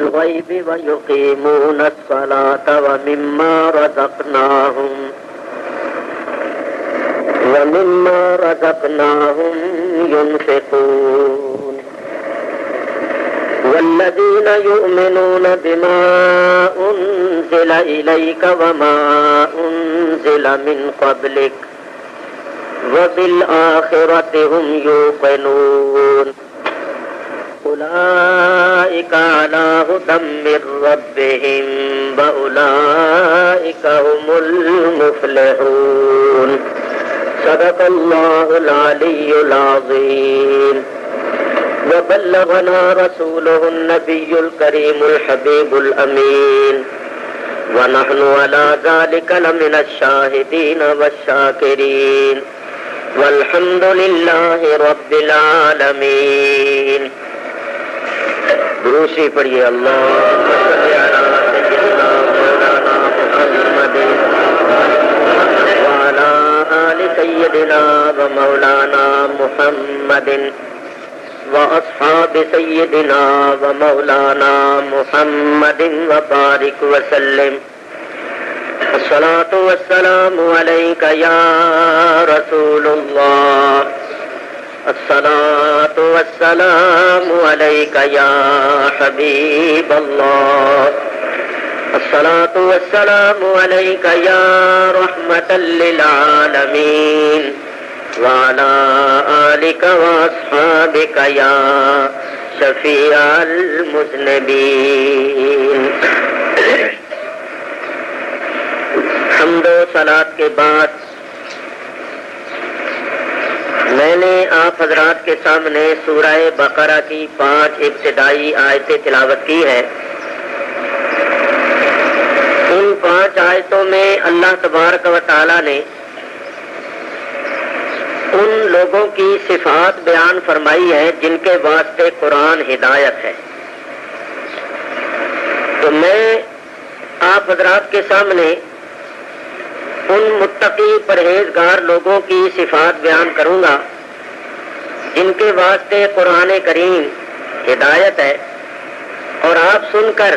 الغيب ويقيمون الصلاة ومما رزقناهم ينفقون والذين يؤمنون بما أنزل إليك وما أنزل من قبلك وبالآخرة هم يوقنون أولئك على هدى من ربهم وأولئك هم المفلحون صدق الله العلي العظيم وبلغنا رسوله النبي الكريم الحبيب الأمين ونحن على ذلك لمن الشاهدين والشاكرين والحمد لله رب العالمين. دروشی پڑھیے اللہم صلی علی سیدنا مولانا محمد وعلی آل سیدنا ومولانا محمد واصحاب سیدنا ومولانا محمد وبارک وسلم. الصلاة والسلام عليك يا رسول الله الصلاة والسلام عليك يا حبيب الله الصلاة والسلام عليك يا رحمة للعالمين وعلى آلك وأصحابك يا شفيع المذنبين. حمد و صلات کے بعد میں نے آپ حضرات کے سامنے سورہ بقرہ کی 5 ابتدائی آیتیں تلاوت کی ہیں. ان 5 آیتوں میں اللہ تبارک و تعالی نے ان لوگوں کی صفات بیان فرمائی ہے جن کے واسطے قرآن ہدایت ہے. تو میں آپ حضرات کے سامنے ان متقی پرہیزگار لوگوں کی صفات بیان کروں گا جن کے واسطے قرآن کریم ہدایت ہے، اور آپ سن کر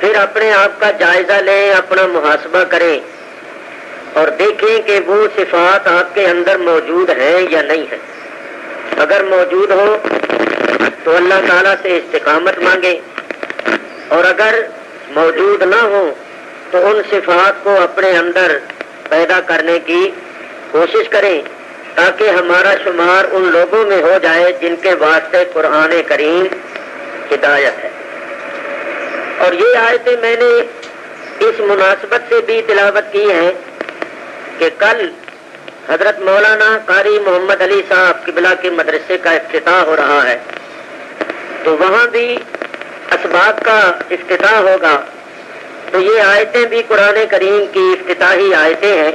پھر اپنے آپ کا جائزہ لیں، اپنا محاسبہ کریں اور دیکھیں کہ وہ صفات آپ کے اندر موجود ہیں یا نہیں ہیں. اگر موجود ہو تو اللہ تعالیٰ سے استقامت مانگیں، اور اگر موجود نہ ہو تو ان صفات کو اپنے اندر پیدا کرنے کی کوشش کریں تاکہ ہمارا شمار ان لوگوں میں ہو جائے جن کے واسطے قرآن کریم ہدایت ہے. اور یہ آیتیں میں نے اس مناسبت سے بھی تلاوت کی ہیں کہ کل حضرت مولانا قاری محمد علی صاحب قبلہ کے مدرسے کا افتتاح ہو رہا ہے، تو وہاں بھی اسباق کا افتتاح ہوگا. تو یہ آیتیں بھی قرآن کریم کی افتتاحی آیتیں ہیں.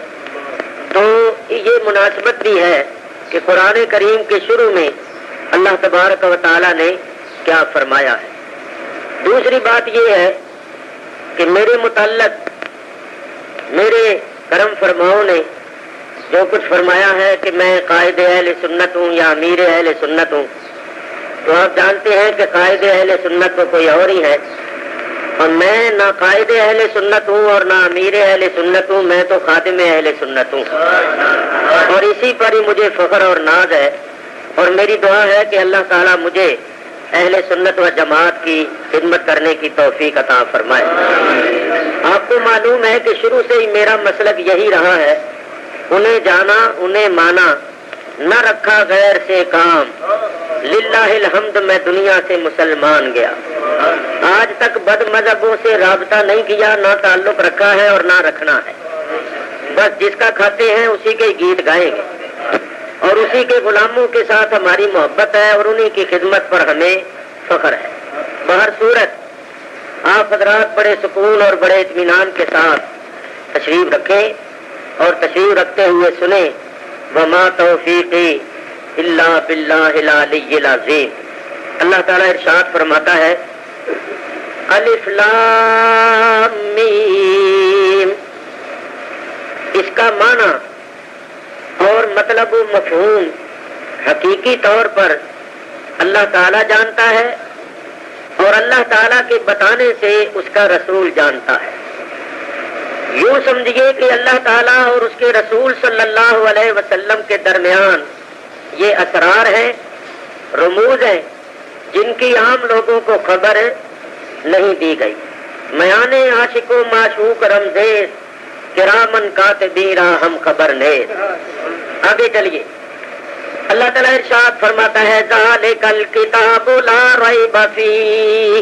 تو یہ مناسبت بھی ہے کہ قرآن کریم کے شروع میں اللہ تبارک و تعالی نے کیا فرمایا ہے. دوسری بات یہ ہے کہ میرے متعلق میرے کرم فرماؤں نے جو کچھ فرمایا ہے کہ میں قائد اہل سنت ہوں یا امیر اہل سنت ہوں، تو آپ جانتے ہیں کہ قائد اہل سنت تو کوئی اور ہی ہے، اور میں نہ قائد اہل سنت ہوں اور نہ امیر اہل سنت ہوں، میں تو خادم اہل سنت ہوں. اور اسی پر ہی مجھے فخر اور ناز ہے، اور میری دعا ہے کہ اللہ تعالیٰ مجھے اہل سنت و جماعت کی خدمت کرنے کی توفیق عطا فرمائے. آپ کو معلوم ہے کہ شروع سے ہی میرا مسلک یہی رہا ہے، انہیں جانا انہیں مانا، نہ رکھا غیر سے کام، للہ الحمد میں دنیا سے مسلمان گیا. آج تک بد مذہبوں سے رابطہ نہیں کیا، نہ تعلق رکھا ہے اور نہ رکھنا ہے. بس جس کا کھاتے ہیں اسی کے گیت گائیں گے، اور اسی کے غلاموں کے ساتھ ہماری محبت ہے، اور انہی کی خدمت پر ہمیں فخر ہے. بہر صورت آپ حضرات بڑے سکون اور بڑے اطمینان کے ساتھ تشریف رکھیں اور تشریف رکھتے ہوئے سنیں. وما توفیقی الا باللہ العلی العظیم. اللہ تعالیٰ ارشاد فرماتا ہے الف لام میم. اس کا معنی اور مطلب و مفہوم حقیقی طور پر اللہ تعالیٰ جانتا ہے، اور اللہ تعالیٰ کے بتانے سے اس کا رسول جانتا ہے۔ یوں سمجھیے کہ اللہ تعالیٰ اور اس کے رسول صلی اللہ علیہ وسلم کے درمیان یہ اسرار ہیں، رموز ہیں، جن کی عام لوگوں کو خبر نہیں دی گئی۔ میان عاشق و معشوق رمزیز کرامن کاتبین ہم خبر نیز۔ آگے چلیے، اللہ تعالیٰ ارشاد فرماتا ہے ذالک الکتاب لا ریب فیہ،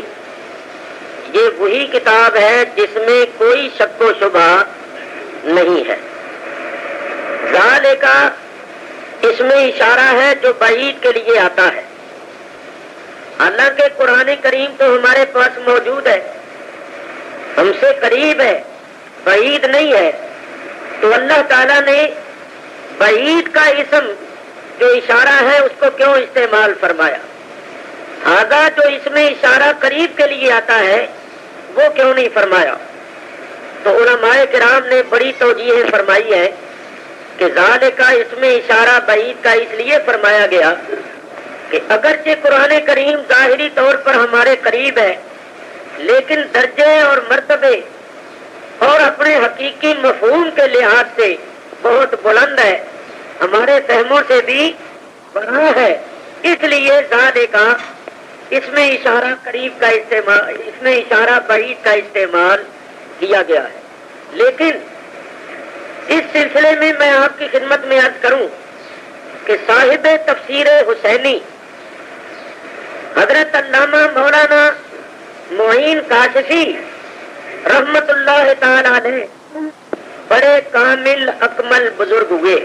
یہ وہی کتاب ہے جس میں کوئی شک و شبہ نہیں ہے۔ ذالک اس میں اشارہ ہے جو بعید کے لیے آتا ہے۔ حالانکہ قرآن کریم تو ہمارے پاس موجود ہے، ہم سے قریب ہے، بعید نہیں ہے، تو اللہ تعالیٰ نے بعید کا اسم جو اشارہ ہے اس کو کیوں استعمال فرمایا؟ آگا جو اس میں اشارہ قریب کے لیے آتا ہے وہ کیوں نہیں فرمایا؟ تو علماء کرام نے بڑی توجیہ فرمائی ہے کہ ذالک کا اس میں اشارہ بعید کا اس لیے فرمایا گیا کہ اگرچہ قرآن کریم ظاہری طور پر ہمارے قریب ہے، لیکن درجے اور مرتبے اور اپنے حقیقی مفہوم کے لحاظ سے بہت بلند ہے، ہمارے فہموں سے بھی بڑا ہے، اس لیے ذالک کا اس میں اشارہ قریب کا استعمال، اس میں اشارہ بعید کا استعمال کیا گیا ہے۔ لیکن اس سلسلے میں میں آپ کی خدمت میں عرض کروں کہ صاحب تفسیر حسینی حضرت علامہ مولانا معین کاشفی رحمت اللہ تعالی علیہ بڑے کامل اکمل بزرگ ہوئے،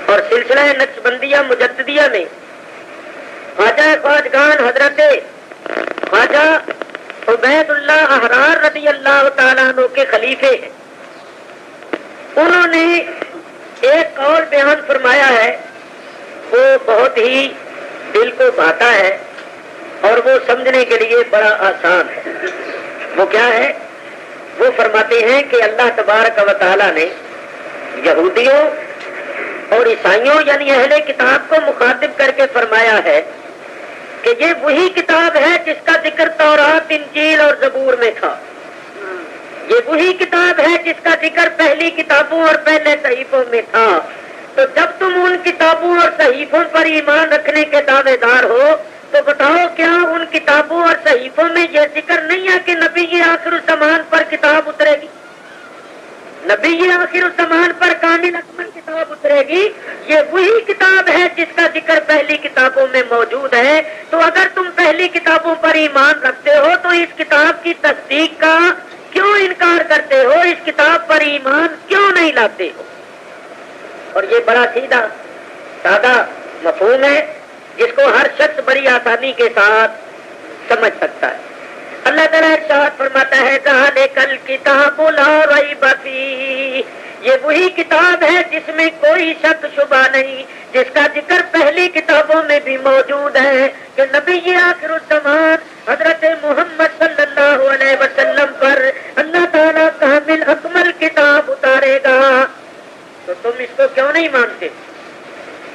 اور سلسلہ نقشبندیہ مجددیہ میں خواجہ خواجگان حضرت خواجہ عبید اللہ احرار رضی اللہ تعالیٰ عنہ کے خلیفے ہیں۔ انہوں نے ایک قول بیان فرمایا ہے، وہ بہت ہی دل کو بھاتا ہے اور وہ سمجھنے کے لیے بڑا آسان ہے۔ وہ کیا ہے؟ وہ فرماتے ہیں کہ اللہ تبارک و تعالیٰ نے یہودیوں اور عیسائیوں یعنی اہل کتاب کو مخاطب کر کے فرمایا ہے کہ یہ وہی کتاب ہے جس کا ذکر تورات، انجیل اور زبور میں تھا، یہ وہی کتاب ہے جس کا ذکر پہلی کتابوں اور پہلے صحیفوں میں تھا۔ تو جب تم ان کتابوں اور صحیفوں پر ایمان رکھنے کے دعوے دار ہو تو بتاؤ کیا ان کتابوں اور صحیفوں میں یہ ذکر نہیں ہے کہ نبی آخر الزمان پر کتاب اترے گی، نبی آخر الزمان پر کامل اکمل کتاب اترے گی؟ یہ وہی کتاب ہے جس کا ذکر پہلی کتابوں میں موجود ہے۔ تو اگر تم پہلی کتابوں پر ایمان رکھتے ہو تو اس کتاب کی تصدیق کا کیوں انکار کرتے ہو؟ اس کتاب پر ایمان کیوں نہیں لاتے ہو؟ اور یہ بڑا سیدھا سادہ مفہوم ہے جس کو ہر شخص بڑی آسانی کے ساتھ سمجھ سکتا ہے۔ اللہ تعالیٰ ارشاد فرماتا ہے ذالک الکتاب لا ریب فیہ، یہ وہی کتاب ہے جس میں کوئی شک شبہ نہیں، جس کا ذکر پہلی کتابوں میں بھی موجود ہے کہ نبی آخر الزمان حضرت محمد صلی اللہ علیہ وسلم پر اللہ تعالیٰ کامل اکمل کتاب اتارے گا۔ تو تم اس کو کیوں نہیں مانتے؟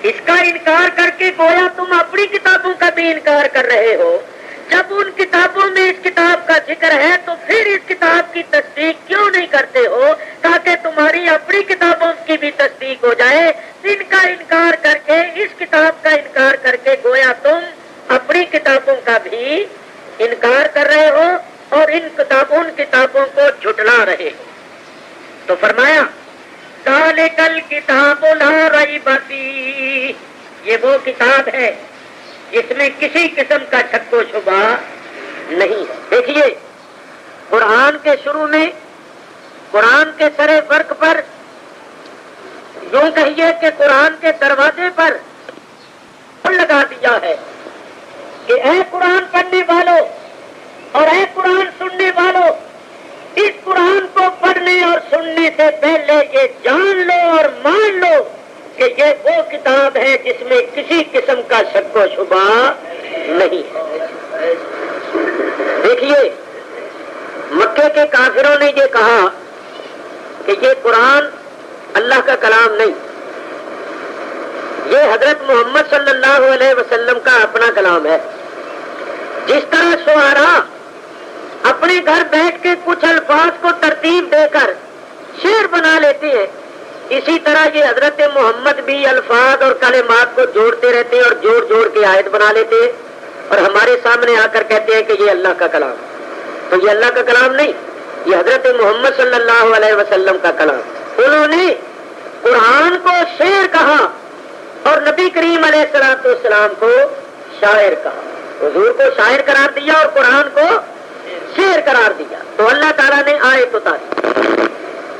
اس کا انکار کر کے گویا تم اپنی کتابوں کا بھی انکار کر رہے ہو۔ جب ان کتابوں میں اس کتاب کا ذکر ہے تو پھر اس کتاب کی تصدیق کیوں نہیں کرتے ہو تاکہ تمہاری اپنی کتابوں کی بھی تصدیق ہو جائے؟ ان کا انکار کر کے، اس کتاب کا انکار کر کے گویا تم اپنی کتابوں کا بھی انکار کر رہے ہو اور ان کتابوں کو جھٹلا رہے ہو۔ تو فرمایا ذالک الکتاب لا ریب فیہ، یہ وہ کتاب ہے جس میں کسی قسم کا شک و شبہ نہیں ہے۔ دیکھیے قرآن کے شروع میں، قرآن کے سر فرق پر، یوں کہیے کہ قرآن کے دروازے پر لگا دیا ہے کہ اے قرآن پڑھنے والوں اور اے قرآن سننے والوں، اس قرآن کو پڑھنے اور سننے سے پہلے یہ جان لو اور مان لو کہ یہ وہ کتاب ہے جس میں کسی قسم کا شک و شبہ نہیں ہے۔ دیکھیے مکے کے کافروں نے یہ کہا کہ یہ قرآن اللہ کا کلام نہیں، یہ حضرت محمد صلی اللہ علیہ وسلم کا اپنا کلام ہے۔ جس طرح شعراء اپنے گھر بیٹھ کے کچھ الفاظ کو ترتیب دے کر شعر بنا لیتے ہیں، اسی طرح یہ حضرت محمد بھی الفاظ اور کلمات کو جوڑتے رہتے ہیں اور جوڑ جوڑ کے آیت بنا لیتے ہیں اور ہمارے سامنے آ کر کہتے ہیں کہ یہ اللہ کا کلام. تو یہ اللہ کا کلام نہیں، یہ حضرت محمد صلی اللہ علیہ وسلم کا کلام. انہوں نے قرآن کو شعر کہا اور نبی کریم علیہ الصلوۃ والسلام کو شاعر کہا. حضور کو شاعر قرار دیا اور قرآن کو شعر قرار دیا. تو اللہ تعالیٰ نے آیت اتاری.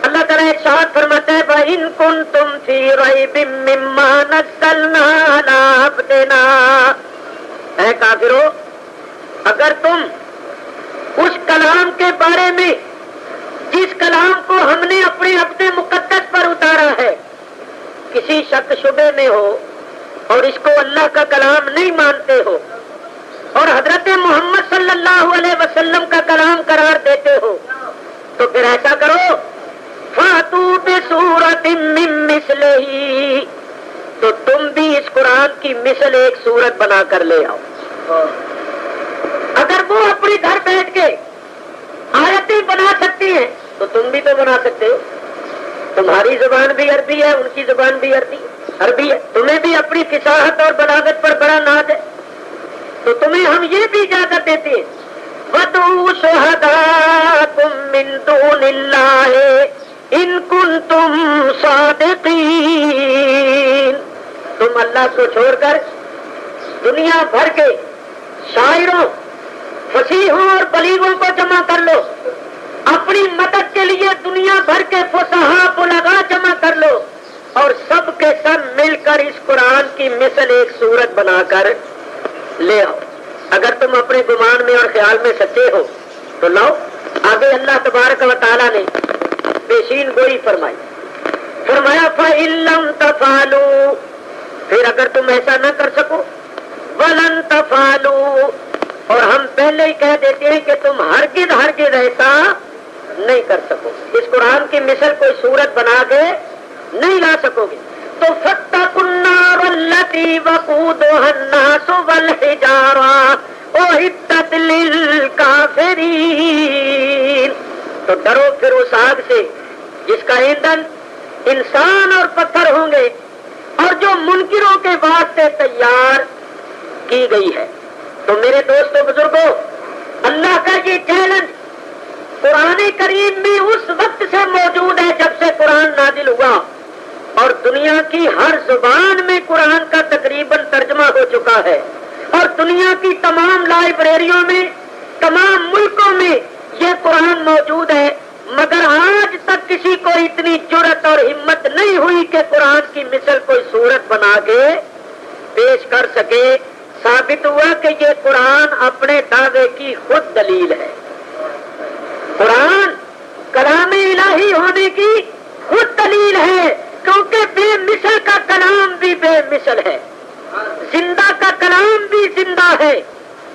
اللہ تعالیٰ ارشاد فرماتا ہے وَإِن كُنتُمْ فِي رَيْبٍ مِّمَّا نَزَّلْنَا عَلَىٰ عَبْدِنَا، اے کافرو، اگر تم اس کلام کے بارے میں جس کلام کو ہم نے اپنے عبد مقدس پر اتارا ہے کسی شک شبے میں ہو اور اس کو اللہ کا کلام نہیں مانتے ہو اور حضرت محمد صلی اللہ علیہ وسلم کا کلام قرار دیتے ہو، تو پھر ایسا کرو فَأْتُوا بِسُورَةٍ مِّن مِّثْلِهِ، تو تم بھی اس قرآن کی مثل ایک سورت بنا کر لے آؤ. اگر وہ اپنے گھر بیٹھ کے آیتیں بنا سکتی ہیں تو تم بھی تو بنا سکتے ہو. تمہاری زبان بھی عربی ہے، ان کی زبان بھی عربی ہے، تمہیں بھی اپنی فصاحت اور بلاغت پر بڑا ناز ہے، تو تمہیں ہم یہ بھی اجازت دیتے ہیں وَدْعُوا شُهَدَاءَكُم مِّن دُونِ اللَّهِ إِن كُنتُمْ صَادِقِينَ. تم اللہ کو چھوڑ کر دنیا بھر کے شاعروں، فصیحوں اور بلیغوں کو جمع کر لو، اپنی مدد کے لیے دنیا بھر کے فصحاء بلغاء جمع کر لو اور سب کے سب مل کر اس قرآن کی مثل ایک سورت بنا کر لے آؤ. اگر تم اپنے گمان میں اور خیال میں سچے ہو تو لاؤ. آگے اللہ تبارک و تعالیٰ نے پیشین گوئی فرمائی. فرمایا فَإِن لَّمْ تَفْعَلُوا، پھر اگر تم ایسا نہ کر سکو، وَلَن تَفْعَلُوا، اور ہم پہلے ہی کہہ دیتے ہیں کہ تم ہرگز ایسا نہیں کر سکو، اس قرآن کی مثل کوئی صورت بنا کے نہیں لا سکو گے. تو فَاتَّقُوا النَّارَ الَّتِي وَقُودُهَا النَّاسُ وَالْحِجَارَةُ أُعِدَّتْ لِلْكَافِرِينَ، تو ڈرو پھر اس آگ سے جس کا ایندھن انسان اور پتھر ہوں گے اور جو منکروں کے واسطے تیار کی گئی ہے. تو میرے دوستو بزرگوں، اللہ کا یہ چیلنج قرآن کریم میں اس وقت سے موجود ہے جب سے قرآن نازل ہوا، اور دنیا کی ہر زبان میں قرآن کا تقریباً ترجمہ ہو چکا ہے، اور دنیا کی تمام لائبریریوں میں، تمام ملکوں میں یہ قرآن موجود ہے. مگر آج تک کسی کو اتنی جرأت اور ہمت نہیں ہوئی کہ قرآن کی مثل کوئی صورت بنا کے پیش کر سکے. ثابت ہوا کہ یہ قرآن اپنے دعوے کی خود دلیل ہے. قرآن کلام الہی ہونے کی خود دلیل ہے، کیونکہ بے مثل کا کلام بھی بے مثل ہے، زندہ کا کلام بھی زندہ ہے،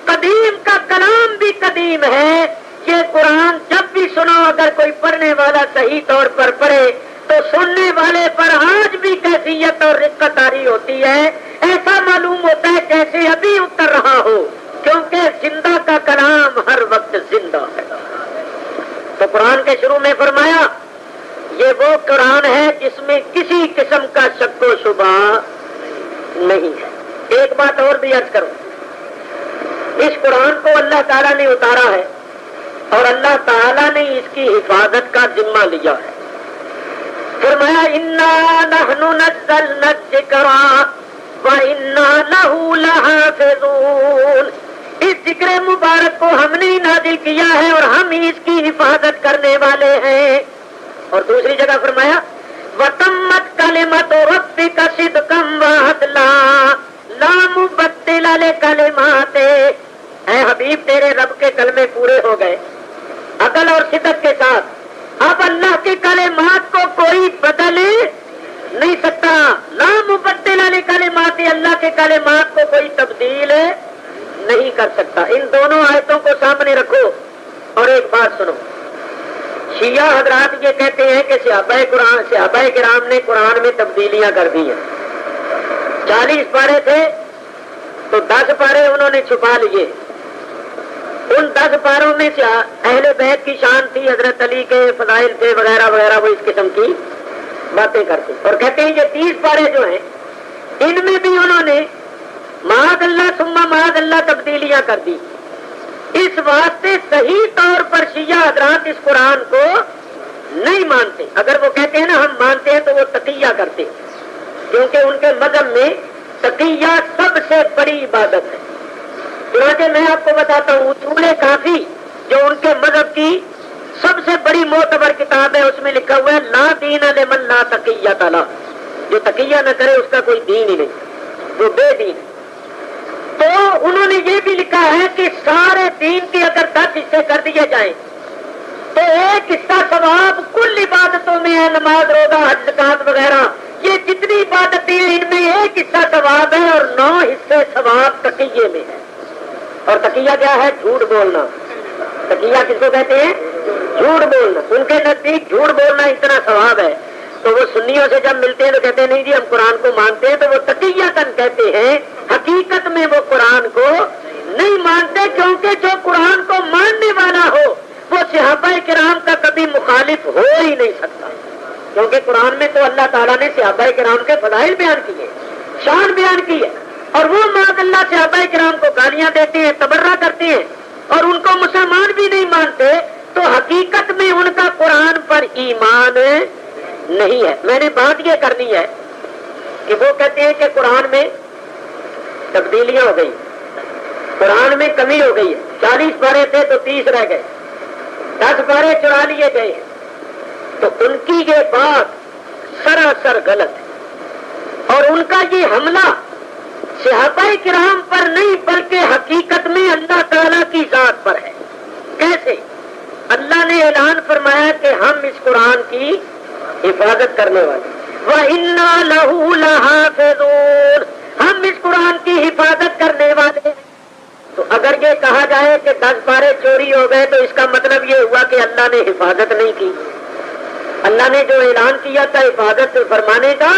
قدیم کا کلام بھی قدیم ہے. یہ قرآن جب بھی سنو، اگر کوئی پڑھنے والا صحیح طور پر پڑھے تو سننے والے پر آج بھی کیفیت اور رقت آری ہوتی ہے. ایسا معلوم ہوتا ہے جیسے ابھی اتر رہا ہو، کیونکہ زندہ کا کلام ہر وقت زندہ ہے. تو قرآن کے شروع میں فرمایا یہ وہ قرآن ہے جس میں کسی قسم کا شک و شبہ نہیں ہے. ایک بات اور بھی عرض کروں، اس قرآن کو اللہ تعالیٰ نے اتارا ہے اور اللہ تعالیٰ نے اس کی حفاظت کا ذمہ لیا ہے. فرمایا اِنَّا نَحْنُ نَزَّلْنَا الذِّكْرَ وَإِنَّا لَهُ لَحَافِظُونَ، اس ذکر مبارک کو ہم نے نازل کیا ہے اور ہم اس کی حفاظت کرنے والے ہیں. اور دوسری جگہ فرمایا وَتَمَّتْ كَلِمَتُ رَبِّكَ صِدْقًا وَعَدْلًا لَا مُبَدِّلَ لِكَلِمَاتِهِ، اے حبیب تیرے رب کے کلمے پورے ہو گئے عدل اور صدق کے ساتھ. اب اللہ کے کلمات کو کوئی بدل نہیں سکتا. لا مبدل لکلمات، اللہ کے کلمات کو کوئی تبدیل نہیں کر سکتا. ان دونوں آیتوں کو سامنے رکھو اور ایک بات سنو. شیعہ حضرات یہ کہتے ہیں کہ صحابہ کرام نے قرآن میں تبدیلیاں کر دی ہیں. 40 پارے تھے تو 10 پارے انہوں نے چھپا لیے ان 10 پاروں میں سے اہل بیت کی شان تھی، حضرت علی کے فضائل تھے وغیرہ وغیرہ، وہ اس قسم کی باتیں کرتے اور کہتے ہیں یہ 30 پارے جو ہیں ان میں بھی انہوں نے معاذ اللہ ثم معاذ اللہ تبدیلیاں کر دی. اس واسطے صحیح طور پر شیعہ حضرات اس قرآن کو نہیں مانتے. اگر وہ کہتے ہیں نا ہم مانتے ہیں تو وہ تقیہ کرتے ہیں، کیونکہ ان کے مذہب میں تقیہ سب سے بڑی عبادت ہے. چنانچہ میں آپ کو بتاتا ہوں اصول کافی جو ان کے مذہب کی سب سے بڑی معتبر کتاب ہے، اس میں لکھا ہوا ہے لا دین لمن لا تقیۃ لہ، جو تقیہ نہ کرے اس کا کوئی دین ہی نہیں، وہ بے دین. تو انہوں نے یہ بھی لکھا ہے کہ سارے دین کے اگر 10 حصے کر دیے جائیں تو ایک حصہ ثواب کل عبادتوں میں ہے، نماز روزہ حج زکات وغیرہ، یہ جتنی عبادتیں ہیں ان میں ایک حصہ ثواب ہے اور 9 حصے ثواب تقیے میں ہے. اور تقیہ کیا ہے؟ جھوٹ بولنا. تقیہ کس کو کہتے ہیں؟ جھوٹ بولنا. ان کے نزدیک جھوٹ بولنا اتنا ثواب ہے. تو وہ سنیوں سے جب ملتے ہیں تو کہتے ہیں نہیں جی ہم قرآن کو مانتے ہیں، تو وہ تقیۃً کہتے ہیں، حقیقت میں وہ قرآن کو نہیں مانتے، کیونکہ جو قرآن کو ماننے والا ہو وہ صحابہ کرام کا کبھی مخالف ہو ہی نہیں سکتا. کیونکہ قرآن میں تو اللہ تعالیٰ نے صحابہ کرام کے فضائل بیان کیے، شان بیان کی ہے، اور وہ معاذ اللہ صحابہ کرام کو گالیاں دیتے ہیں، تبرہ کرتے ہیں اور ان کو مسلمان بھی نہیں مانتے، تو حقیقت میں ان کا قرآن پر ایمان نہیں ہے. میں نے بات یہ کرنی ہے کہ وہ کہتے ہیں کہ قرآن میں تبدیلیاں ہو گئی، قرآن میں کمی ہو گئی ہے، 40 پارے تھے تو 30 رہ گئے، 10 پارے چرا لیے گئے ہیں. تو ان کی یہ بات سراسر غلط ہے، اور ان کا یہ حملہ صحابہ کرام پر نہیں بلکہ حقیقت میں اللہ تعالیٰ کی ذات پر ہے. کیسے؟ اللہ نے اعلان فرمایا کہ ہم اس قرآن کی حفاظت کرنے والے، وَإِنَّا لَهُ لَحَافِظُونَ، ہم اس قرآن کی حفاظت کرنے والے ہیں. تو اگر یہ کہا جائے کہ 10 پارے چوری ہو گئے تو اس کا مطلب یہ ہوا کہ اللہ نے حفاظت نہیں کی. اللہ نے جو اعلان کیا تھا حفاظت فرمانے کا،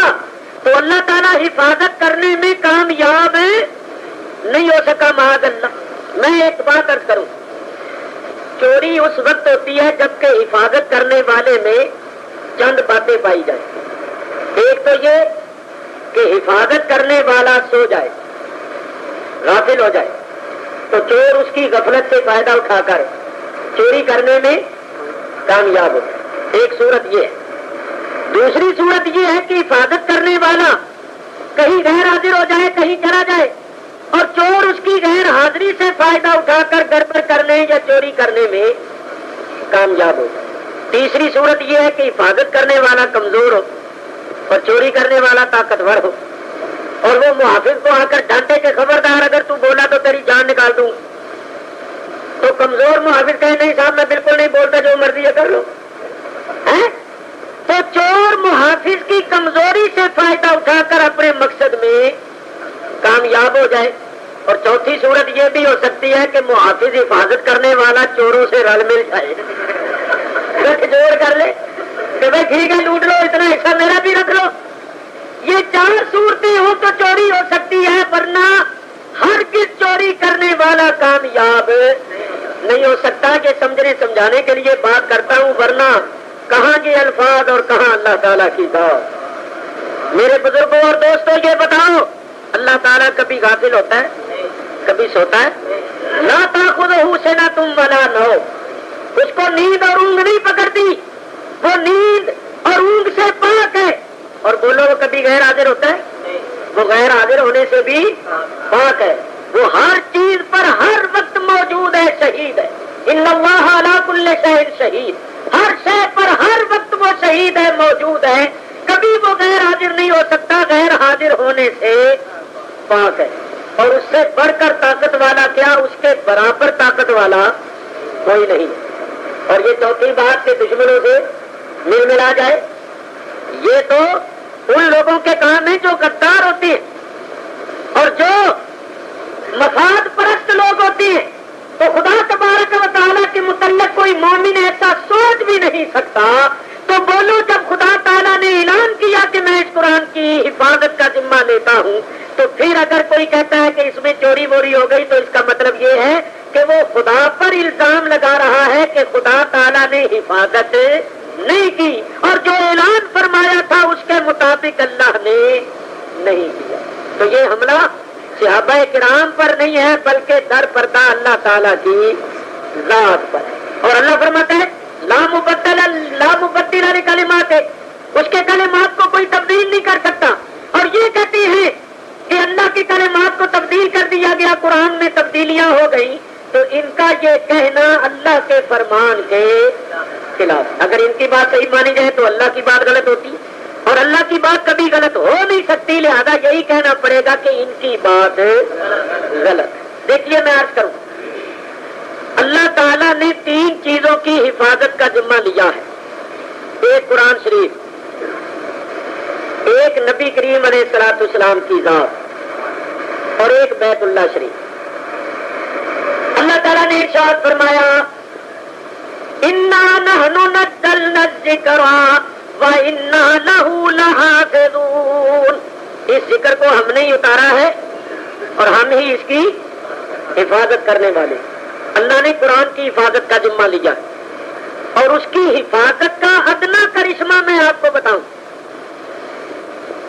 تو اللہ تعالیٰ حفاظت کرنے میں کامیاب نہیں ہو سکا معاذ اللہ. میں ایک بات عرض کروں، چوری اس وقت ہوتی ہے جبکہ حفاظت کرنے والے میں چند باتیں پائی جائیں. ایک تو یہ کہ حفاظت کرنے والا سو جائے، غافل ہو جائے، تو چور اس کی غفلت سے فائدہ اٹھا کر چوری کرنے میں کامیاب ہوتا ہے. ایک صورت یہ ہے. دوسری صورت یہ ہے کہ حفاظت کرنے والا کہیں غیر حاضر ہو جائے، کہیں چلا جائے، اور چور اس کی غیر حاضری سے فائدہ اٹھا کر گڑبڑ کرنے یا چوری کرنے میں کامیاب ہو. تیسری صورت یہ ہے کہ حفاظت کرنے والا کمزور ہو اور چوری کرنے والا طاقتور ہو، اور وہ محافظ کو آ کر ڈانٹے کہ خبردار اگر تو بولا تو تیری جان نکال دوں. تو کمزور محافظ کہے نہیں صاحب میں بالکل نہیں بولتا، جو مرضی ہے کر لو. تو چور محافظ کی کمزوری سے فائدہ اٹھا کر اپنے مقصد میں کامیاب ہو جائے. اور چوتھی صورت یہ بھی ہو سکتی ہے کہ محافظ حفاظت کرنے والا چوروں سے رل مل جائے، جوڑ کر لے کہ بھائی ٹھیک ہے لوٹ لو، اتنا حصہ میرا بھی رکھ لو. یہ 4 صورتیں ہوں تو چوری ہو سکتی ہے، ورنہ ہر کس چوری کرنے والا کامیاب نہیں ہو سکتا. یہ سمجھنے سمجھانے کے لیے بات کرتا ہوں، ورنہ کہاں یہ الفاظ اور کہاں اللہ تعالیٰ کی بات. میرے بزرگوں اور دوستوں یہ بتاؤ، اللہ تعالیٰ کبھی غافل ہوتا ہے؟ کبھی سوتا ہے؟ لا تأخذہ سنۃ ولا نوم، اس کو نیند اور اونگ نہیں پکڑتی، وہ نیند اور اونگ سے پاک ہے. اور بولو وہ کبھی غیر حاضر ہوتا ہے؟ وہ غیر حاضر ہونے سے بھی پاک ہے. وہ ہر چیز پر ہر وقت موجود ہے، شہید ہے. ان اللہ علی کل شیء شہید، ہر شے پر ہر وقت وہ شہید ہے، موجود ہے. کبھی وہ غیر حاضر نہیں ہو سکتا، غیر حاضر ہونے سے پاک ہے. اور اس سے بڑھ کر طاقت والا کیا، اس کے برابر طاقت والا کوئی نہیں. اور یہ چوتھی بات کہ دشمنوں سے مل ملا جائے، یہ تو ان لوگوں کے کام ہیں جو غدار ہوتے ہیں اور جو مفاد پرست لوگ ہوتے ہیں. تو خدا تبارک و تعالیٰ کے متعلق کوئی مومن ایسا سوچ بھی نہیں سکتا. تو بولو جب خدا تعالیٰ نے اعلان کیا کہ میں اس قرآن کی حفاظت کا ذمہ لیتا ہوں، تو پھر اگر کوئی کہتا ہے کہ اس میں چوری ووری ہو گئی تو اس کا مطلب یہ ہے کہ وہ خدا پر الزام لگا رہا ہے کہ خدا تعالیٰ نے حفاظت نہیں کی اور جو اعلان فرمایا تھا اس کے مطابق اللہ نے نہیں کیا. تو یہ حملہ صحابہ کرام پر نہیں ہے بلکہ در پردہ اللہ تعالیٰ کی ذات پر ہے. اور اللہ فرماتا ہے لا مبدل لکلمات، اس کے کلمات کو کوئی تبدیل نہیں کر سکتا. اور یہ کہتے ہیں کہ اللہ کی کلمات کو تبدیل کر دیا گیا، قرآن میں تبدیلیاں ہو گئی، تو ان کا یہ کہنا اللہ کے فرمان کے خلاف. اگر ان کی بات صحیح مانی جائے تو اللہ کی بات غلط ہوتی اور اللہ کی بات کبھی غلط ہو نہیں سکتی، لہذا یہی کہنا پڑے گا کہ ان کی بات غلط. دیکھیے میں عرض کروں، اللہ تعالیٰ نے 3 چیزوں کی حفاظت کا ذمہ لیا ہے. ایک قرآن شریف، ایک نبی کریم علیہ الصلوۃ والسلام کی ذات، اور ایک بیت اللہ شریف. اللہ تعالیٰ نے ارشاد فرمایا اِنَّا نَحْنُ نَزَّلْنَا الذِّكْرَ وَإِنَّا لَهُ لَحَافِظُونَ. اس ذکر کو ہم نے ہی اتارا ہے اور ہم ہی اس کی حفاظت کرنے والے. اللہ نے قرآن کی حفاظت کا ذمہ لیا اور اس کی حفاظت کا ادنا کرشمہ میں آپ کو بتاؤں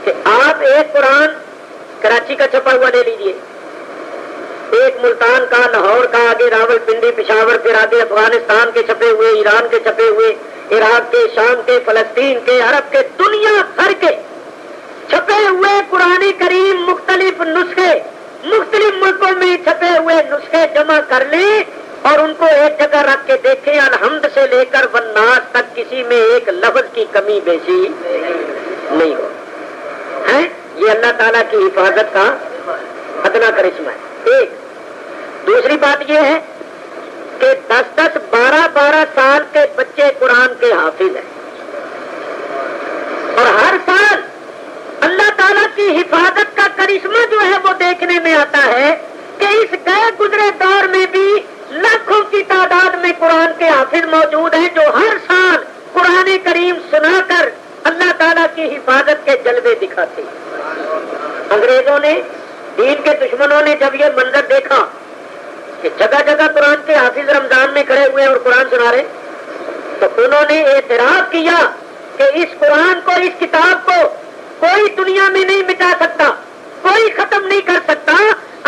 کہ آپ ایک قرآن کراچی کا چھپا ہوا لے لیجئے، ایک ملتان کا، لاہور کا، آگے راول پنڈی، پشاور، پھر آگے افغانستان کے چھپے ہوئے، ایران کے چھپے ہوئے، عراق کے، شام کے، فلسطین کے، عرب کے، دنیا بھر کے چھپے ہوئے قرآن کریم مختلف نسخے، مختلف ملکوں میں چھپے ہوئے نسخے جمع کر لیں اور ان کو ایک جگہ رکھ کے دیکھیں، الحمد سے لے کر والناس تک کسی میں ایک لفظ کی کمی بیشی نہیں ہو. ہے یہ اللہ تعالیٰ کی حفاظت کا ادنا کرشمہ ہے. ایک دوسری بات یہ ہے کہ 10-10, 12-12 سال کے بچے قرآن کے حافظ ہیں اور ہر سال اللہ تعالیٰ کی حفاظت کا کرشمہ جو ہے وہ دیکھنے میں آتا ہے کہ اس گئے گزرے دور میں بھی لاکھوں کی تعداد میں قرآن کے حافظ موجود ہیں جو ہر سال قرآن کریم سنا کر اللہ تعالیٰ کی حفاظت کے جلوے دکھاتے ہیں. انگریزوں نے، دین کے دشمنوں نے جب یہ منظر دیکھا کہ جگہ جگہ قرآن کے حافظ رمضان میں کھڑے ہوئے اور قرآن سنا رہے، تو انہوں نے اعتراف کیا کہ اس قرآن کو، اس کتاب کو کوئی دنیا میں نہیں مٹا سکتا، کوئی ختم نہیں کر سکتا.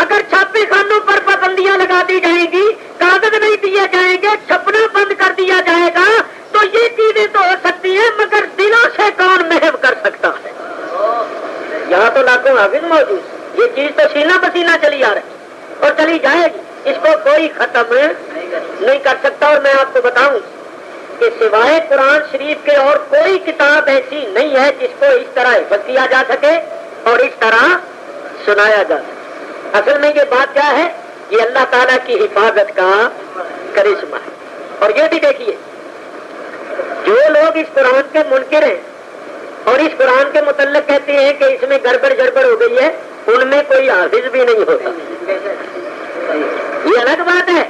اگر چھاپے خانوں پر پابندیاں لگا دی جائیں گی، کاغذ نہیں دیے جائیں گے، چھپنا بند کر دیا جائے گا، تو یہ چیزیں تو ہو سکتی ہیں مگر دلوں سے کون محو کر سکتا ہے. یہاں تو لاکھوں حافظ موجود، یہ چیز تو سینہ بسینہ چلی آ رہی اور چلی جائے گی، اس کو کوئی ختم نہیں کر سکتا. اور میں آپ کو بتاؤں کہ سوائے قرآن شریف کے اور کوئی کتاب ایسی نہیں ہے جس کو اس طرح حفظ کیا جا سکے اور اس طرح سنایا جا سکے. اصل میں یہ بات کیا ہے؟ یہ اللہ تعالیٰ کی حفاظت کا کرشمہ ہے. اور یہ بھی دیکھیے، جو لوگ اس قرآن کے منکر ہیں اور اس قرآن کے متعلق کہتے ہیں کہ اس میں گڑبڑ جڑبڑ ہو گئی ہے، ان میں کوئی حافظ بھی نہیں ہوتا. یہ الگ بات ہے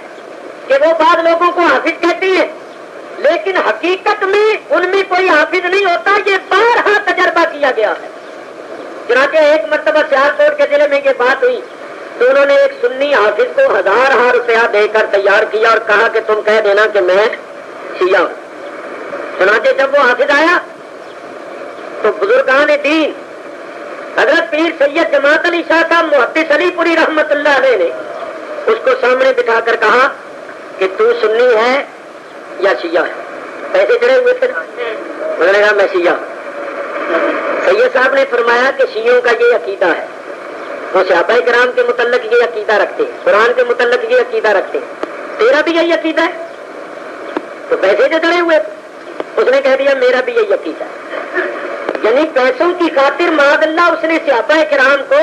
کہ وہ بعض لوگوں کو حافظ کہتے ہیں لیکن حقیقت میں ان میں کوئی حافظ نہیں ہوتا. یہ بارہا تجربہ کیا گیا ہے. چنانچہ ایک مرتبہ سیالکوٹ کے ضلع میں یہ بات ہوئی تو انہوں نے ایک سنی حافظ کو 1000 روپیہ دے کر تیار کیا اور کہا کہ تم کہہ دینا کہ میں شیعہ ہوں. چنانچہ جب وہ حافظ آیا تو بزرگان دین حضرت پیر سید جماعت علی شاہ صاحب محدث علی پوری رحمت اللہ علیہ نے اس کو سامنے بٹھا کر کہا کہ تو سنی ہے یا شیعہ ہے؟ پیسے چڑھے ہوئے تھے، انہوں نے کہا میں شیعہ. سید صاحب نے فرمایا کہ شیعوں کا یہ عقیدہ ہے، وہ صحابہ کرام کے متعلق یہ عقیدہ رکھتے ہیں، قرآن کے متعلق یہ عقیدہ رکھتے ہیں، تیرا بھی یہی عقیدہ ہے؟ تو پیسے جو چڑھے ہوئے اس نے کہہ دیا میرا بھی یہی عقیدہ ہے. یعنی پیسوں کی خاطر معاذ اللہ اس نے صحابہ کرام کو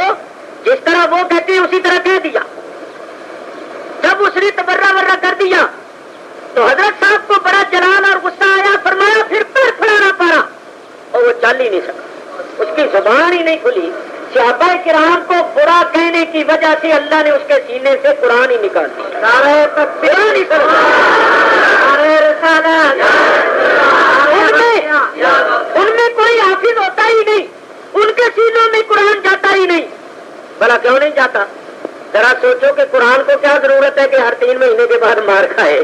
جس طرح وہ کہتے ہیں اسی طرح کہہ دیا. جب اس نے تبرہ ورہ کر دیا تو حضرت صاحب کو بڑا جلال اور غصہ آیا. فرمایا پھر پیر پھلانا پڑا اور وہ چل ہی نہیں سکا، اس کی زبان ہی نہیں کھلی. صحابہ کرام کو برا کہنے کی وجہ سے اللہ نے اس کے سینے سے قرآن ہی نکال دیا. ان میں کوئی حافظ ہوتا ہی نہیں، ان کے سینوں میں قرآن جاتا ہی نہیں. بھلا کیوں نہیں جاتا؟ ذرا سوچو کہ قرآن کو کیا ضرورت ہے کہ ہر 3 مہینے کے بعد مار کھائے؟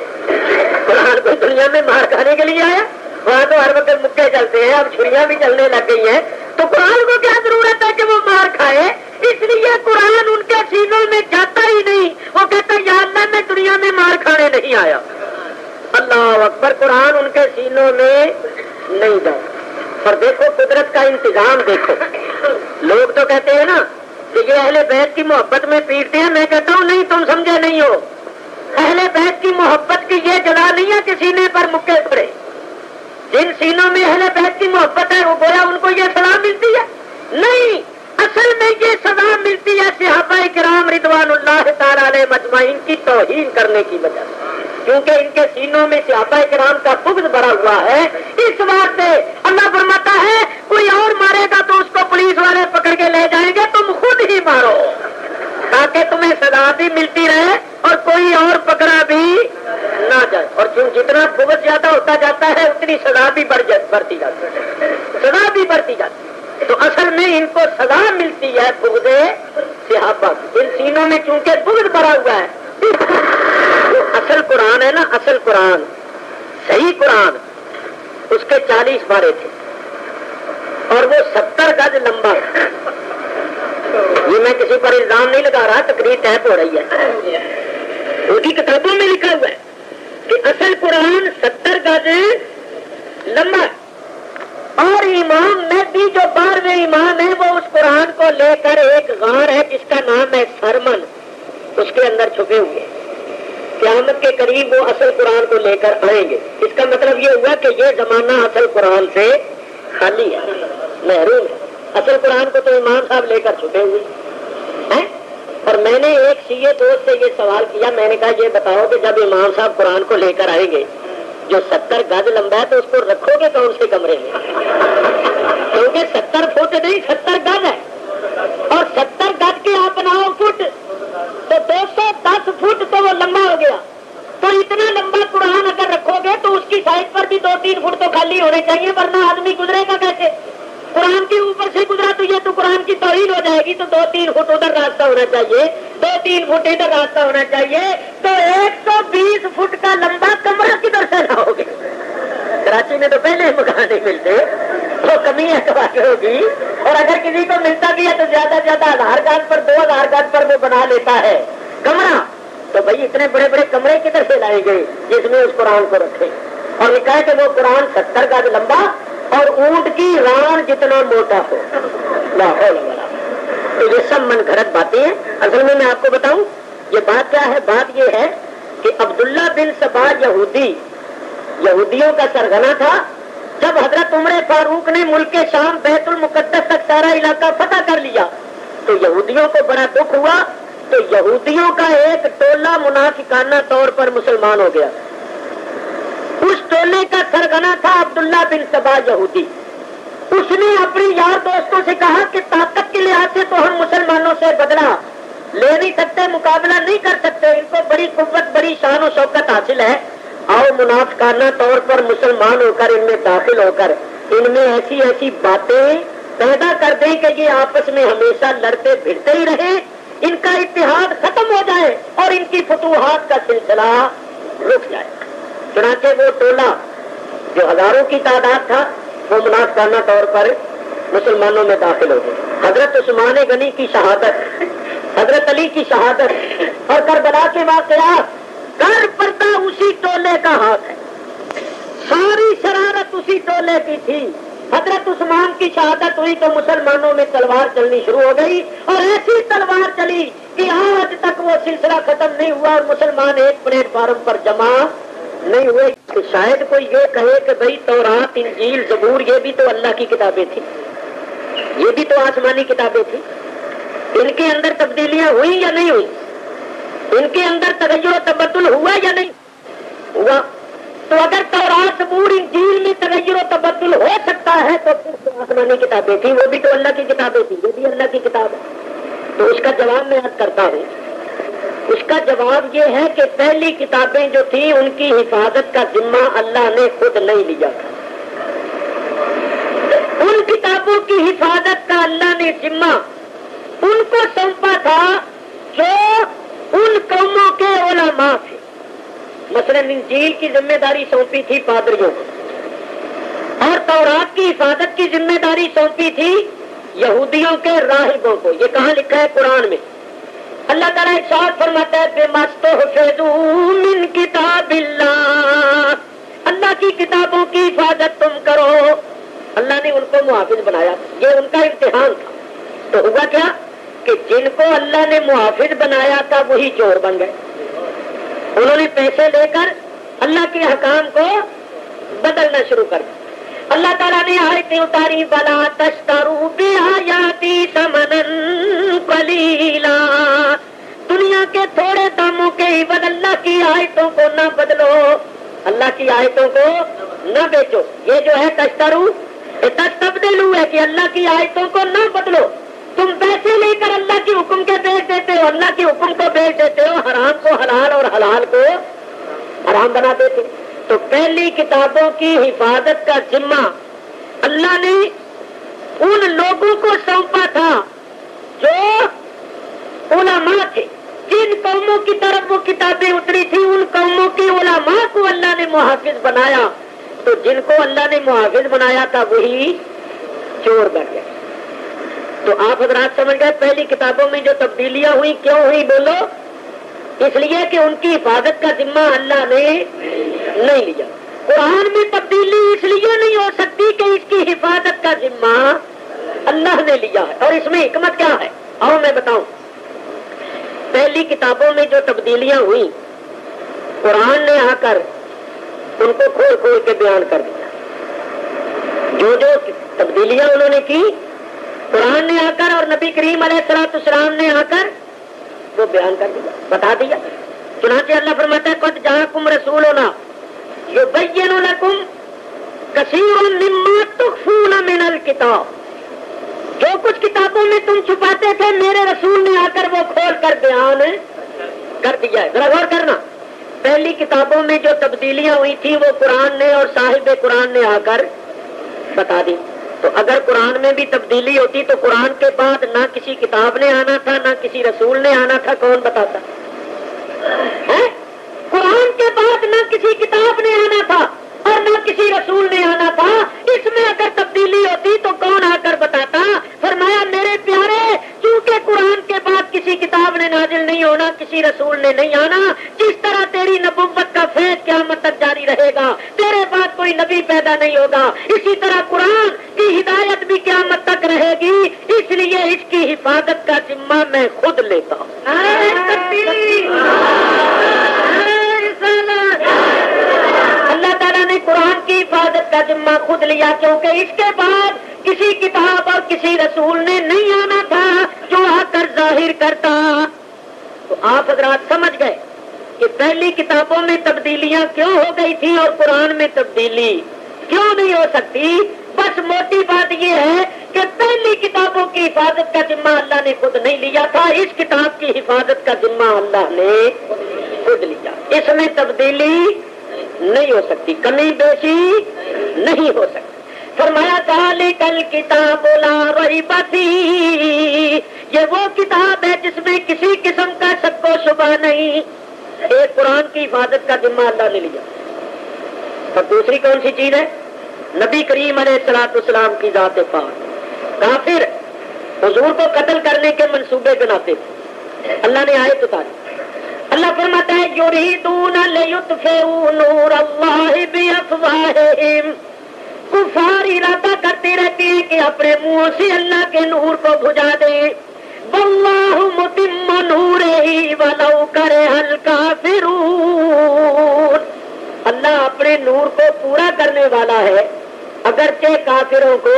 قرآن کو دنیا میں مار کھانے کے لیے آیا؟ وہاں تو ہر وقت مکے چلتے ہیں، اب چھریاں بھی چلنے لگ گئی ہیں، تو قرآن کو کیا ضرورت ہے کہ وہ مار کھائے؟ اس لیے قرآن ان کے سینوں میں جاتا ہی نہیں، وہ کہتا یا اللہ میں دنیا میں مار کھانے نہیں آیا۔ اللہ اکبر، قرآن ان کے سینوں میں نہیں جاتا۔ اور دیکھو قدرت کا انتظام دیکھو، لوگ تو کہتے ہیں نا کہ یہ اہل بیت کی محبت میں پیٹتے ہیں، میں کہتا ہوں نہیں، تم سمجھے نہیں ہو، اہل بیت کی محبت کی یہ جگہ نہیں ہے کہ سینے پر مکے پڑے۔ جن سینوں میں اہل بیت کی محبت ہے وہ گویا ان کو یہ سزا ملتی ہے؟ نہیں، اصل میں یہ سزا ملتی ہے صحابہ کرام رضوان اللہ تعالی علیہ مجمعین کی توہین کرنے کی وجہ سے، کیونکہ ان کے سینوں میں صحابہ کرام کا بغض بھرا ہوا ہے۔ اس واسطے اللہ فرماتا ہے کوئی اور مارے گا تو اس کو پولیس والے پکڑ کے لے جائیں گے، تم خود ہی مارو تاکہ تمہیں سزا بھی ملتی رہے اور کوئی اور پکڑا بھی نہ جائے۔ اور جتنا بغض زیادہ ہوتا جاتا ہے اتنی سزا بھی بڑھتی جاتی ہے، سزا بھی بڑھتی جاتی ہے۔ تو اصل میں ان کو سزا ملتی ہے بغض صحابہ، ان سینوں میں چونکہ بغض بھرا ہوا ہے۔ وہ اصل قرآن ہے نا، اصل قرآن، صحیح قرآن، اس کے 40 پارے تھے اور وہ 70 گز لمبا۔ یہ میں کسی پر الزام نہیں لگا رہا، تقریر ٹائپ ہو رہی ہے، ان کی کتابوں میں لکھا ہوا ہے کہ اصل قرآن 70 گز لمبا، اور امام مہدی جو 12ویں امام ہے وہ اس قرآن کو لے کر ایک غار ہے جس کا نام ہے سرمن، اس کے اندر چھپے ہوئے، قیامت کے قریب وہ اصل قرآن کو لے کر آئیں گے۔ اس کا مطلب یہ ہوا کہ یہ زمانہ اصل قرآن سے خالی ہے، محروم ہے۔ اصل قرآن کو تو امام صاحب لے کر چھپے ہوئے ہیں۔ اور میں نے ایک شیعہ دوست سے یہ سوال کیا، میں نے کہا یہ بتاؤ کہ جب امام صاحب قرآن کو لے کر آئیں گے جو 70 گز لمبا ہے تو اس کو رکھو گے کون سے کمرے میں؟ کیونکہ 70 فٹ نہیں 70 گز ہے، اور 70 گز کے آپ 9 فٹ تو 210 فٹ تو وہ لمبا ہو گیا۔ تو اتنا لمبا قرآن اگر رکھو گے تو اس کی سائڈ پر بھی 2-3 فٹ تو خالی ہونے چاہیے، ورنہ آدمی گزرے گا کیسے؟ قرآن کے اوپر سے گزرا تو یہ تو قرآن کی توہین ہو جائے گی، تو 2-3 فٹ ادھر راستہ ہونا چاہیے، 2-3 فٹ ادھر راستہ ہونا چاہیے، تو 120 فٹ کا لمبا کمرہ کدھر سے لاؤ گے؟ کراچی میں تو پہلے مکان نہیں ملتے، تو کمی ہے ہوگی، اور اگر کسی کو ملتا بھی ہے تو زیادہ سے زیادہ 1000 گز پر 2000 گز پر وہ بنا لیتا ہے کمرہ۔ تو بھائی اتنے بڑے بڑے کمرے کدھر سے لائیں گے جس میں اس قرآن کو رکھے؟ اور لکھا ہے کہ وہ قرآن 70 گز لمبا اور اونٹ کی ران جتنا موٹا ہو۔ تو یہ سب من گھڑت باتیں ہیں۔ اصل میں آپ کو بتاؤں یہ بات کیا ہے؟ بات یہ ہے کہ عبداللہ بن سبا یہودیوں کا سرغنہ تھا۔ جب حضرت عمر فاروق نے ملک شام بیت المقدس تک سارا علاقہ فتح کر لیا تو یہودیوں کو بڑا دکھ ہوا، تو یہودیوں کا ایک ٹولہ منافقانہ طور پر مسلمان ہو گیا۔ اس ٹولے کا سرغنہ تھا عبداللہ بن سبا یہودی۔ اس نے اپنے یار دوستوں سے کہا کہ طاقت کے لحاظ سے تو ہم مسلمانوں سے بدلہ لے نہیں سکتے، مقابلہ نہیں کر سکتے، ان کو بڑی قوت بڑی شان و شوکت حاصل ہے، آؤ منافقانہ طور پر مسلمان ہو کر ان میں داخل ہو کر ان میں ایسی ایسی باتیں پیدا کر دیں کہ یہ آپس میں ہمیشہ لڑتے بھڑتے ہی رہے، ان کا اتحاد ختم ہو جائے اور ان کی فتوحات کا سلسلہ رک جائے۔ چنانچہ وہ ٹولہ جو ہزاروں کی تعداد تھا وہ منافقانہ طور پر مسلمانوں میں داخل ہو گئے۔ حضرت عثمان غنی کی شہادت، حضرت علی کی شہادت اور کربلا کے واقعات، گھر پردہ اسی ٹولے کا ہاتھ ہے، ساری شرارت اسی ٹولے کی تھی۔ حضرت عثمان کی شہادت ہوئی تو مسلمانوں میں تلوار چلنی شروع ہو گئی، اور ایسی تلوار چلی کہ آج تک وہ سلسلہ ختم نہیں ہوا اور مسلمان ایک پلیٹ فارم پر جمع نہیں ہوئے۔ کہ شاید کوئی یہ کہے کہ بھئی تورات انجیل زبور یہ بھی تو اللہ کی کتابیں تھی، یہ بھی تو آسمانی کتابیں تھی، ان کے اندر تبدیلیاں ہوئی یا نہیں ہوئی؟ ان کے اندر تغیر و تبدل ہوا یا نہیں ہوا؟ تو اگر تورات زبور انجیل میں تغیر و تبدل ہو سکتا ہے تو پھر تو آسمانی کتابیں تھی، وہ بھی تو اللہ کی کتابیں تھی، یہ بھی اللہ کی کتاب ہے۔ تو اس کا جواب میں عرض کرتا ہوں، اس کا جواب یہ ہے کہ پہلی کتابیں جو تھیں ان کی حفاظت کا ذمہ اللہ نے خود نہیں لیا تھا، ان کتابوں کی حفاظت کا اللہ نے ذمہ ان کو سونپا تھا جو ان قوموں کے علماء تھے. مثلا انجیل کی ذمہ داری سونپی تھی پادریوں کو اور تورات کی حفاظت کی ذمہ داری سونپی تھی یہودیوں کے راہبوں کو. یہ کہاں لکھا ہے؟ قرآن میں. اللہ تعالیٰ ارشاد فرماتا ہے بِمَسْتُحْفِظُوا مِنْ کِتَابِ اللَّهِ، اللہ کی کتابوں کی حفاظت تم کرو. اللہ نے ان کو محافظ بنایا، یہ ان کا امتحان تھا. تو ہوا کیا کہ جن کو اللہ نے محافظ بنایا تھا وہی چور بن گئے. انہوں نے پیسے لے کر اللہ کے حکام کو بدلنا شروع کر دیا. اللہ تعالیٰ نے آیتیں اتاری بلا تشتروا بآیاتی ثمنا قلیلا، دنیا کے تھوڑے داموں کے عوض اللہ کی آیتوں کو نہ بدلو، اللہ کی آیتوں کو نہ بیچو. یہ جو ہے تستبدلوا ہے کہ اللہ کی آیتوں کو نہ بدلو. تم پیسے لے کر اللہ کے حکم کے بیچ دیتے ہو، اللہ کے حکم کو بیچ دیتے ہو، حرام کو حلال اور حلال کو حرام بنا دیتے. تو پہلی کتابوں کی حفاظت کا ذمہ اللہ نے ان لوگوں کو سونپا تھا جو علماء تھے. جن قوموں کی طرف وہ کتابیں اتری تھی ان قوموں کے علماء کو اللہ نے محافظ بنایا. تو جن کو اللہ نے محافظ بنایا تھا وہی چور بن گئے. تو آپ حضرات سمجھ گئے پہلی کتابوں میں جو تبدیلیاں ہوئی کیوں ہوئی؟ بولو. اس لیے کہ ان کی حفاظت کا ذمہ اللہ نے نہیں لیا. قرآن میں تبدیلی اس لیے نہیں ہو سکتی کہ اس کی حفاظت کا ذمہ اللہ نے لیا ہے. اور اس میں حکمت کیا ہے آؤ میں بتاؤں. پہلی کتابوں میں جو تبدیلیاں ہوئی قرآن نے آ کر ان کو کھول کھول کے بیان کر دیا. جو جو تبدیلیاں انہوں نے کی قرآن نے آ کر اور نبی کریم علیہ الصلوۃ والسلام نے آ کر وہ بیان کر دیا، بتا دیا. چنانچہ اللہ فرماتا ہے قد جاءکم رسولنا یبین لکم کثیر مما تخفون من الکتاب، جو کچھ کتابوں میں تم چھپاتے تھے میرے رسول نے آ کر وہ کھول کر بیان کر دیا ہے. ذرا غور کرنا، پہلی کتابوں میں جو تبدیلیاں ہوئی تھی وہ قرآن نے اور صاحب قرآن نے آ کر بتا دی. تو اگر قرآن میں بھی تبدیلی ہوتی تو قرآن کے بعد نہ کسی کتاب نے آنا تھا نہ کسی رسول نے آنا تھا. کون بتاتا؟ قرآن کے بعد نہ کسی کتاب نے آنا تھا اور نہ کسی رسول نے آنا تھا. اس میں اگر تبدیلی ہوتی تو کون آ کر بتاتا؟ فرمایا میرے پیارے چونکہ قرآن کے بعد کسی کتاب نے نازل نہیں ہونا کسی رسول نے نہیں آنا، جس طرح تیری نبوت کا فیض قیامت تک جاری رہے گا، تیرے بعد کوئی نبی پیدا نہیں ہوگا، اسی طرح قرآن کی ہدایت بھی قیامت تک رہے گی. اس لیے اس کی حفاظت کا ذمہ میں خود لیتا ہوں. اللہ تعالیٰ نے قرآن کی حفاظت کا ذمہ خود لیا کیونکہ اس کے بعد کسی کتاب اور کسی رسول نے نہیں آنا تھا جو آ کر ظاہر کرتا. تو آپ حضرات سمجھ گئے کہ پہلی کتابوں میں تبدیلیاں کیوں ہو گئی تھی اور قرآن میں تبدیلی کیوں نہیں ہو سکتی. بس موٹی بات یہ ہے کہ پہلی کتابوں کی حفاظت کا ذمہ اللہ نے خود نہیں لیا تھا، اس کتاب کی حفاظت کا ذمہ اللہ نے خود لیا. اس میں تبدیلی نہیں ہو سکتی، کمی بیشی نہیں ہو سکتی. فرمایا ذالک الکتاب لا ریب فیہ، یہ وہ کتاب ہے جس میں کسی قسم کا شک و شبہ نہیں. ایک قرآن کی حفاظت کا ذمہ اللہ نے لیا اور دوسری کون سی چیز ہے؟ نبی کریم علیہ الصلوۃ والسلام کی ذات پاک. کافر حضور کو قتل کرنے کے منصوبے بناتے تھے. اللہ نے آیت اتاری. اللہ فرماتا ہے یریدون لیطفئوا نور اللہ بافواہہم، کفار ارادہ کرتے رہتے ہیں کہ اپنے منہ سے اللہ کے نور کو بجھا دیں. واللہ متم نورہ ولو کرہ الکافرون، اللہ اپنے نور کو پورا کرنے والا ہے اگرچہ کافروں کو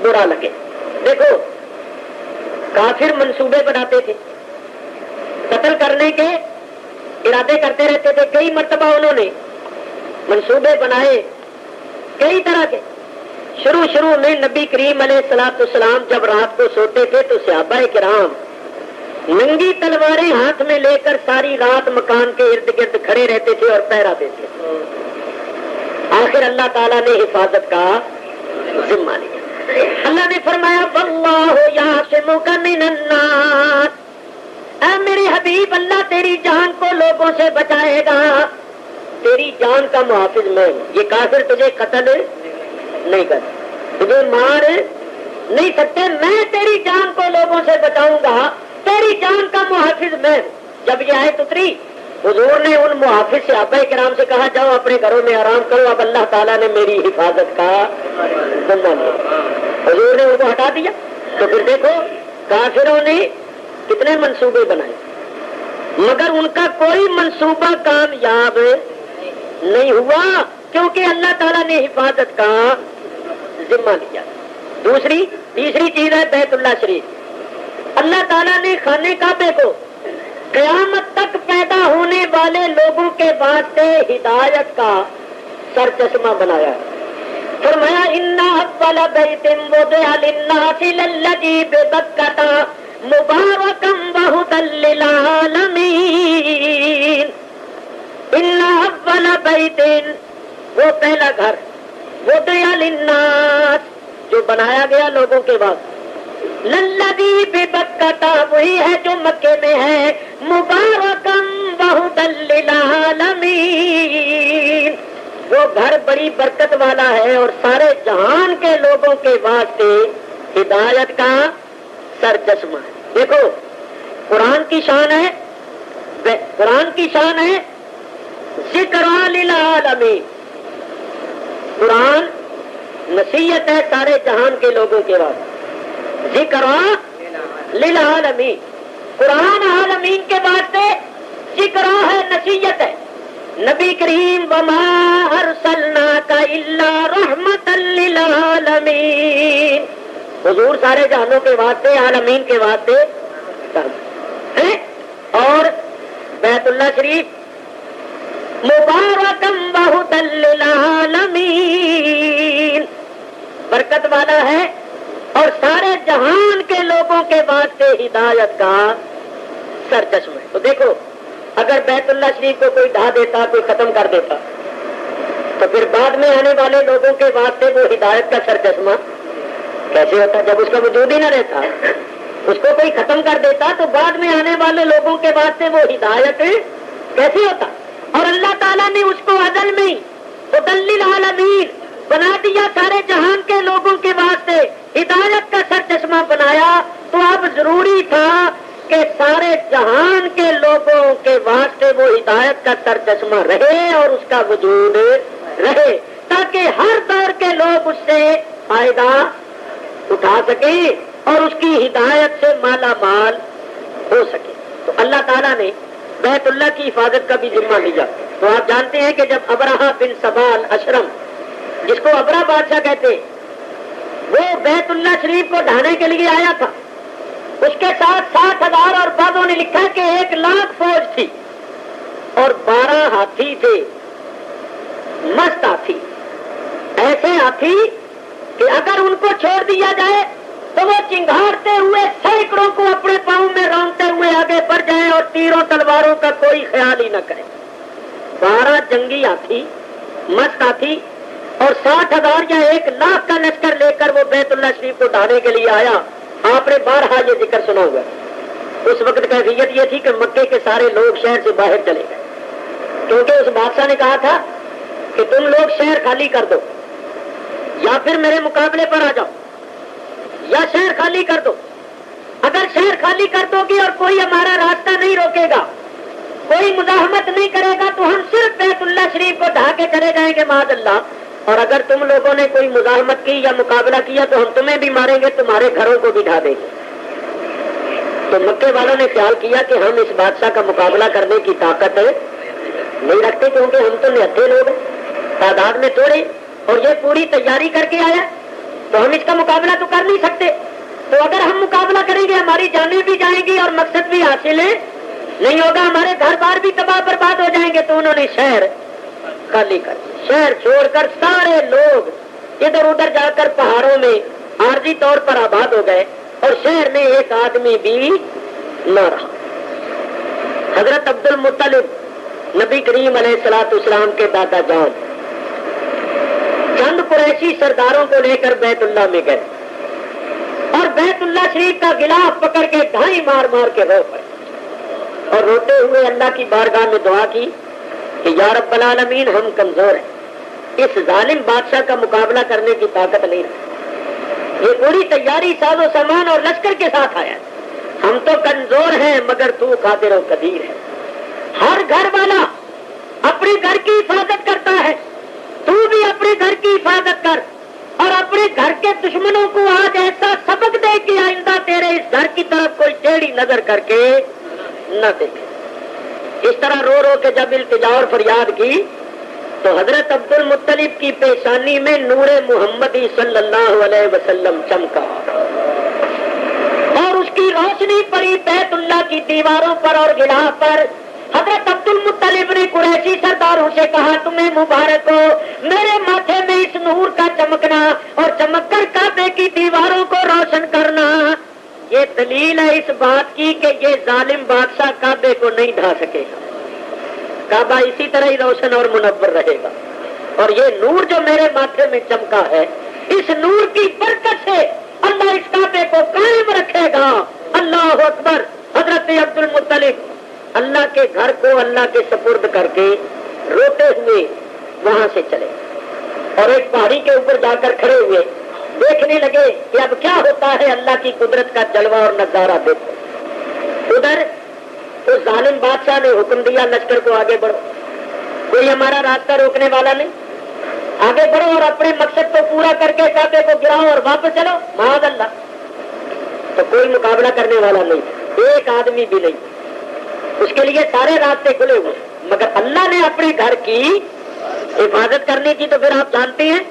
برا لگے. دیکھو کافر منصوبے بناتے تھے، قتل کرنے کے ارادے کرتے رہتے تھے. کئی مرتبہ انہوں نے منصوبے بنائے کئی طرح کے. شروع میں نبی کریم علیہ الصلوۃ والسلام جب رات کو سوتے تھے تو صحابہ کرام ننگی تلواریں ہاتھ میں لے کر ساری رات مکان کے ارد گرد کھڑے رہتے تھے اور پہرا دیتے تھے. آخر اللہ تعالیٰ نے حفاظت کا ذمہ لیا. اللہ نے فرمایا واللہ یعصمک من الناس، اے میرے حبیب اللہ تیری جان کو لوگوں سے بچائے گا، تیری جان کا محافظ میں ہوں، یہ کافر تجھے قتل نہیں کر، تجھے مار نہیں سکتے، میں تیری جان کو لوگوں سے بچاؤں گا، تیری جان کا محافظ میں ہوں۔ جب یہ آیت اتری حضور نے ان محافظ صحابہ کرام سے کہا جاؤ اپنے گھروں میں آرام کرو، اب اللہ تعالیٰ نے میری حفاظت کا ذمہ لیا، حضور نے ان کو ہٹا دیا۔ تو پھر دیکھو کافروں نے کتنے منصوبے بنائے مگر ان کا کوئی منصوبہ کامیاب نہیں ہوا، کیونکہ اللہ تعالیٰ نے حفاظت کا ذمہ لیا۔ تیسری چیز ہے بیت اللہ شریف۔ اللہ تعالیٰ نے خانے کعبے کو قیامت تک پیدا ہونے والے لوگوں کے واسطے ہدایت کا سر چشمہ بنایا ہے۔ فرمایا ان اول بیت وضع للناس للذی ببکۃ مبارکا وہدی للعالمین، ان اول بیت وہ پہلا گھر وضع للناس جو بنایا گیا لوگوں کے واسطے، للذی ببکۃ وہی ہے جو مکے میں ہے، مبارکا وہدی للعالمین وہ گھر بڑی برکت والا ہے اور سارے جہان کے لوگوں کے واسطے ہدایت کا سر چشمہ ہے۔ دیکھو قرآن کی شان ہے ذکر للعالمین، قرآن نصیحت ہے سارے جہان کے لوگوں کے واسطے، ذکر للعالمین، قرآن عالمین کے واسطے ذکر ہے، نصیحت ہے۔ نبی کریم وما ارسلناک الا رحمۃ للعالمین، حضور سارے جہانوں کے واسطے عالمین کے واسطے ہے۔ اور بیت اللہ شریف مبارکم وہدی للعالمین برکت والا ہے اور سارے جہان کے لوگوں کے واسطے ہدایت کا سر چشمہ ہے۔ تو دیکھو اگر بیت اللہ شریف کو کوئی ڈھا دیتا، کوئی ختم کر دیتا، تو پھر بعد میں آنے والے لوگوں کے واسطے وہ ہدایت کا سر چشمہ کیسے ہوتا؟ جب اس کا وجود ہی نہ رہتا، اس کو کوئی ختم کر دیتا تو بعد میں آنے والے لوگوں کے واسطے وہ ہدایت کیسے ہوتا؟ اور اللہ تعالیٰ نے اس کو ازل میں ہی ہدی للعالمین بنا دیا، سارے جہان کے لوگوں کے واسطے ہدایت کا سر چشمہ بنایا، تو اب ضروری تھا کہ سارے جہان کے لوگوں کے واسطے وہ ہدایت کا سر چشمہ رہے اور اس کا وجود رہے، تاکہ ہر دور کے لوگ اس سے فائدہ اٹھا سکیں اور اس کی ہدایت سے مالا مال ہو سکے۔ تو اللہ تعالیٰ نے بیت اللہ کی حفاظت کا بھی ذمہ لیا۔ تو آپ جانتے ہیں کہ جب ابرہہ بن سبال اشرم، جس کو ابرہ بادشاہ کہتے ہیں، وہ بیت اللہ شریف کو ڈھانے کے لیے آیا تھا، اس کے ساتھ 60,000 اور بعضوں نے لکھا کہ 1,00,000 فوج تھی اور 12 ہاتھی تھے، مست ہاتھی، ایسے ہاتھی کہ اگر ان کو چھوڑ دیا جائے تو وہ چنگھاڑتے ہوئے سینکڑوں کو اپنے پاؤں میں رونتے ہوئے آگے بڑھ جائیں اور تیروں تلواروں کا کوئی خیال ہی نہ کرے۔ 12 جنگی ہاتھی، مست ہاتھی، اور 60,000 یا 1,00,000 کا لشکر لے کر وہ بیت اللہ شریف کو ڈھانے کے لیے آیا۔ آپ نے بارہا یہ ذکر سنا ہوگا، اس وقت کیفیت یہ تھی کہ مکے کے سارے لوگ شہر سے باہر چلے گئے، کیونکہ اس بادشاہ نے کہا تھا کہ تم لوگ شہر خالی کر دو یا پھر میرے مقابلے پر آ جاؤ، یا شہر خالی کر دو۔ اگر شہر خالی کر دو گی اور کوئی ہمارا راستہ نہیں روکے گا، کوئی مزاحمت نہیں کرے گا، تو ہم صرف بیت اللہ شریف کو ڈھا کے چلے جائیں گے معاذ اللہ، اور اگر تم لوگوں نے کوئی مزاحمت کی یا مقابلہ کیا تو ہم تمہیں بھی ماریں گے، تمہارے گھروں کو بھی ڈھا دیں گے۔ تو مکے والوں نے خیال کیا کہ ہم اس بادشاہ کا مقابلہ کرنے کی طاقت نہیں رکھتے، کیونکہ ہم تو نہتے لوگ ہیں، تعداد میں تھوڑے، اور یہ پوری تیاری کر کے آیا، تو ہم اس کا مقابلہ تو کر نہیں سکتے۔ تو اگر ہم مقابلہ کریں گے ہماری جانیں بھی جائیں گی اور مقصد بھی حاصل نہیں ہوگا، ہمارے گھر بار بھی تباہ برباد ہو جائیں گے۔ تو انہوں نے شہر خالی کر، شہر چھوڑ کر سارے لوگ ادھر ادھر جا کر پہاڑوں میں عارضی طور پر آباد ہو گئے، اور شہر میں ایک آدمی بھی نہ رہا۔ حضرت عبد المطلب نبی کریم علیہ الصلوۃ والسلام کے دادا جان چند قریشی سرداروں کو لے کر بیت اللہ میں گئے اور بیت اللہ شریف کا غلاف پکڑ کے ڈھائی مار مار کے رو پڑے۔ اور روتے ہوئے اللہ کی بارگاہ میں دعا کی کہ یا رب العالمین ہم کمزور ہیں، اس ظالم بادشاہ کا مقابلہ کرنے کی طاقت نہیں ہے، یہ پوری تیاری ساز و سامان اور لشکر کے ساتھ آیا ہے، ہم تو کمزور ہیں مگر تو قادر و قدیر ہے۔ ہر گھر والا اپنے گھر کی حفاظت کرتا ہے، تو بھی اپنے گھر کی حفاظت کر اور اپنے گھر کے دشمنوں کو آج ایسا سبق دے کہ آئندہ تیرے اس گھر کی طرف کوئی ٹیڑھی نظر کر کے نہ دیکھے۔ اس طرح رو رو کے جب التجا اور فریاد کی تو حضرت عبد المطلب کی پیشانی میں نور محمدی صلی اللہ علیہ وسلم چمکا اور اس کی روشنی پڑی بیت اللہ کی دیواروں پر اور غلاف پر۔ حضرت عبد المطلب نے قریشی سرداروں سے کہا تمہیں مبارک ہو، میرے ماتھے میں اس نور کا چمکنا اور چمک کر کعبے کی دیواروں کو روشن کرنا، یہ دلیل ہے اس بات کی کہ یہ ظالم بادشاہ کعبے کو نہیں ڈھا سکے گا، کعبہ اسی طرح ہی روشن اور منور رہے گا۔ اور یہ نور جو میرے ماتھے میں چمکا ہے، اس نور کی برکت سے اللہ اس کعبے کو قائم رکھے گا۔ اللہ اکبر۔ حضرت عبد المطلب اللہ کے گھر کو اللہ کے سپرد کر کے روتے ہوئے وہاں سے چلے اور ایک پہاڑی کے اوپر جا کر کھڑے ہوئے دیکھنے لگے کہ اب کیا ہوتا ہے، اللہ کی قدرت کا جلوہ اور نظارہ دیکھو۔ ادھر اس ظالم بادشاہ نے حکم دیا لشکر کو آگے بڑھو، کوئی ہمارا راستہ روکنے والا نہیں، آگے بڑھو اور اپنے مقصد کو پورا کر کے کعبے کو گراؤ اور واپس چلو۔ معاذ اللہ، تو کوئی مقابلہ کرنے والا نہیں، ایک آدمی بھی نہیں، اس کے لیے سارے راستے کھلے ہوئے، مگر اللہ نے اپنے گھر کی حفاظت کرنے کی تو پھر آپ جانتے ہیں۔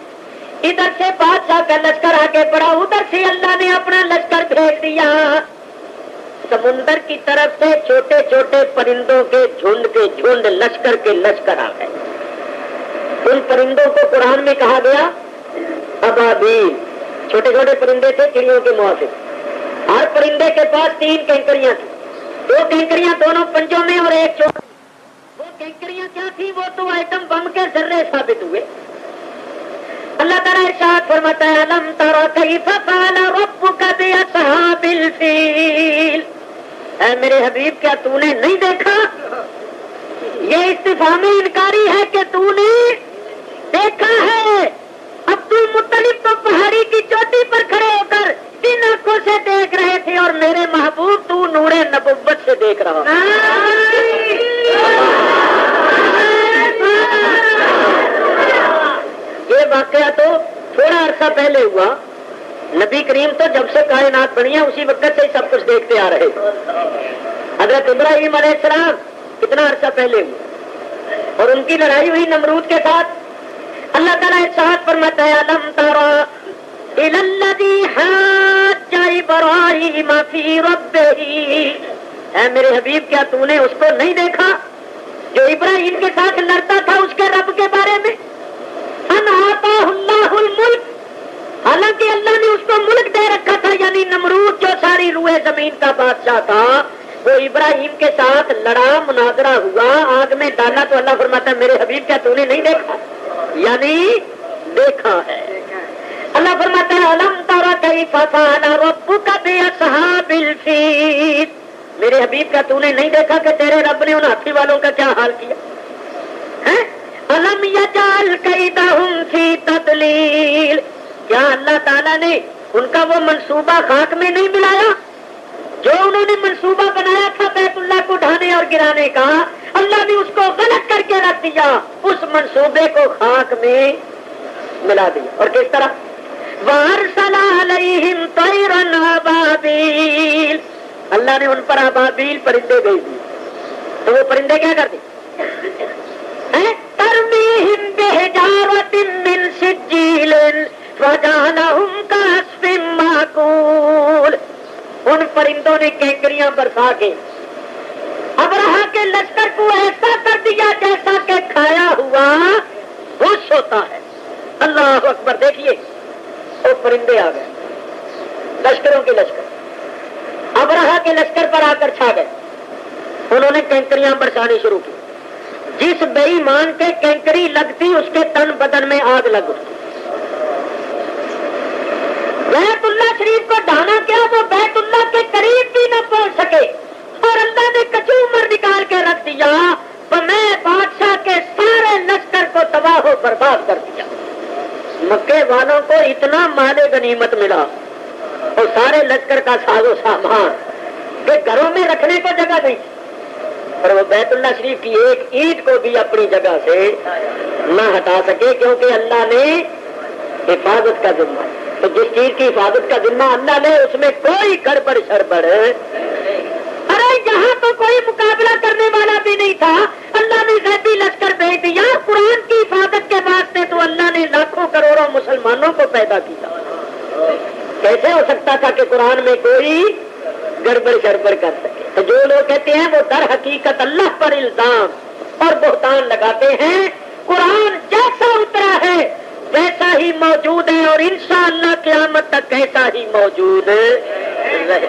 ادھر سے بادشاہ کا لشکر آگے بڑھا، ادھر سے اللہ نے اپنا لشکر بھیج دیا۔ سمندر کی طرف سے چھوٹے چھوٹے پرندوں کے جھنڈ لشکر کے لشکر آ گئے۔ ان پرندوں کو قرآن میں کہا گیا ابابیل، چھوٹے چھوٹے پرندے تھے چڑیوں کے موافق۔ ہر پرندے کے پاس 3 کینکریاں تھیں، 2 کینکریاں دونوں پنجوں میں اور ایک چوٹ۔ وہ کینکریاں کیا تھی؟ وہ تو ایٹم بم کے ذرے ثابت ہوئے۔ اللہ تعالیٰ ارشاد فرماتا ہے الم تر کیف فعل ربک باصحاب الفیل، اے میرے حبیب کیا تو نے نہیں دیکھا؟ یہ استفہام انکاری ہے کہ تو نے دیکھا ہے۔ عبد المطلب تو پہاڑی کی چوٹی پر کھڑے ہو کر ان آنکھوں سے دیکھ رہے تھے اور میرے محبوب تو نور نبوت سے دیکھ رہا۔ یہ واقعہ تو تھوڑا عرصہ پہلے ہوا، نبی کریم تو جب سے کائنات بنی ہے اسی وقت سے سب کچھ دیکھتے آ رہے۔ حضرت ابراہیم علیہ السلام کتنا عرصہ پہلے ہوئے اور ان کی لڑائی ہوئی نمرود کے ساتھ۔ اللہ تعالیٰ ارشاد فرماتا ہے الم ترى الى الذي حاج ابراہیم فی ربہ، اے میرے حبیب کیا تو نے اس کو نہیں دیکھا جو ابراہیم کے ساتھ لڑتا تھا اس کے رب کے بارے میں؟ ان آتاہ اللہ الملک، حالانکہ اللہ نے اس کو ملک دے رکھا تھا، یعنی نمرود جو ساری روئے زمین کا بادشاہ تھا وہ ابراہیم کے ساتھ لڑا، مناظرہ ہوا، آگ میں ڈالا، تو اللہ فرماتا ہے میرے حبیب کیا تو نے نہیں دیکھا؟ یعنی دیکھا ہے۔ اللہ فرماتا ہے الم تر کیف فعل ربک باصحاب الفیل، میرے حبیب کا تو نے نہیں دیکھا کہ تیرے رب نے ان ہاتھی والوں کا کیا حال کیا ہے؟ الم یجعل کیدہم فی تضلیل، کیا اللہ تعالیٰ نے ان کا وہ منصوبہ خاک میں نہیں ملایا؟ جو انہوں نے منصوبہ بنایا تھا بیت اللہ کو ڈھانے اور گرانے کا، اللہ نے اس کو غلط کر کے رکھ دیا، اس منصوبے کو خاک میں ملا دیا۔ اور کس طرح؟ وَأَرْسَلَ عَلَيْهِمْ طَيْرًا أَبَابِيلَ، اللہ نے ان پر ابابیل پرندے بھیج دیے، تو وہ پرندے کیا کرتے؟ ترمیہم بحجارۃ من سجیل فجعلہم کعصف مأکول، ان پرندوں نے کینکریاں برسا کے ابرہہ کے لشکر کو ایسا کر دیا جیسا کہ کھایا ہوا خوش ہوتا ہے۔ اللہ اکبر، دیکھیے وہ پرندے آ گئے، لشکروں کے لشکر ابرہہ کے لشکر پر آ کر چھا گئے، انہوں نے کینکریاں برسانی شروع کی، جس بے ایمان کے کینکری لگتی اس کے تن بدن میں آگ لگ اٹھتی۔ بیت اللہ شریف کو ڈھانا کیا، وہ بیت اللہ کے قریب بھی نہ پہنچ سکے اور اللہ نے کچومر نکال کے رکھ دیا تو میں بادشاہ کے سارے لشکر کو تباہ و برباد کر دیا. مکے والوں کو اتنا مال غنیمت ملا اور سارے لشکر کا ساز و سامان کہ گھروں میں رکھنے کو جگہ نہیں، اور وہ بیت اللہ شریف کی ایک اینٹ کو بھی اپنی جگہ سے نہ ہٹا سکے، کیونکہ اللہ نے حفاظت کا ذمہ. تو جس چیز کی حفاظت کا ذمہ اللہ نے، اس میں کوئی گڑبڑ شڑبڑ. ارے یہاں تو کوئی مقابلہ کرنے والا بھی نہیں تھا، اللہ نے غیبی لشکر بھیج دیا. قرآن کی حفاظت کے واسطے تو اللہ نے لاکھوں کروڑوں مسلمانوں کو پیدا کیا. کیسے ہو سکتا تھا کہ قرآن میں کوئی گڑبڑ شڑبڑ کر سکے؟ تو جو لوگ کہتے ہیں وہ در حقیقت اللہ پر الزام اور بہتان لگاتے ہیں. قرآن جیسا اترا ہے ویسا ہی موجود ہے اور انشاءاللہ قیامت تک ایسا ہی موجود رہے.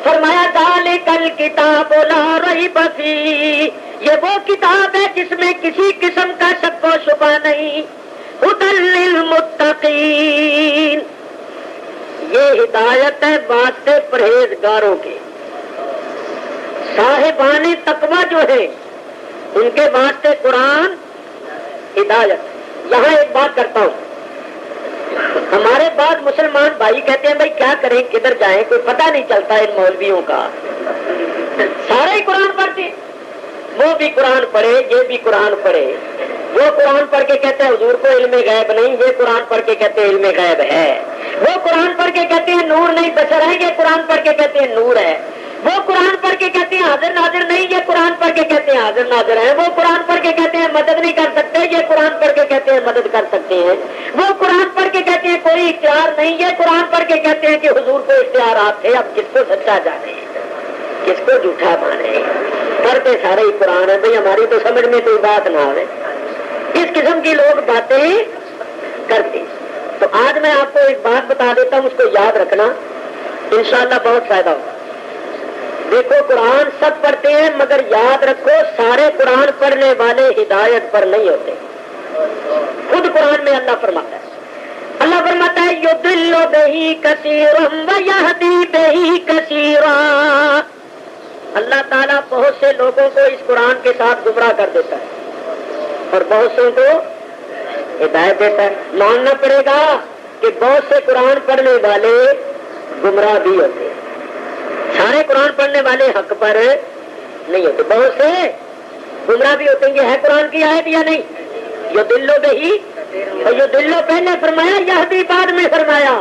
فرمایا ذالک الکتاب لا ریب فیہ، یہ وہ کتاب ہے جس میں کسی قسم کا شک و شبہ نہیں. ھدی للمتقین، یہ ہدایت ہے واسطے پرہیزگاروں کے. صاحبان تقویٰ جو ہے ان کے واسطے قرآن ہدایت. یہاں ایک بات کرتا ہوں، ہمارے بعد مسلمان بھائی کہتے ہیں بھائی کیا کریں کدھر جائیں، کوئی پتہ نہیں چلتا ان مولویوں کا. سارے ہی قرآن پڑھتے، وہ بھی قرآن پڑھے یہ بھی قرآن پڑھے. وہ قرآن پڑھ کے کہتے ہیں حضور کو علم غیب نہیں، یہ قرآن پڑھ کے کہتے ہیں علم غیب ہے. وہ قرآن پڑھ کے کہتے ہیں نور نہیں بشر ہے، یہ قرآن پڑھ کے کہتے ہیں نور ہے. وہ قرآن پڑھ کے کہتے ہیں حاضر ناظر نہیں، یہ قرآن پڑھ کے کہتے ہیں حاضر ناظر ہے. وہ قرآن پڑھ کے کہتے ہیں مدد نہیں کر سکتے، یہ قرآن پڑھ کے کہتے ہیں مدد کر سکتے ہیں. وہ قرآن پڑھ کے کہتے ہیں کوئی اختیار نہیں، یہ قرآن پڑھ کے کہتے ہیں کہ حضور کو اختیارات تھے. اب کس کو سچا جانے کس کو جھوٹا مانے؟ پڑھتے سارے ہی قرآن ہے. بھائی ہماری تو سمجھ میں کوئی بات نہ آئے، اس قسم کی لوگ باتیں کرتے. تو آج میں آپ کو ایک بات بتا دیتا ہوں، اس کو یاد رکھنا، انشاءاللہ بہت فائدہ ہوگا. دیکھو قرآن سب پڑھتے ہیں مگر یاد رکھو سارے قرآن پڑھنے والے ہدایت پر نہیں ہوتے. خود قرآن میں اللہ فرماتا ہے یضل بہ کثیرا ویہدی بہ کثیرا. اللہ تعالیٰ بہت سے لوگوں کو اس قرآن کے ساتھ گمراہ کر دیتا ہے اور بہت سے کو ہدایت دیتا ہے. ماننا پڑے گا کہ بہت سے قرآن پڑھنے والے گمراہ بھی ہوتے ہیں. سارے قرآن پڑھنے والے حق پر نہیں ہوتے، بہت سے گمراہ بھی ہوتے ہیں. یہ ہے قرآن کی آیت یا نہیں؟ یہ دلو بہی، اور یہ دلو پہلے فرمایا یہدی بعد میں فرمایا.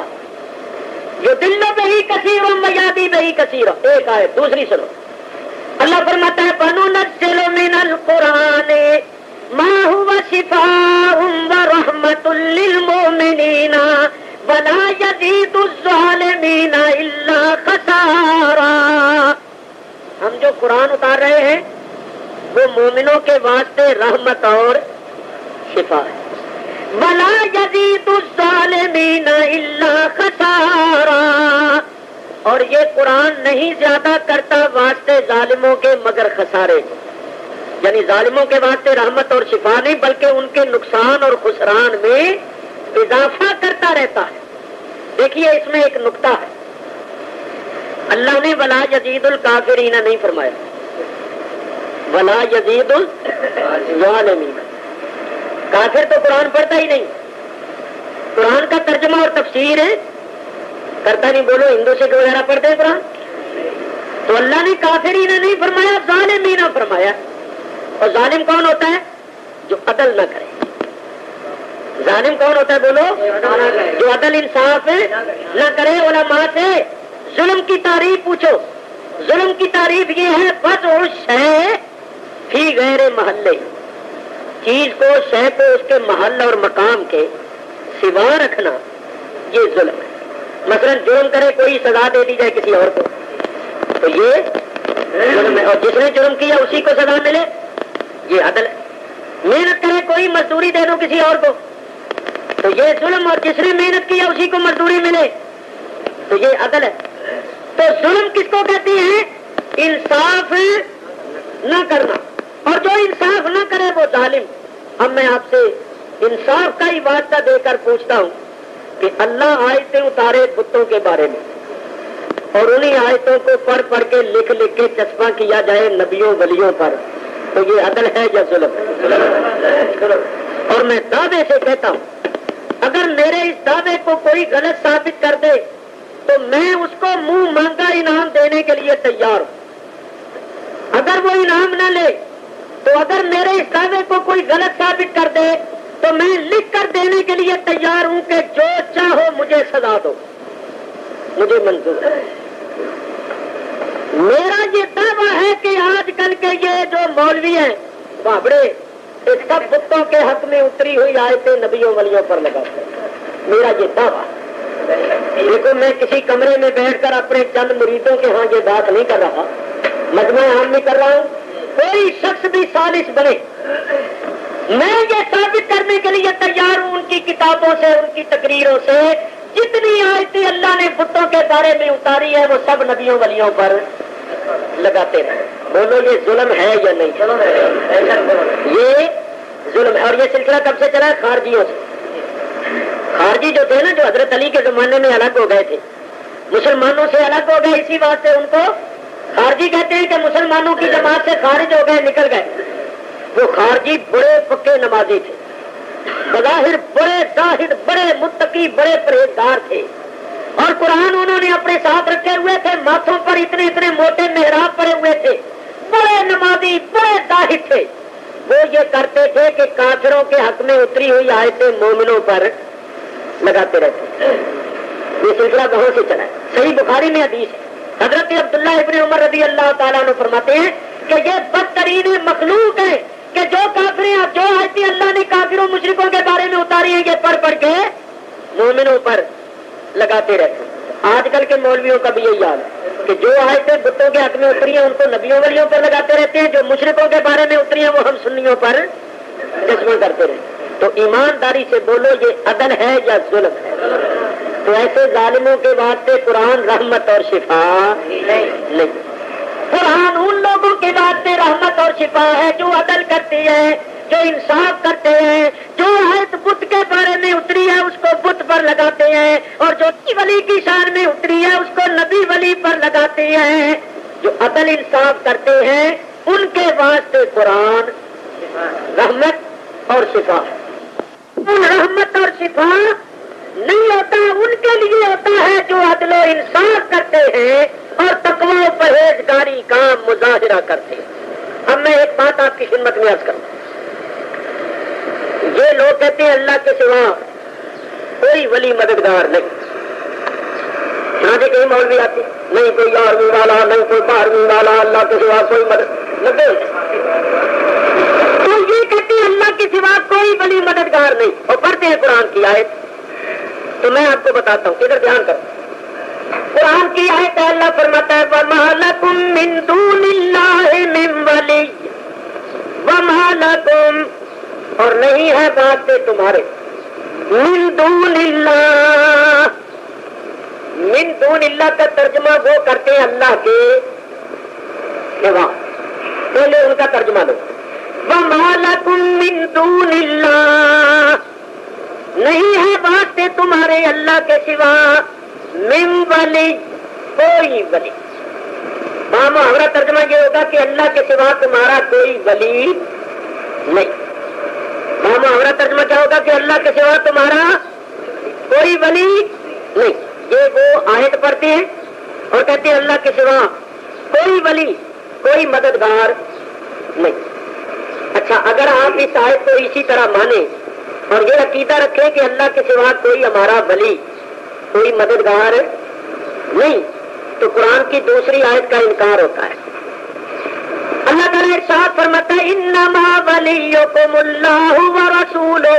یہ دلو بہی کثیرا ویہدی بہ کثیرا. ایک آیت دوسری سنو. اللہ فرماتا ہے وَنُنَزِّلُ مِنَ الْقُرْآنِ مَا هُوَ شِفَاءٌ وَرَحْمَةٌ لِّلْمُؤْمِنِينَ وَلَا يَزِيدُ الظَّالِمِينَ إِلَّا خَسَارًا. ہم جو قرآن اتار رہے ہیں وہ مومنوں کے واسطے رحمت اور شفا ہے. وَلَا يَزِيدُ الظَّالِمِينَ إِلَّا خَسَارًا. اور یہ قرآن نہیں زیادہ کرتا واسطے ظالموں کے مگر خسارے. یعنی ظالموں کے واسطے رحمت اور شفا نہیں بلکہ ان کے نقصان اور خسران میں اضافہ کرتا رہتا ہے. دیکھیے اس میں ایک نقطہ ہے، اللہ نے ولا یزید الکافرین نہیں فرمایا، ولا یزید الظالمین. کافر تو قرآن پڑھتا ہی نہیں، قرآن کا ترجمہ اور تفسیر ہے کرتا نہیں. بولو ہندو سکھ وغیرہ پڑھتے ہیں قرآن، تو اللہ نے کافرین نہیں فرمایا ظالمین فرمایا. اور ظالم کون ہوتا ہے؟ جو عدل نہ کرے. ظالم کون ہوتا ہے بولو؟ جو عدل انصاف نہ کرے. علماء سے ظلم کی تعریف پوچھو، ظلم کی تعریف یہ ہے وضع الشیء فی غیر محلہ، چیز کو شے کو اس کے محل اور مقام کے سوا رکھنا، یہ ظلم ہے. مثلا جرم کرے کوئی سزا دے دی جائے کسی اور کو تو یہ ظلم ہے، اور جس نے جرم کیا اسی کو سزا ملے یہ عدل ہے. محنت کرے کوئی مزدوری دے دو کسی اور کو تو یہ ظلم، اور جس نے محنت کیا اسی کو مزدوری ملے تو یہ عدل ہے. تو ظلم کس کو کہتے ہیں؟ انصاف نہ کرنا، اور جو انصاف نہ کرے وہ ظالم. اب میں آپ سے انصاف کا ہی واسطہ دے کر پوچھتا ہوں کہ اللہ آیتیں اتارے بتوں کے بارے میں اور انہی آیتوں کو پڑھ پڑھ کے لکھ لکھ کے چسپاں کیا جائے نبیوں ولیوں پر، تو یہ عدل ہے یا ظلم ہے؟ اور میں دعوے سے کہتا ہوں اگر میرے اس دعوے کو کوئی غلط ثابت کر دے تو میں اس کو منہ مانگا انعام دینے کے لیے تیار ہوں۔ اگر وہ انعام نہ لے تو اگر میرے اس دعوے کو کوئی غلط ثابت کر دے تو میں لکھ کر دینے کے لیے تیار ہوں کہ جو چاہو مجھے سزا دو، مجھے منظور ہے۔ میرا یہ دعویٰ ہے کہ آج کل کے یہ جو مولوی ہیں بابڑے، اس سب بتوں کے حق میں اتری ہوئی آیتیں نبیوں ولیوں پر لگاتے ہیں، میرا یہ دعویٰ۔ دیکھو میں کسی کمرے میں بیٹھ کر اپنے چند مریدوں کے ہاں یہ بات نہیں کر رہا، مجمع عام نہیں کر رہا ہوں، کوئی شخص بھی ثالث بنے، میں یہ ثابت کرنے کے لیے تیار ہوں ان کی کتابوں سے، ان کی تقریروں سے، جتنی آیتیں اللہ نے بتوں کے بارے میں اتاری ہے وہ سب نبیوں ولیوں پر لگاتے رہے۔ بولو یہ ظلم ہے یا نہیں؟ یہ ظلم ہے۔ اور یہ سلسلہ کب سے چلا ہے؟ خارجیوں سے۔ خارجی جو تھے نا، جو حضرت علی کے زمانے میں الگ ہو گئے تھے، مسلمانوں سے الگ ہو گئے، اسی بات سے ان کو خارجی کہتے ہیں کہ مسلمانوں کی جماعت سے خارج ہو گئے، نکل گئے۔ وہ خارجی بڑے پکے نمازی تھے، بظاہر بڑے زاہد، بڑے متقی، بڑے پرہیزگار تھے، اور قرآن انہوں نے اپنے ساتھ رکھے ہوئے تھے، ماتھوں پر اتنے اتنے موٹے محراب پڑے ہوئے تھے، بڑے نمازی، بڑے زاہد تھے۔ وہ یہ کرتے تھے کہ کافروں کے حق میں اتری ہوئی آیتیں مومنوں پر لگاتے رہتے۔ یہ سلسلہ کہاں سے چلا ہے؟ صحیح بخاری میں حدیث ہے، حضرت عبداللہ ابن عمر رضی اللہ تعالیٰ عنہ فرماتے ہیں کہ یہ بدترین مخلوق ہے کہ جو آیتیں اللہ نے کافروں مشرکوں کے بارے میں اتاری ہیں یہ پڑھ پڑھ کے مومنوں پر لگاتے رہتے ہیں۔ آج کل کے مولویوں کا بھی یہی حال ہے کہ جو آیتیں بتوں کے حق میں اتری ہیں ان کو نبیوں ولیوں پر لگاتے رہتے ہیں، جو مشرکوں کے بارے میں اتری ہیں وہ ہم سنیوں پر جذبہ کرتے رہتے ہیں۔ تو ایمانداری سے بولو یہ عدل ہے یا ظلم ہے؟ تو ایسے ظالموں کے واسطے قرآن رحمت اور شفا نہیں۔ قرآن ان لوگوں کے واسطے رحمت اور شفا ہے جو عدل کرتے ہیں، جو انصاف کرتے ہیں، جو آیت بت کے بارے میں اتری ہے اس کو بت پر لگاتے ہیں، اور جو ولی کی شان میں اتری ہے اس کو نبی ولی پر لگاتے ہیں۔ جو عدل انصاف کرتے ہیں ان کے واسطے قرآن رحمت اور شفا ہے۔ رحمت اور شفا نہیں ہوتا، ان کے لیے ہوتا ہے جو عدل و انصاف کرتے ہیں اور تقوی و پرہیزگاری کا مظاہرہ کرتے ہیں۔ اب میں ایک بات آپ کی خدمت میں عرض کروں، یہ لوگ کہتے ہیں اللہ کے سوا کوئی ولی مددگار نہیں، یہاں سے کہیں مولوی آتے نہیں، کوئی 11ویں والا نہیں، کوئی 12ویں والا، اللہ کے سوا کوئی مدد لگے، تو یہ کہتے ہیں اللہ کے سوا کوئی ولی مددگار نہیں، اور پڑھتے ہیں قرآن کی آیت۔ تو میں آپ کو بتاتا ہوں، ادھر دھیان کرو، قرآن کی آیت ہے، اللہ فرماتا ہے وَمَا لَكُم مِّن دُونِ اللَّهِ مِن وَلِيٍّ وَمَا لَكُم، اور نہیں ہے واسطے تمہارے، مِن دُونِ اللَّهِ، من دون اللہ کا ترجمہ وہ کرتے ہیں اللہ کے سوا، پہلے ان کا ترجمہ دو، وَمَا لَكُم مِّن دُونِ اللَّهِ، نہیں ہے واسطے تمہارے اللہ کے سوا، من ولی، کوئی ولی۔ محاورہ ترجمہ یہ ہوگا کہ اللہ کے سوا تمہارا کوئی ولی نہیں۔ محاورہ ترجمہ کیا ہوگا کہ اللہ کے سوا تمہارا کوئی ولی نہیں۔ یہ وہ آیت پڑھتے ہیں اور کہتے ہیں اللہ کے سوا کوئی ولی، کوئی مددگار نہیں۔ اچھا، اگر آپ اس آیت کو اسی طرح مانیں اور یہ عقیدہ رکھیں کہ اللہ کے سوا کوئی ہمارا ولی، کوئی مددگار نہیں، تو قرآن کی دوسری آیت کا انکار ہوتا ہے۔ اللہ تعالیٰ ارشاد فرماتا ہے انما ولیکم اللہ ورسولہ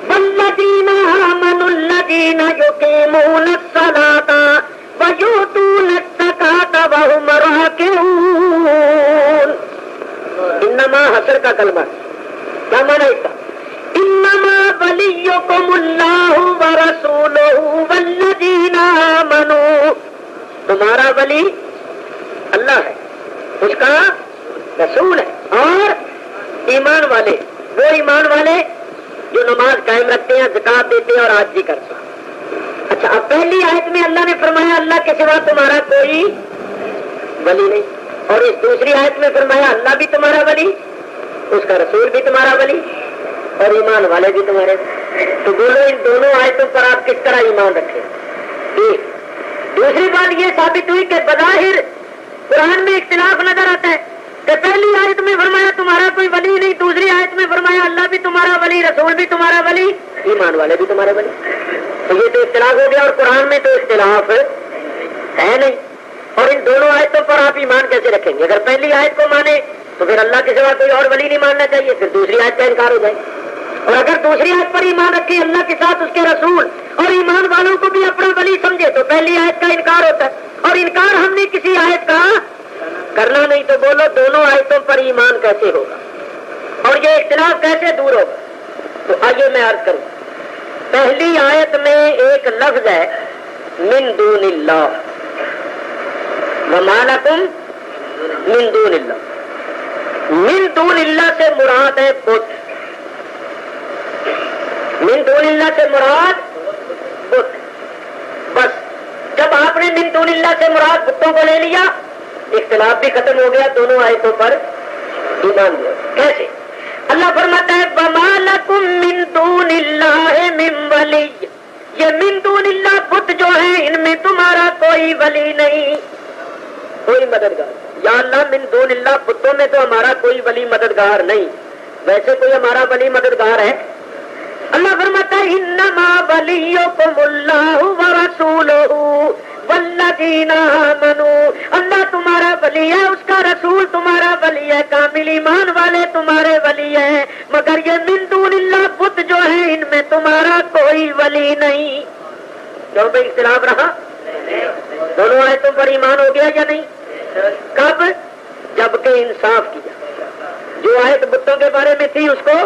والذین آمنوا الذین یقیمون الصلاۃ ویؤتون الزکاۃ وهم راکعون۔ انما حصر کا کلمہ کیا معنی اس کا؟ انما ولیکم اللہ ورسولہ والذین آمنوا، تمہارا ولی اللہ ہے، اس کا رسول ہے، اور ایمان والے، وہ ایمان والے جو نماز قائم رکھتے ہیں، زکات دیتے ہیں اور حج بھی کرتے ہیں۔ اچھا اب پہلی آیت میں اللہ نے فرمایا اللہ کے سوا تمہارا کوئی ولی نہیں، اور اس دوسری آیت میں فرمایا اللہ بھی تمہارا ولی، اس کا رسول بھی تمہارا ولی اور ایمان والے بھی تمہارے. تو بولو ان دونوں آیتوں پر آپ کس طرح ایمان رکھیں؟ دوسری بات یہ ثابت ہوئی کہ بظاہر قرآن میں اختلاف نظر آتا ہے کہ پہلی آیت میں فرمایا تمہارا کوئی ولی نہیں، دوسری آیت میں فرمایا اللہ بھی تمہارا ولی، رسول بھی تمہارا ولی، ایمان والے بھی تمہارے ولی. تو یہ تو اختلاف ہو گیا، اور قرآن میں تو اختلاف ہے نہیں. اور ان دونوں آیتوں پر آپ ایمان کیسے رکھیں گے؟ اگر پہلی آیت کو مانے تو پھر اللہ کے سوا کوئی اور ولی نہیں ماننا چاہیے، پھر دوسری آیت کا انکار ہو جائے. اور اگر دوسری آیت پر ایمان رکھے اللہ کے ساتھ اس کے رسول اور ایمان والوں کو بھی اپنا ولی سمجھے تو پہلی آیت کا انکار ہوتا ہے، اور انکار ہم نے کسی آیت کا کرنا نہیں. تو بولو دونوں آیتوں پر ایمان کیسے ہوگا اور یہ اختلاف کیسے دور ہوگا؟ تو آئیے میں عرض کروں. پہلی آیت میں ایک لفظ ہے من دون اللہ، وما لکم من دون اللہ. من دون اللہ سے مراد ہے بت، من دون اللہ سے مراد بت. بس جب آپ نے من دون اللہ سے مراد بتوں کو لے لیا اختلاف بھی ختم ہو گیا، دونوں آیتوں پر ایمان دیا. کیسے؟ اللہ فرماتا ہے وما لکم من دون اللہ من ولی، یہ من دون اللہ بت جو ہیں ان میں تمہارا کوئی ولی نہیں، کوئی مددگار. یا اللہ من دون اللہ بتوں میں تو ہمارا کوئی ولی مددگار نہیں، ویسے کوئی ہمارا ولی مددگار ہے؟ اللہ فرماتا ہے انما ولیکم اللہ ورسولہ والذین آمنوا، اللہ تمہارا ولی ہے، اس کا رسول تمہارا ولی ہے، کامل ایمان والے تمہارے ولی ہیں، مگر یہ من دون اللہ بت جو ہیں ان میں تمہارا کوئی ولی نہیں. کیوں بھائی اختلاف رہا؟ دونوں آیتوں پر ایمان ہو گیا یا نہیں؟ کب؟ جبکہ انصاف کیا. جو آیت بتوں کے بارے میں تھی اس کو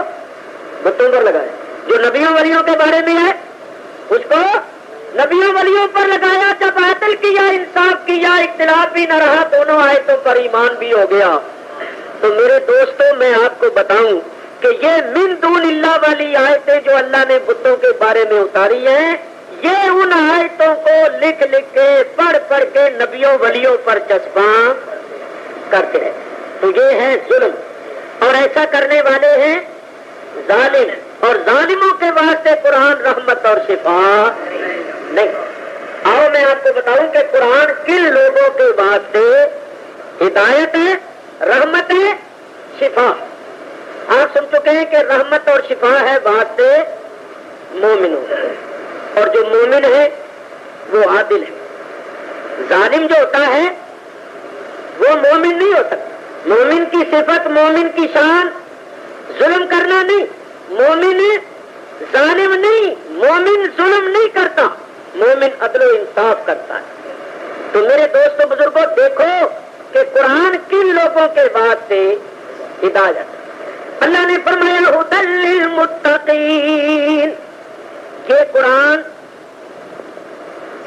بتوں پر لگایا، جو نبیوں ولیوں کے بارے میں ہے اس کو نبیوں ولیوں پر لگایا. جب عدل کیا، انصاف کیا، اختلاف بھی نہ رہا، دونوں آیتوں پر ایمان بھی ہو گیا. تو میرے دوستوں میں آپ کو بتاؤں کہ یہ من دون اللہ والی آیتیں جو اللہ نے بتوں کے بارے میں اتاری ہیں، یہ ان آیتوں کو لکھ لکھ کے پڑھ پڑھ کے نبیوں ولیوں پر چسپاں کرتے ہیں. تو یہ ہے ظلم، اور ایسا کرنے والے ہیں ظالم، اور ظالموں کے واسطے قرآن رحمت اور شفا نہیں. آؤ میں آپ کو بتاؤں کہ قرآن کن لوگوں کے واسطے ہدایت ہے، رحمت ہے، شفا. آپ سن چکے ہیں کہ رحمت اور شفا ہے واسطے مومنوں، اور جو مومن ہے وہ عادل ہے. ظالم جو ہوتا ہے وہ مومن نہیں ہوتا. مومن کی صفت، مومن کی شان ظلم کرنا نہیں. مومن ظالم نہیں، مومن ظلم نہیں کرتا، مومن عدل و انصاف کرتا ہے. تو میرے دوستوں بزرگوں دیکھو کہ قرآن کن لوگوں کے واسطے ہدایت. اللہ نے فرمایا ھدی للمتقین، یہ قرآن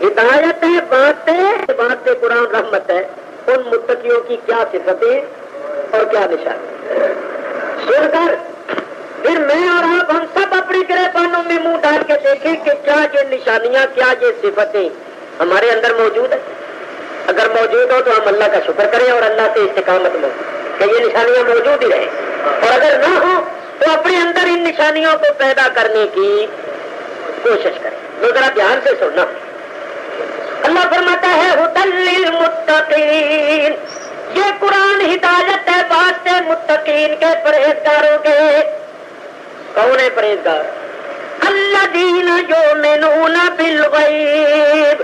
ہدایت ہے، واسطے قرآن رحمت ہے. ان متقیوں کی کیا صفتیں اور کیا نشانی سن کر پھر میں اور آپ ہم سب اپنی گریبانوں میں منہ ڈال کے دیکھیں کہ کیا یہ نشانیاں، کیا یہ صفتیں ہمارے اندر موجود ہیں. اگر موجود ہو تو ہم اللہ کا شکر کریں اور اللہ سے استقامت میں کہ یہ نشانیاں موجود ہی رہیں، اور اگر نہ ہو تو اپنے اندر ان نشانیوں کو پیدا کرنے کی کوشش کریں. تو ذرا دھیان سے سننا. اللہ فرماتا ہے ھدی للمتقین، یہ قرآن ہدایت ہے واسطے متقین کے، پرہیزگاروں کے. کون ہے پرہیزگار؟ الذین یؤمنون بالغیب،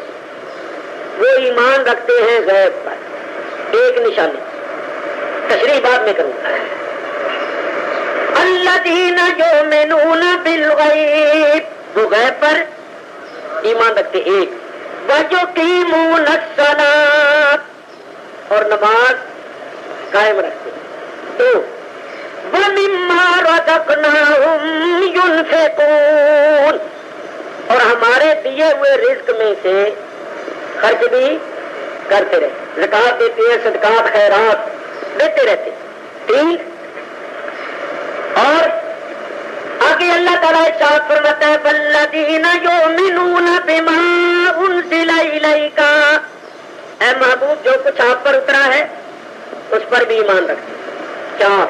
وہ ایمان رکھتے ہیں غیب پر. ایک نشانی تشریح بعد میں کروں. الذین یؤمنون بالغیب، وہ غیب پر ایمان رکھتے. ایک وَيُقِيمُونَ الصَّلَاةَ، اور نماز قائم رکھتے. دو وَمِمَّا رَزَقْنَاهُمْ يُنْفِقُونَ، اور ہمارے دیے ہوئے رزق میں سے خرچ بھی کرتے رہتے، زکات دیتے ہیں، صدقات خیرات دیتے رہتے. تین اور آگے اللہ تعالیٰ ارشاد فرماتا ہے وَالَّذِينَ يُؤْمِنُونَ بِمَا اے محبوب جو کچھ آپ پر اترا ہے اس پر بھی ایمان رکھتے. 4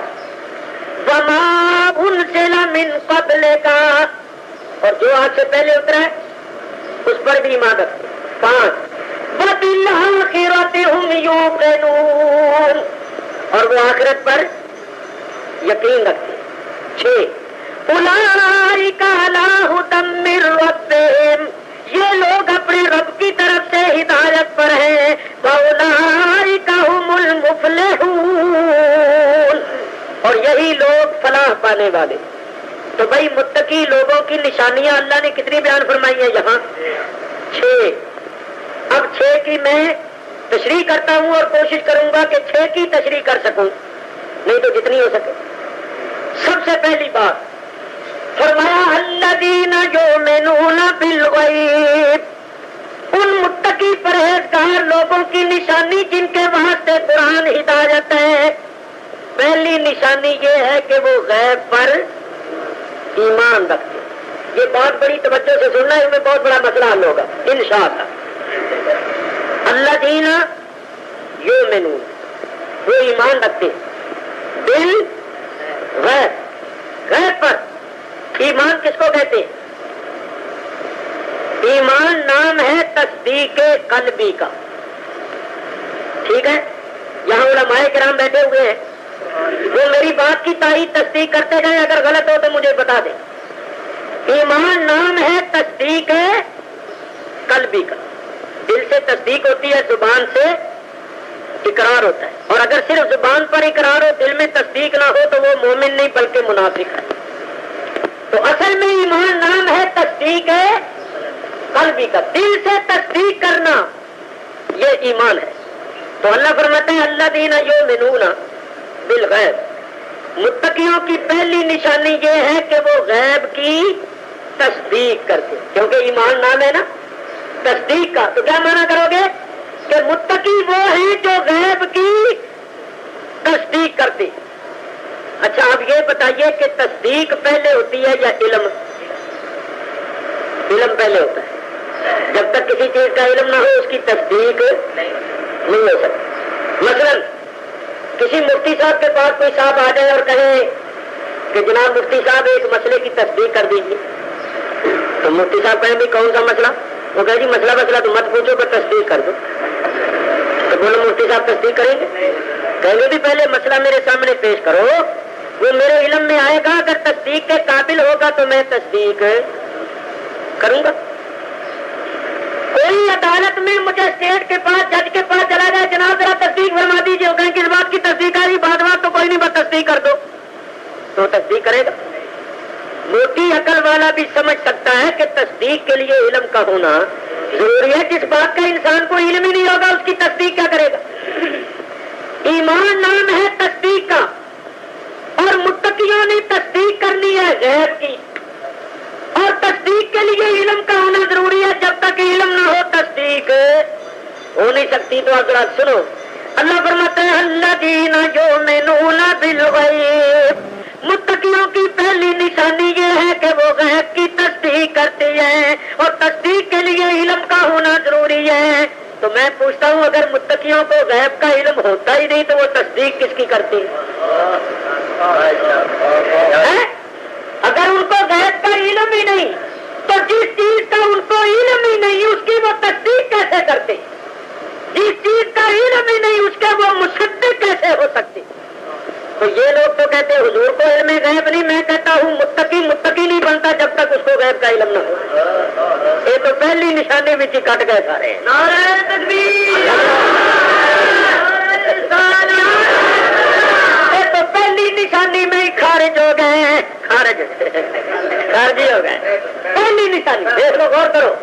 وما انزل من قبلک، اور جو آپ سے پہلے اترا ہے اس پر بھی ایمان رکھتے. 5 وبالآخرۃ ھم یوقنون، اور وہ آخرت پر یقین رکھتے. 6 اولئک علی ھدی من ربہم، یہ لوگ اپنے رب کی طرف سے ہدایت پر ہیں. واولئک ھم المفلحون، اور یہی لوگ فلاح پانے والے. تو بھائی متقی لوگوں کی نشانیاں اللہ نے کتنی بیان فرمائی ہیں یہاں؟ 6. اب 6 کی میں تشریح کرتا ہوں اور کوشش کروں گا کہ 6 کی تشریح کر سکوں، نہیں تو جتنی ہو سکے. سب سے پہلی بات فرمایا الذین یؤمنون بالغیب، ان متقی پرہیزگار لوگوں کی نشانی جن کے واسطے قرآن ہدایت ہے. پہلی نشانی یہ ہے کہ وہ غیب پر ایمان رکھتے. یہ بات بڑی توجہ سے سننا ہے، اس میں بہت بڑا مسئلہ حل ہوگا انشاءاللہ. الذین یؤمنون، وہ ایمان رکھتے بالغیب، غیب پر. ایمان کس کو کہتے ہیں؟ ایمان نام ہے تصدیق قلبی کا. ٹھیک ہے، یہاں علماء کرام بیٹھے ہوئے ہیں، وہ میری بات کی تائید تصدیق کرتے گئے، اگر غلط ہو تو مجھے بتا دیں. ایمان نام ہے تصدیق قلبی کا. دل سے تصدیق ہوتی ہے، زبان سے اقرار ہوتا ہے. اور اگر صرف زبان پر اقرار ہو، دل میں تصدیق نہ ہو تو وہ مومن نہیں بلکہ منافق ہے. تو اصل میں ایمان نام ہے تصدیق قلبی کا، دل سے تصدیق کرنا، یہ ایمان ہے. تو اللہ فرماتے ہیں الذین یؤمنون بالغیب، متقیوں کی پہلی نشانی یہ ہے کہ وہ غیب کی تصدیق کرتے. کیونکہ ایمان نام ہے نا تصدیق کا، تو کیا معنی کرو گے کہ متقی وہ ہیں جو غیب کی تصدیق کرتے. اچھا اب یہ بتائیے کہ تصدیق پہلے ہوتی ہے یا علم؟ علم پہلے ہوتا ہے. جب تک کسی چیز کا علم نہ ہو اس کی تصدیق نہیں ہو سکتی. مثلا کسی مفتی صاحب کے پاس کوئی صاحب آ جائے اور کہے کہ جناب مفتی صاحب ایک مسئلے کی تصدیق کر دیجیے، تو مفتی صاحب کہیں بھی کون سا مسئلہ؟ وہ کہے جی مسئلہ تو مت پوچھو پر تصدیق کر دو. تو بولو مفتی صاحب تصدیق کریں گے؟ کہیں گے بھی پہلے مسئلہ میرے سامنے پیش کرو، وہ میرے علم میں آئے گا، اگر تصدیق کے قابل ہوگا تو میں تصدیق کروں گا. کوئی عدالت میں مجھے اسٹیٹ کے پاس جج کے پاس چلا جائے، جناب ذرا تصدیق فرما دیجیے، وہ کہیں کس بات کی تصدیق آ رہی؟ بات تو کوئی نہیں، بس تصدیق کر دو. تو تصدیق کرے گا. موٹی عقل والا بھی سمجھ سکتا ہے کہ تصدیق کے لیے علم کا ہونا ضروری ہے. جس بات کا انسان کو علم ہی نہیں ہوگا اس کی تصدیق کیا کرے گا؟ ایمان نام ہے تصدیق کا، اور متقیوں نے تصدیق کرنی ہے غیب کی، اور تصدیق کے لیے علم کا ہونا ضروری ہے. جب تک علم نہ ہو تصدیق ہو نہیں سکتی. تو حضرات سنو، اللہ فرماتے ہیں الذین یؤمنون بالغیب، متقیوں کی پہلی نشانی یہ ہے کہ وہ غیب کی تصدیق کرتے ہیں، اور تصدیق کے لیے علم کا ہونا ضروری ہے. تو میں پوچھتا ہوں اگر متقیوں کو غیب کا علم ہوتا ہی نہیں تو وہ تصدیق کس کی کرتے ہیں؟ اگر ان کو غیب کا علم ہی نہیں تو جس چیز کا ان کو علم ہی نہیں اس کی وہ تصدیق کیسے کرتے؟ جس چیز کا علم ہی نہیں اس کے وہ مصدق کیسے ہو سکتے؟ تو یہ لوگ تو کہتے ہیں حضور کو علم غیب نہیں، میں کہتا ہوں متقی نہیں بنتا جب تک اس کو غیب کا علم نہ ہو. یہ تو پہلی نشانی میں ہی کٹ گئے سارے. نعرہ تکبیر، یہ تو پہلی نشانی میں ہی خارج ہو گئے ہیں، خارجی ہو گئے. پہلی نشانی دیکھ لو، غور کرو.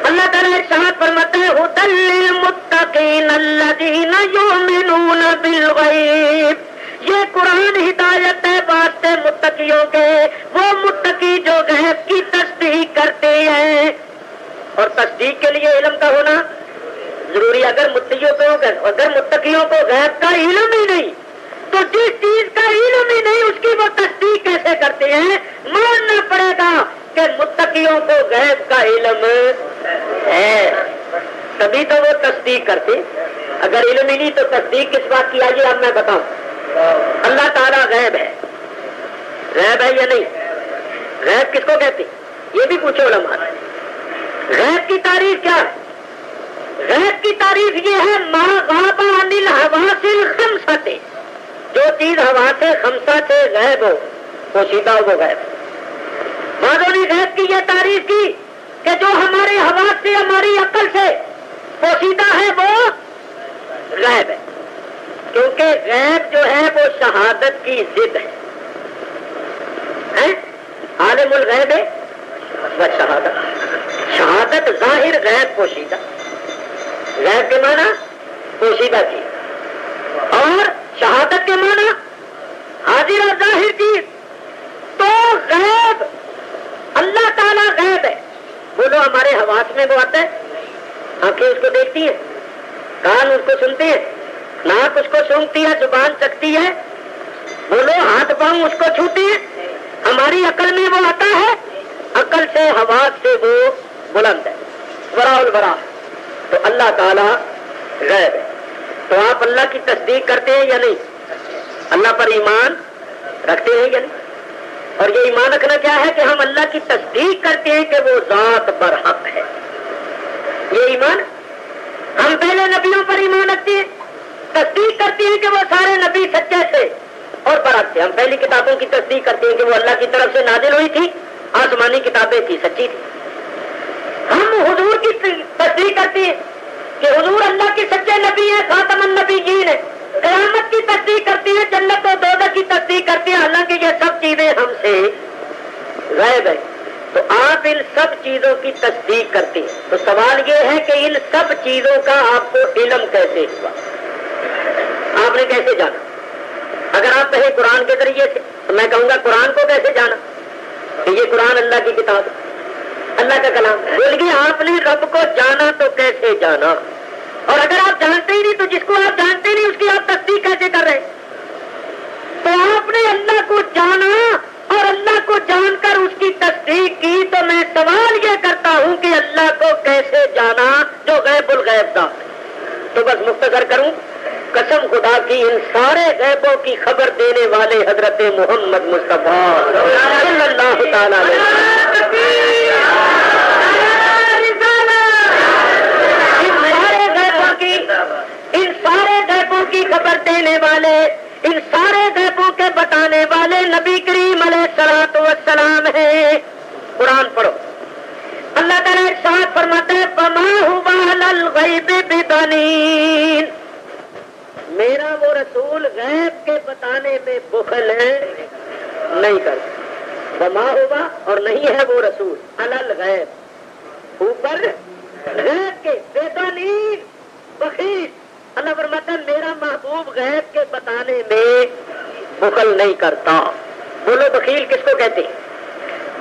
اللہ تعالیٰ ارشاد فرماتے ہیں ھدی للمتقین الذین یؤمنون بالغیب، یہ قرآن ہدایت ہے واسطے متقیوں کے، وہ متقی جو غیب کی تصدیق کرتے ہیں. اور تصدیق کے لیے علم کا ہونا ضروری. اگر متقیوں کو غیب کا علم ہی نہیں تو جس چیز کا علم ہی نہیں اس کی وہ تصدیق کیسے کرتے ہیں؟ ماننا پڑے گا کہ متقیوں کو غیب کا علم ہے. تبھی تو وہ تصدیق کرتے. اگر علم ہی نہیں تو تصدیق کس بات کی؟ آئیے اب میں بتاؤں. اللہ تعالیٰ غیب ہے. غیب ہے یا نہیں؟ غیب کس کو کہتے ہیں یہ بھی پوچھو علماء. غیب کی تعریف کیا ہے؟ غیب کی تعریف یہ ہے ما غاب عن الحواس الخمسۃ، جو چیز حواس خمسہ سے غیب ہو پوشیدہ ہو وہ غیب. بعضوں نے غیب کی یہ تعریف کی کہ جو ہمارے حواس سے ہماری عقل سے پوشیدہ ہے وہ غیب ہے، کیونکہ غیب جو ہے وہ شہادت کی ضد ہے. عالم الغیب و شہادت، شہادت ظاہر غیب پوشیدہ. غیب کے معنی پوشیدہ چیز اور شہادت کے معنی حاضر اور ظاہر چیز. تو غیب اللہ تعالیٰ غیب ہے. بولو ہمارے حواس میں وہ آتا ہے، آنکھیں اس کو دیکھتی ہیں، کان اس کو سنتے ہیں، ناک اس کو سونگتی ہے، زبان چکھتی ہے، بولو ہاتھ پاؤں اس کو چھوتے ہیں. ہماری عقل میں وہ آتا ہے، عقل سے حواس سے وہ بلند ہے. وراء الورا. تو اللہ تعالیٰ غیب ہے. تو آپ اللہ کی تصدیق کرتے ہیں یا نہیں؟ اللہ پر ایمان رکھتے ہیں یا نہیں؟ اور یہ ایمان رکھنا کیا ہے کہ ہم اللہ کی تصدیق کرتے ہیں کہ وہ ذات برحق ہے. یہ ایمان. ہم پہلے نبیوں پر ایمان رکھتے ہیں، تصدیق کرتے ہیں کہ وہ سارے نبی سچے تھے اور برحق تھے. ہم پہلی کتابوں کی تصدیق کرتے ہیں کہ وہ اللہ کی طرف سے نازل ہوئی تھی، آسمانی کتابیں تھی، سچی تھی. ہم حضور کی تصدیق کرتے ہیں کہ حضور اللہ کے سچے نبی ہیں، خاتم النبیین ہیں. قیامت کی تصدیق کرتے ہیں، جنت و دوزخ کی تصدیق کرتے ہیں، حالانکہ یہ سب چیزیں ہم سے غائب ہیں. تو آپ ان سب چیزوں کی تصدیق کرتے ہیں. تو سوال یہ ہے کہ ان سب چیزوں کا آپ کو علم کیسے ہوا؟ آپ نے کیسے جانا؟ اگر آپ کہیں قرآن کے ذریعے سے تو میں کہوں گا قرآن کو کیسے جانا کہ یہ قرآن اللہ کی کتاب، اللہ کا کلام. بولیے آپ نے رب کو جانا تو کیسے جانا؟ اور اگر آپ جانتے ہی نہیں تو جس کو آپ جانتے نہیں اس کی آپ تصدیق کیسے کر رہے؟ تو آپ نے اللہ کو جانا اور اللہ کو جان کر اس کی تصدیق کی. تو میں سوال یہ کرتا ہوں کہ اللہ کو کیسے جانا جو غیب الغیب تھا؟ تو بس مختصر کروں، قسم خدا کی ان سارے غیبوں کی خبر دینے والے حضرت محمد مصطفیٰ صلی اللہ تعالی علیہ وسلم، ان سارے غیبوں کی خبر دینے والے، ان سارے غیبوں کے بتانے والے نبی کریم علیہ الصلوۃ والسلام ہیں. قرآن پڑھو. اللہ تعالیٰ ارشاد فرماتے ہیں وما هو علی الغیب بضنین، میرا وہ رسول غیب کے بتانے میں بخل نہیں کرتا. وما ہوا اور نہیں ہے وہ رسول علی الغیب، اوپر غیب کے، بضنین بخیل. اللہ فرماتا ہے میرا محبوب غیب کے بتانے میں بخل نہیں کرتا. بولو بخیل کس کو کہتے ہیں؟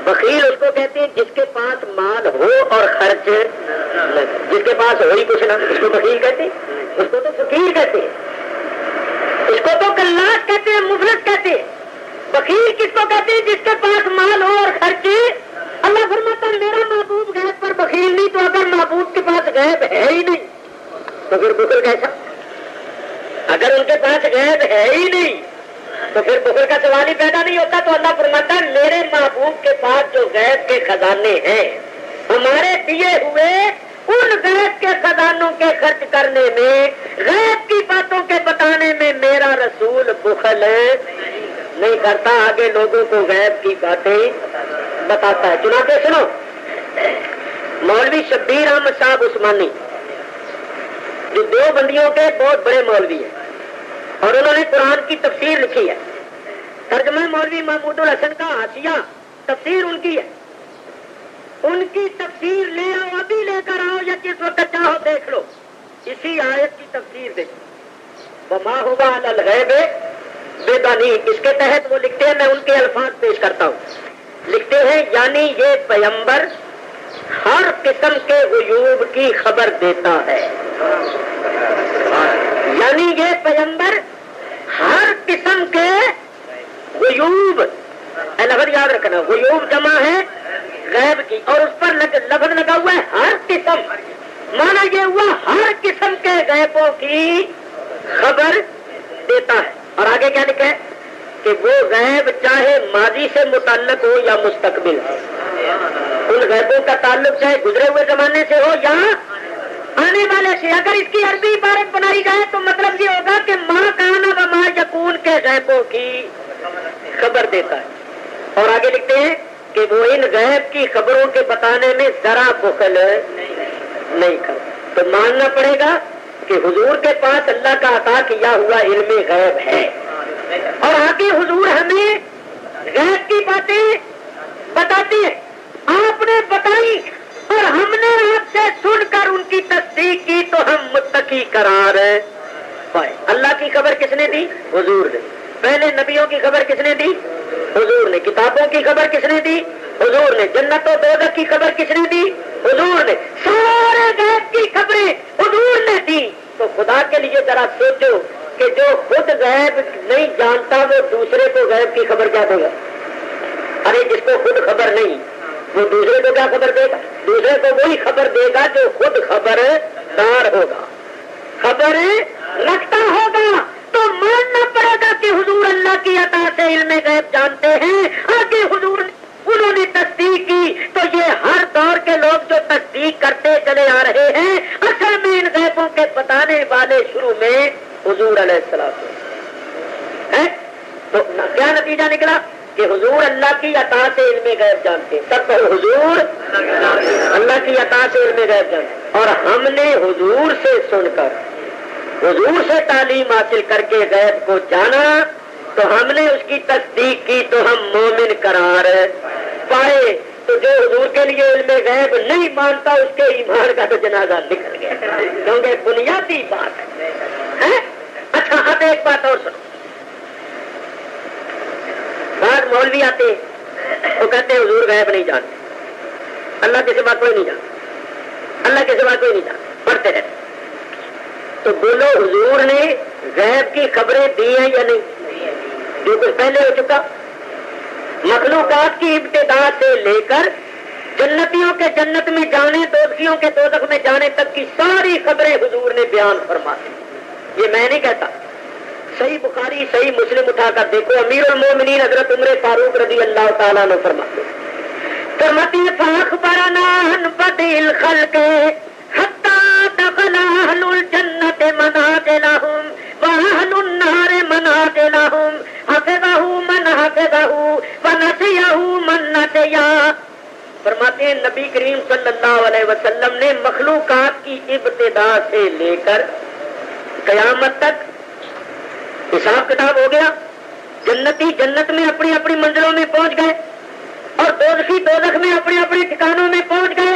بخیل اس کو کہتے ہیں جس کے پاس مال ہو اور خرچ نہ، جس کے پاس ہو ہی کچھ نہ، اس کو بخیل کہتے ہیں. اس کو تو فقیر کہتے ہیں، اس کو تو کلاس کہتے ہیں، مفلس کہتے ہیں. بخیل کس کو کہتے ہیں؟ جس کے پاس مال ہو اور خرچ. اللہ فرماتا ہے میرا محبوب غیب پر بخیل نہیں. تو اگر محبوب کے پاس غیب ہے ہی نہیں تو پھر بخل کیسا؟ اگر ان کے پاس غیب ہے ہی نہیں تو پھر بخل کا سوال ہی پیدا نہیں ہوتا. تو اللہ فرماتا ہے میرے محبوب کے پاس جو غیب کے خزانے ہیں، ہمارے دیے ہوئے ان غیب کے خزانوں کے خرچ کرنے میں، غیب کی باتوں کے بتانے میں میرا رسول بخل نہیں کرتا، آگے لوگوں کو غیب کی باتیں بتاتا ہے. چنانچہ سنو، مولوی شبیر احمد صاحب عثمانی جو دیوبندیوں کے بہت بڑے مولوی ہیں اور انہوں نے قرآن کی تفسیر لکھی ہے. ترجمہ مولوی محمود الحسن کا حاشیہ تفسیر ان کی ہے. ان کی تفسیر لے آؤ، ابھی لے کر آؤ یا جس وقت چاہو دیکھ لو. اسی آیت کی تفسیر دیکھو، وما هو علی الغیب بضنین. اس کے تحت وہ لکھتے ہیں، میں ان کے الفاظ پیش کرتا ہوں. لکھتے ہیں یعنی یہ پیغمبر ہر قسم کے غیوب کی خبر دیتا ہے. یعنی یہ پیغمبر ہر قسم کے غیوب، لفظ یاد رکھنا، غیوب جمع ہے غیب کی، اور اس پر لفظ لگا ہوا ہے ہر قسم. مانا یہ ہوا ہر قسم کے غیبوں کی خبر دیتا ہے. اور آگے کیا لکھا ہے کہ وہ غیب چاہے ماضی سے متعلق ہو یا مستقبل، ان غیبوں کا تعلق چاہے گزرے ہوئے زمانے سے ہو یا آنے والے سے. اگر اس کی عربی عبارت بنائی جائے تو مطلب یہ ہوگا کہ ماں کانا و ما یکون کے غیبوں کی خبر دیتا ہے. اور آگے لکھتے ہیں کہ وہ ان غیب کی خبروں کے بتانے میں ذرا بخل نہیں کرتا. تو ماننا پڑے گا کہ حضور کے پاس اللہ کا عطا کیا ہوا علم غیب ہے، اور آگے حضور ہمیں غیب کی باتیں بتاتی ہیں. آپ نے بتائی اور ہم نے آپ سے سن کر ان کی تصدیق کی تو ہم متقی قرار پائے. اللہ کی خبر کس نے دی؟ حضور نے. پہلے نبیوں کی خبر کس نے دی؟ حضور نے. کتابوں کی خبر کس نے دی؟ حضور نے. جنت و دوزخ کی خبر کس نے دی؟ حضور نے. سارے غیب کی خبریں حضور نے دی. تو خدا کے لیے ذرا سوچو کہ جو خود غیب نہیں جانتا وہ دوسرے کو غیب کی خبر کیا دے گا؟ ارے جس کو خود خبر نہیں وہ دوسرے کو کیا خبر دے گا؟ دوسرے کو وہی خبر دے گا جو خود خبردار ہوگا، خبر رکھتا ہوگا. تو ماننا پڑے گا کہ حضور اللہ کی عطا سے علم غیب جانتے ہیں. آگے حضور انہوں نے تصدیق کی. تو یہ ہر دور کے لوگ جو تصدیق کرتے چلے آ رہے ہیں، اصل میں ان غیبوں کے بتانے والے شروع میں حضور علیہ السلام ہے. تو کیا نتیجہ نکلا کہ حضور اللہ کی عطا سے علم غیب جانتے ہیں. سب کہو حضور اللہ کی عطا سے علم غیب جانتے. اور ہم نے حضور سے سن کر، حضور سے تعلیم حاصل کر کے غیب کو جانا، تو ہم نے اس کی تصدیق کی تو ہم مومن قرار پائے. تو جو حضور کے لیے علم غیب نہیں مانتا اس کے ایمان کا تو جنازہ نکل گیا، کیونکہ بنیادی بات ہے. اچھا اب ایک بات اور سنو. بعض مولوی آتے وہ کہتے ہیں حضور غیب نہیں جانتے، اللہ کے سوا کوئی نہیں جانتا، اللہ کے سوا کوئی نہیں جانتا، پڑھتے رہتے. تو بولو حضور نے غیب کی خبریں دی ہیں یا نہیں؟ جو کچھ پہلے ہو چکا، مخلوقات کی ابتدا سے لے کر جنتیوں کے جنت میں جانے، دوزخیوں کے دوزخ میں جانے تک کی ساری خبریں حضور نے بیان فرما دی. یہ میں نہیں کہتا، صحیح بخاری صحیح مسلم اٹھا کر دیکھو. امیر المومنین حضرت عمر فاروق رضی اللہ تعالیٰ عنہ فرماتے ہیں فاخبرنا عن بدء الخلق حتى دخل اهل الجنة منازلهم واهل النار منازلهم حفظه من حفظه ونسيه من نسيه. فرماتے ہیں نبی کریم صلی اللہ علیہ وسلم نے مخلوقات کی ابتدا سے لے کر قیامت تک حساب کتاب ہو گیا. جنتی جنت میں اپنی اپنی منزلوں میں پہنچ گئے اور دوزخی دوزخ میں اپنے اپنے ٹھکانوں میں پہنچ گئے.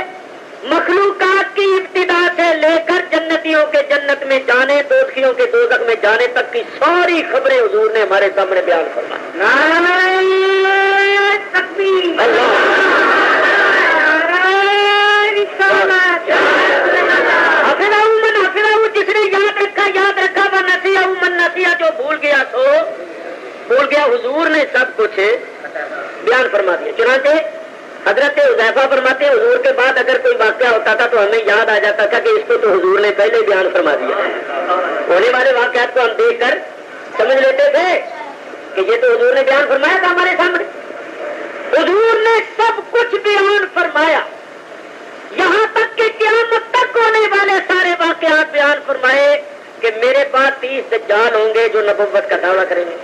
مخلوقات کی ابتدا سے لے کر جنتیوں کے جنت میں جانے، دوزخیوں کے دوزخ میں جانے تک کی ساری خبریں حضور نے ہمارے سامنے بیان فرمائی. نعرہ تکبیر، جس نے یاد رکھا وہ نسیہ من نسیہ، جو بھول گیا تو بھول گیا. حضور نے سب کچھ بیان فرما دیا. چنانچہ حضرت حذیفہ فرماتے ہیں حضور کے بعد اگر کوئی واقعہ ہوتا تھا تو ہمیں یاد آ جاتا تھا کہ اس کو تو حضور نے پہلے بیان فرما دیا. ہونے والے واقعات کو ہم دیکھ کر سمجھ لیتے تھے کہ یہ تو حضور نے بیان فرمایا تھا ہمارے سامنے. حضور نے سب کچھ بیان فرمایا، یہاں تک کہ قیامت تک ہونے والے سارے واقعات بیان فرمائے کہ میرے پاس 30 دجال ہوں گے جو نبوت کا دعویٰ کریں گے،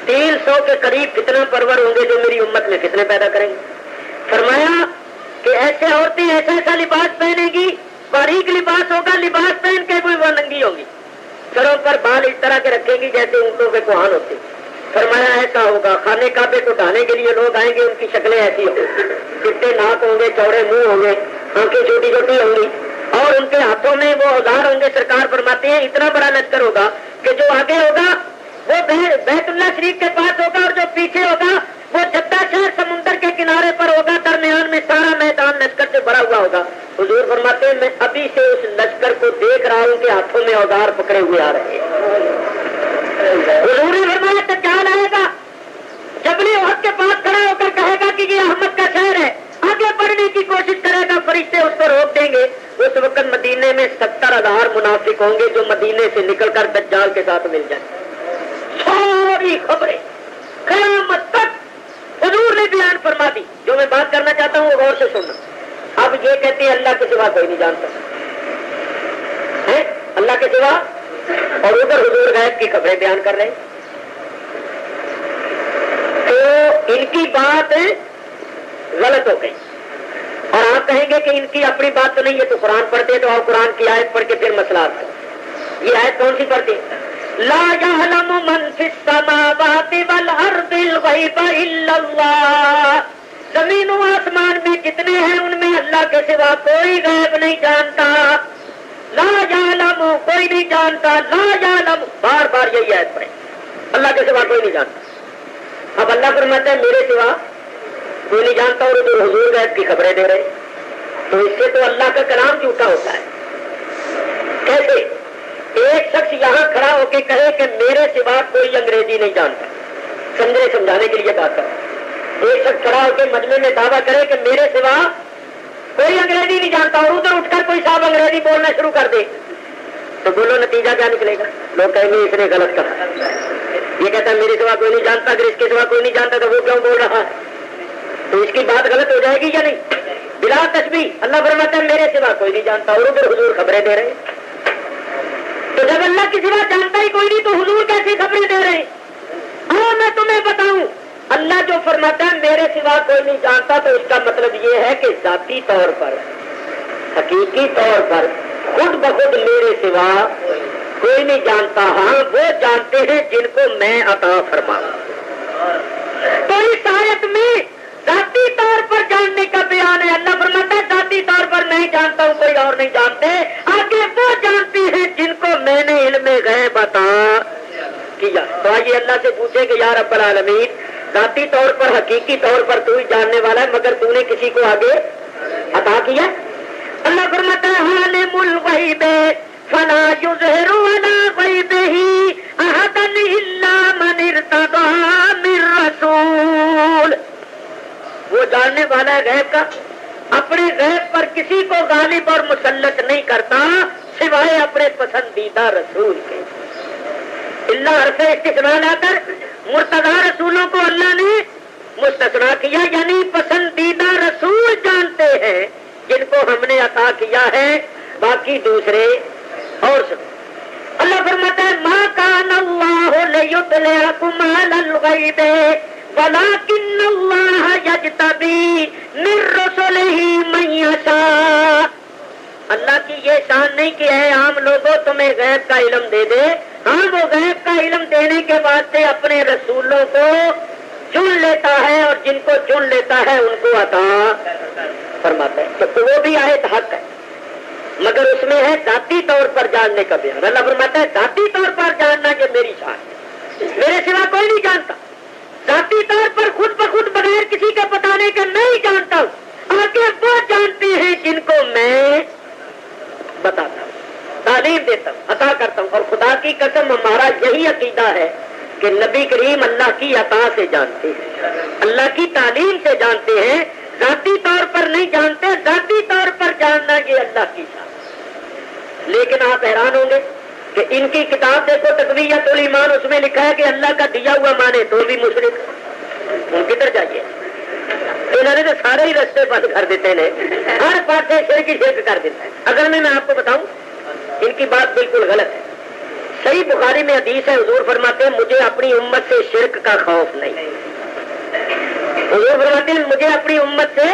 300 کے قریب فتنہ پرور ہوں گے جو میری امت میں فتنے پیدا کریں گے. فرمایا کہ ایسے عورتیں ایسا ایسا لباس پہنیں گی، باریک لباس ہوگا، لباس پہن کے بھی وہ ننگی ہوں گی، سروں پر بال اس طرح کے رکھیں گی جیسے اونٹوں کے کوہان ہوتے. فرمایا ایسا ہوگا، خانے کعبے کو ڈھانے کے لیے لوگ آئیں گے، ان کی شکلیں ایسی ہوں گی، چپٹے ناک ہوں گے، چوڑے منہ ہوں گے، آنکھیں چھوٹی چھوٹی ہوں گی، اور ان کے ہاتھوں میں وہ اوزار ہوں گے. سرکار فرماتے ہیں اتنا بڑا لشکر ہوگا کہ جو آگے ہوگا وہ بیت اللہ شریف کے پاس ہوگا اور جو پیچھے ہوگا وہ جدہ شہر سمندر کے کنارے پر ہوگا. درمیان میں سارا میدان لشکر سے بھرا ہوا ہوگا. حضور فرماتے ہیں میں ابھی سے اس لشکر کو دیکھ رہا ہوں کہ ہاتھوں میں اوزار پکڑے ہوئے آ رہے ہیں. حضور نے فرمایا دجال آئے گا، جبل احد کے پاس کھڑا ہو کر کہے گا کہ یہ احمد کا شہر ہے، آگے بڑھنے کی کوشش کرے گا، فرشتے اس کو روک دیں گے. اس وقت مدینے 4 منافق ہوں گے جو مدینے سے نکل کر دجال کے ساتھ مل جائیں. ساری خبریں قیامت تک حضور نے بیان فرما دی. جو میں بات کرنا چاہتا ہوں وہ غور سے سننا. اب یہ کہتے ہیں اللہ کے سوا کوئی نہیں جانتا ہے, اللہ کے سوا, اور ادھر حضور غیب کی خبریں بیان کر رہے ہیں. تو ان کی بات غلط ہو گئی. اور آپ کہیں گے کہ ان کی اپنی بات تو نہیں ہے, تو قرآن پڑھتے تو آپ قرآن کی آیت پڑھ کے پھر مسئلہ آتا ہے. یہ آیت کون سی پڑھتی ہے؟ لا يعلم من في السماوات والارض الغیب الا اللہ. زمین و آسمان میں جتنے ہیں ان میں اللہ کے سوا کوئی غیب نہیں جانتا. لا يعلم کوئی نہیں جانتا, لا يعلم بار بار یہی آیت پڑھیں, اللہ کے سوا کوئی نہیں جانتا. اب اللہ فرماتا ہے میرے سوا کوئی نہیں جانتا اور ادھر حضور غیب کی خبریں دے رہے, تو اس سے تو اللہ کا کلام جھوٹا ہوتا ہے. کیسے ایک شخص یہاں کھڑا ہو کے کہے کہ میرے سوا کوئی انگریزی نہیں جانتا, سمجھانے کے لیے بات کر. ایک شخص کھڑا ہو کے مجمع میں دعویٰ کرے کہ میرے سوا کوئی انگریزی نہیں جانتا, اور ادھر اٹھ کر کوئی صاحب انگریزی بولنا شروع کر دے, تو بولو نتیجہ کیا نکلے گا؟ لوگ کہیں گے اس نے غلط کہا. یہ کہتا ہے میرے سوا کوئی نہیں جانتا, اگر اس کے سوا کوئی نہیں جانتا تو وہ کیوں بول رہا ہے؟ تو اس کی بات غلط ہو جائے گی یا نہیں؟ بلا تشبیہ اللہ فرماتا ہے میرے سوا کوئی نہیں جانتا اور ادھر حضور خبریں دے رہے ہیں. تو جب اللہ کے سوا جانتا ہی کوئی نہیں تو حضور کیسی خبریں دے رہے ہیں؟ ہاں میں تمہیں بتاؤں, اللہ جو فرماتا ہے میرے سوا کوئی نہیں جانتا تو اس کا مطلب یہ ہے کہ ذاتی طور پر, حقیقی طور پر خود بخود میرے سوا کوئی نہیں جانتا. ہاں وہ جانتے ہیں جن کو میں عطا فرماؤں. تو اس آیت میں ذاتی طور پر جاننے کا بیان ہے. اللہ فرماتا ہے ذاتی طور پر نہیں جانتا ہوں, کوئی اور نہیں جانتے. آگے وہ جانتے ہیں جن کو میں نے علم غیب عطا کیا. تو آئیے اللہ سے پوچھے کہ یا رب العالمین ذاتی طور پر حقیقی طور پر تو ہی جاننے والا ہے, مگر تو نے کسی کو آگے عطا کیا؟ اللہ فرماتا ہے عالم الغیب فلا یظہر علی غیبہ احدا الا من ارتضی من رسول. وہ جاننے والا ہے غیب کا, اپنے غیب پر کسی کو غالب اور مسلط نہیں کرتا سوائے اپنے پسندیدہ رسول کے. اللہ حرف استثناء لا کر مرتضی رسولوں کو اللہ نے مستثنا کیا, یعنی پسندیدہ رسول جانتے ہیں جن کو ہم نے عطا کیا ہے, باقی دوسرے اور سب. اللہ فرماتا ہے ما کان اللہ لیطلعکم علی الغیب ولکن اللہ یجتبی من رسلہ من یشاء. اللہ کی یہ شان نہیں کہ ہے عام لوگوں تمہیں غیب کا علم دے دے. ہاں وہ غیب کا علم دینے کے واسطے اپنے رسولوں کو چن لیتا ہے, اور جن کو چن لیتا ہے ان کو عطا فرماتا ہے. تو وہ بھی آیت حق ہے, مگر اس میں ہے ذاتی طور پر جاننے کا بیان. اللہ فرماتا ہے ذاتی طور پر جاننا یہ میری شان ہے, میرے سوا کوئی نہیں جانتا. ذاتی طور پر خود بخود بغیر کسی کے بتانے کا نہیں جانتا ہوں, آگے وہ جانتے ہیں جن کو میں بتاتا ہوں, تعلیم دیتا ہوں, عطا کرتا ہوں. اور خدا کی قسم ہمارا یہی عقیدہ ہے کہ نبی کریم اللہ کی عطا سے جانتے ہیں, اللہ کی تعلیم سے جانتے ہیں, ذاتی طور پر نہیں جانتے. ذاتی طور پر جاننا یہ اللہ کی شان. لیکن آپ حیران ہوں گے کہ ان کی کتاب دیکھو تقویۃ الایمان, اس میں لکھا ہے کہ اللہ کا دیا ہوا مانے تو بھی مشرک. ان کدھر جائیے, انہوں نے تو سارے ہی رستے بند کر دیتے ہیں, ہر پاسے شرک ہی شرک کر دیتا ہے. اگر میں آپ کو بتاؤں ان کی بات بالکل غلط ہے. صحیح بخاری میں حدیث ہے, حضور فرماتے ہیں مجھے اپنی امت سے شرک کا خوف نہیں. حضور فرماتے ہیں مجھے اپنی امت سے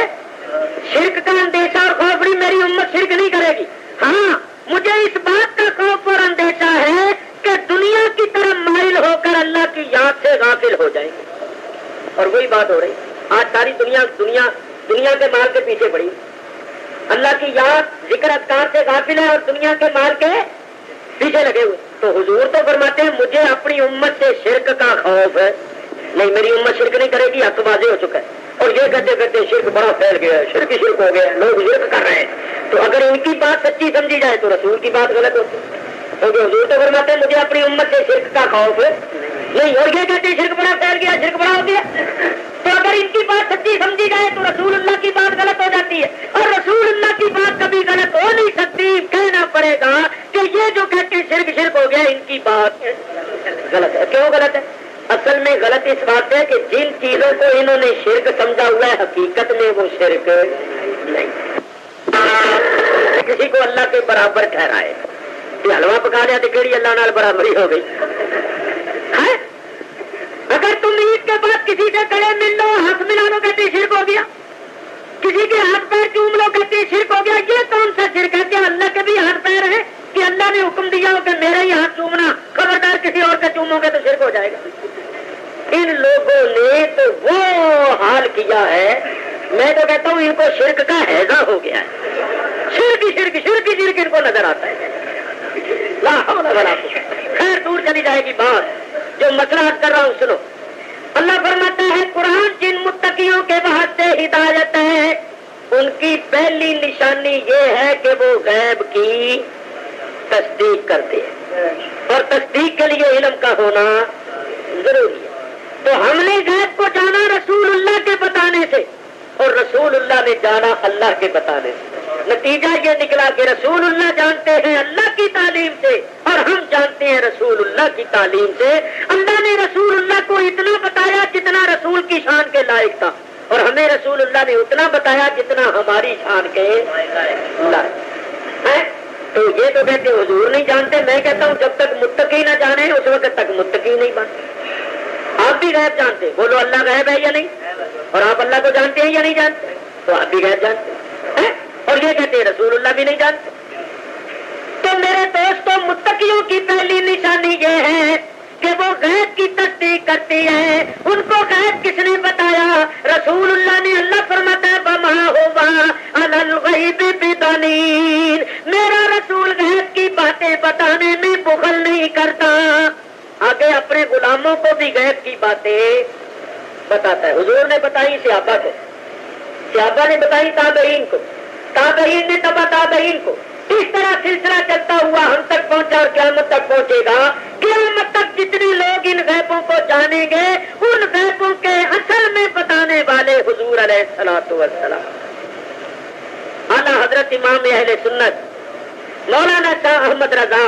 شرک کا اندیشہ اور خوف نہیں, میری امت شرک نہیں کرے گی. ہاں مجھے اس بات کا خوف اور اندیشہ ہے کہ دنیا کی طرف مائل ہو کر اللہ کی یاد سے غافل ہو جائیں گے. اور وہی بات ہو رہی آج, ساری دنیا کے مال کے پیچھے پڑی. اللہ کی یاد ذکر اذکار سے غافل ہے اور دنیا کے مال کے پیچھے لگے ہوئے. تو حضور تو فرماتے ہیں مجھے اپنی امت سے شرک کا خوف ہے نہیں, میری امت شرک نہیں کرے گی, حق واضح ہو چکا ہے. اور یہ کہتے کہتے شرک بڑا پھیل گیا ہے, شرک ہو گیا ہے, لوگ شرک کر رہے ہیں. تو اگر ان کی بات سچی سمجھی جائے تو رسول کی بات غلط ہوتی ہے, کیونکہ حضور تو فرماتے ہیں مجھے اپنی امت سے شرک کا خوف ہے نہیں, اور یہ کہتے شرک بڑا پھیل گیا, شرک بڑا ہو گیا. تو اگر ان کی بات سچی سمجھی جائے تو رسول اللہ کی بات غلط ہو جاتی ہے, اور رسول اللہ کی بات کبھی غلط ہو نہیں سکتی. کہنا پڑے گا کہ اس بات ہے کہ جن چیزوں کو انہوں نے شرک سمجھا ہوا ہے حقیقت میں وہ شرک نہیں. کسی کو اللہ کے برابر ٹھہرائے یہ حلوہ پکا لیا تو کہڑی اللہ نال برابری ہو گئی ہے؟ اگر تم عید کے بعد کسی سے گلے مل لو ہاتھ ملا لو کہتے شرک ہو گیا, کسی کے ہاتھ پیر چوم لو کہتے شرک ہو گیا. یہ کون سا شرک ہے؟ کیا اللہ کے بھی ہاتھ پیر ہیں کہ اللہ نے حکم دیا ہو کہ میرے ہی ہاتھ چومنا, خبردار کسی اور کا چومو گے تو شرک ہو جائے گا. ان لوگوں نے تو وہ حال کیا ہے, میں تو کہتا ہوں ان کو شرک کا ہیضہ ہو گیا ہے. شرک شرک ان کو نظر آتا ہے. لا حول ولا قوت. خیر دور چلی جائے گی بات. جو مسئلہ کر رہا ہوں سنو. اللہ فرماتا ہے قرآن جن متقیوں کے واسطے ہدایت ہے ان کی پہلی نشانی یہ ہے کہ وہ غیب کی تصدیق کرتے ہیں, اور تصدیق کے لیے علم کا ہونا ضروری ہے. تو ہم نے غیب کو جانا رسول اللہ کے بتانے سے, اور رسول اللہ نے جانا اللہ کے بتانے سے. نتیجہ یہ نکلا کہ رسول اللہ جانتے ہیں اللہ کی تعلیم سے, اور ہم جانتے ہیں رسول اللہ کی تعلیم سے. اللہ نے رسول اللہ کو اتنا بتایا جتنا رسول کی شان کے لائق تھا, اور ہمیں رسول اللہ نے اتنا بتایا جتنا ہماری شان کے لائق ہے. تو یہ تو کہتے حضور نہیں جانتے. میں کہتا ہوں جب تک متقی نہ جانے اس وقت تک متقی نہیں بنتے. آپ بھی غیب جانتے, بولو اللہ غیب ہے یا نہیں, اور آپ اللہ کو جانتے ہیں یا نہیں جانتے, تو آپ بھی غیب جانتے ہیں. اور یہ کہتے ہیں رسول اللہ بھی نہیں جانتے. تو میرے دوستوں متقیوں کی پہلی نشانی یہ ہے کہ وہ غیب کی تصدیق کرتی ہے. ان کو غیب کس نے بتایا؟ رسول اللہ نے. اللہ فرماتا ہے وما هو علی الغیب بضنین, میرا رسول غیب کی باتیں بتانے میں بخل نہیں کرتا. آگے اپنے غلاموں کو بھی غیب کی باتیں بتاتا ہے. حضور نے بتائی صحابہ کو, صحابہ نے بتائی تابعین کو, تابعین نے تبع تابعین کو. اس طرح سلسلہ چلتا ہوا ہم تک پہنچا اور قیامت تک پہنچے گا. قیامت تک جتنے لوگ ان غیبوں کو جانیں گے ان غیبوں کے اصل میں بتانے والے حضور علیہ الصلوۃ والسلام. اعلیٰ حضرت امام اہل سنت مولانا شاہ احمد رضا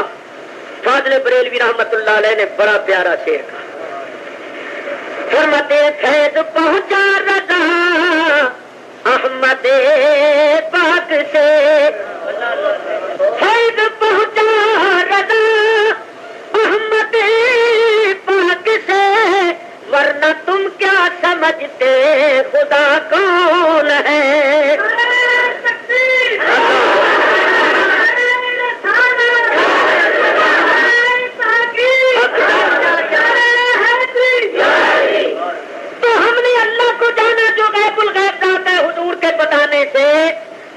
فاضل بریلوی رحمت اللہ علیہ نے بڑا پیارا شعر کہا. فرماتے فیض پہنچا رضا احمد پاک سے, فیض پہنچا رضا احمد پاک سے, ورنہ تم کیا سمجھتے خدا کون ہے. بتانے سے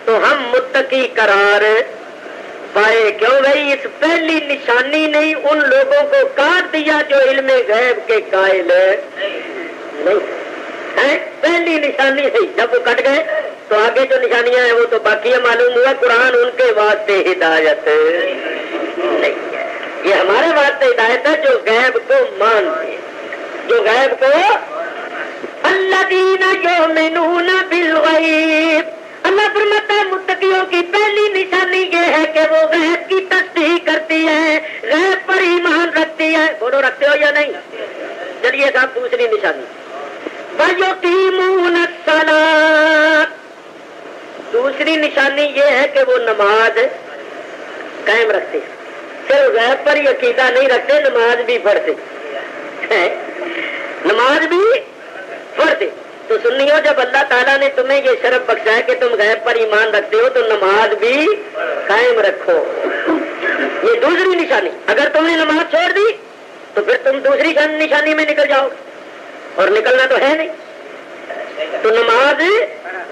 تو ہم متقی قرار پائے. کیوں بھائی؟ اس پہلی نشانی نے ان لوگوں کو کاٹ دیا جو علم غیب کے قائل نہیں ہے. پہلی نشانی سے جب وہ کٹ گئے تو آگے جو نشانیاں ہیں وہ تو باقی ہے. معلوم ہوا قرآن ان کے واسطے ہدایت نہیں ہے, یہ ہمارے واسطے ہدایت ہے جو غیب کو مانتے ہیں, جو غیب کو. الذین یؤمنون بالغیب, اللہ فرماتا ہے متقیوں کی پہلی نشانی یہ ہے کہ وہ غیب کی تصدیق کرتی ہے, غیب پر ایمان رکھتی ہے. بولو رکھتے ہو یا نہیں؟ چلیے صاحب دوسری نشانی وَيُقِيمُونَ الصَّلَاةَ, دوسری نشانی یہ ہے کہ وہ نماز قائم رکھتے ہیں. صرف غیب پر ہی عقیدہ نہیں رکھتے, نماز بھی پڑھتے, نماز بھی پڑھتے. تو سنیو, جب اللہ تعالیٰ نے تمہیں یہ شرف بخشا ہے کہ تم غیب پر ایمان رکھتے ہو تو نماز بھی قائم رکھو. یہ دوسری نشانی. اگر تم نے نماز چھوڑ دی تو پھر تم دوسری نشانی میں نکل جاؤ, اور نکلنا تو ہے نہیں. تو نماز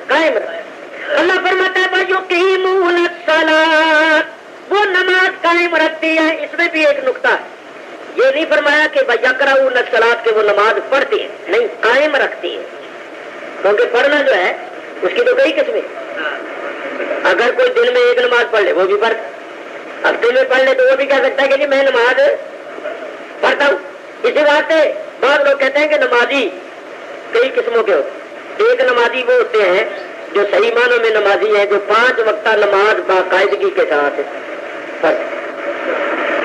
قائم رکھو. اللہ فرماتا ہے وَيُقِيمُونَ الصَّلَاةَ, وہ نماز قائم رکھتی ہے. اس میں بھی ایک نقطہ ہے, یہ نہیں فرمایا کہ وَيَقْرَؤُونَ الصَّلَاةَ کہ وہ نماز پڑھتی ہے, نہیں, قائم رکھتی ہے. کیونکہ پڑھنا جو ہے اس کی تو کئی قسمیں. اگر کوئی دن میں ایک نماز پڑھ لے وہ بھی پڑھ, ہفتے میں پڑھ لے تو وہ بھی کہہ سکتا ہے کہ جی میں نماز پڑھتا ہوں. اسی بات سے بعض لوگ کہتے ہیں کہ نمازی کئی قسموں کے ہوتے. ایک نمازی وہ ہوتے ہیں جو صحیح معنوں میں نمازی ہیں, جو 5 وقتہ نماز باقاعدگی کے ساتھ پڑھتے.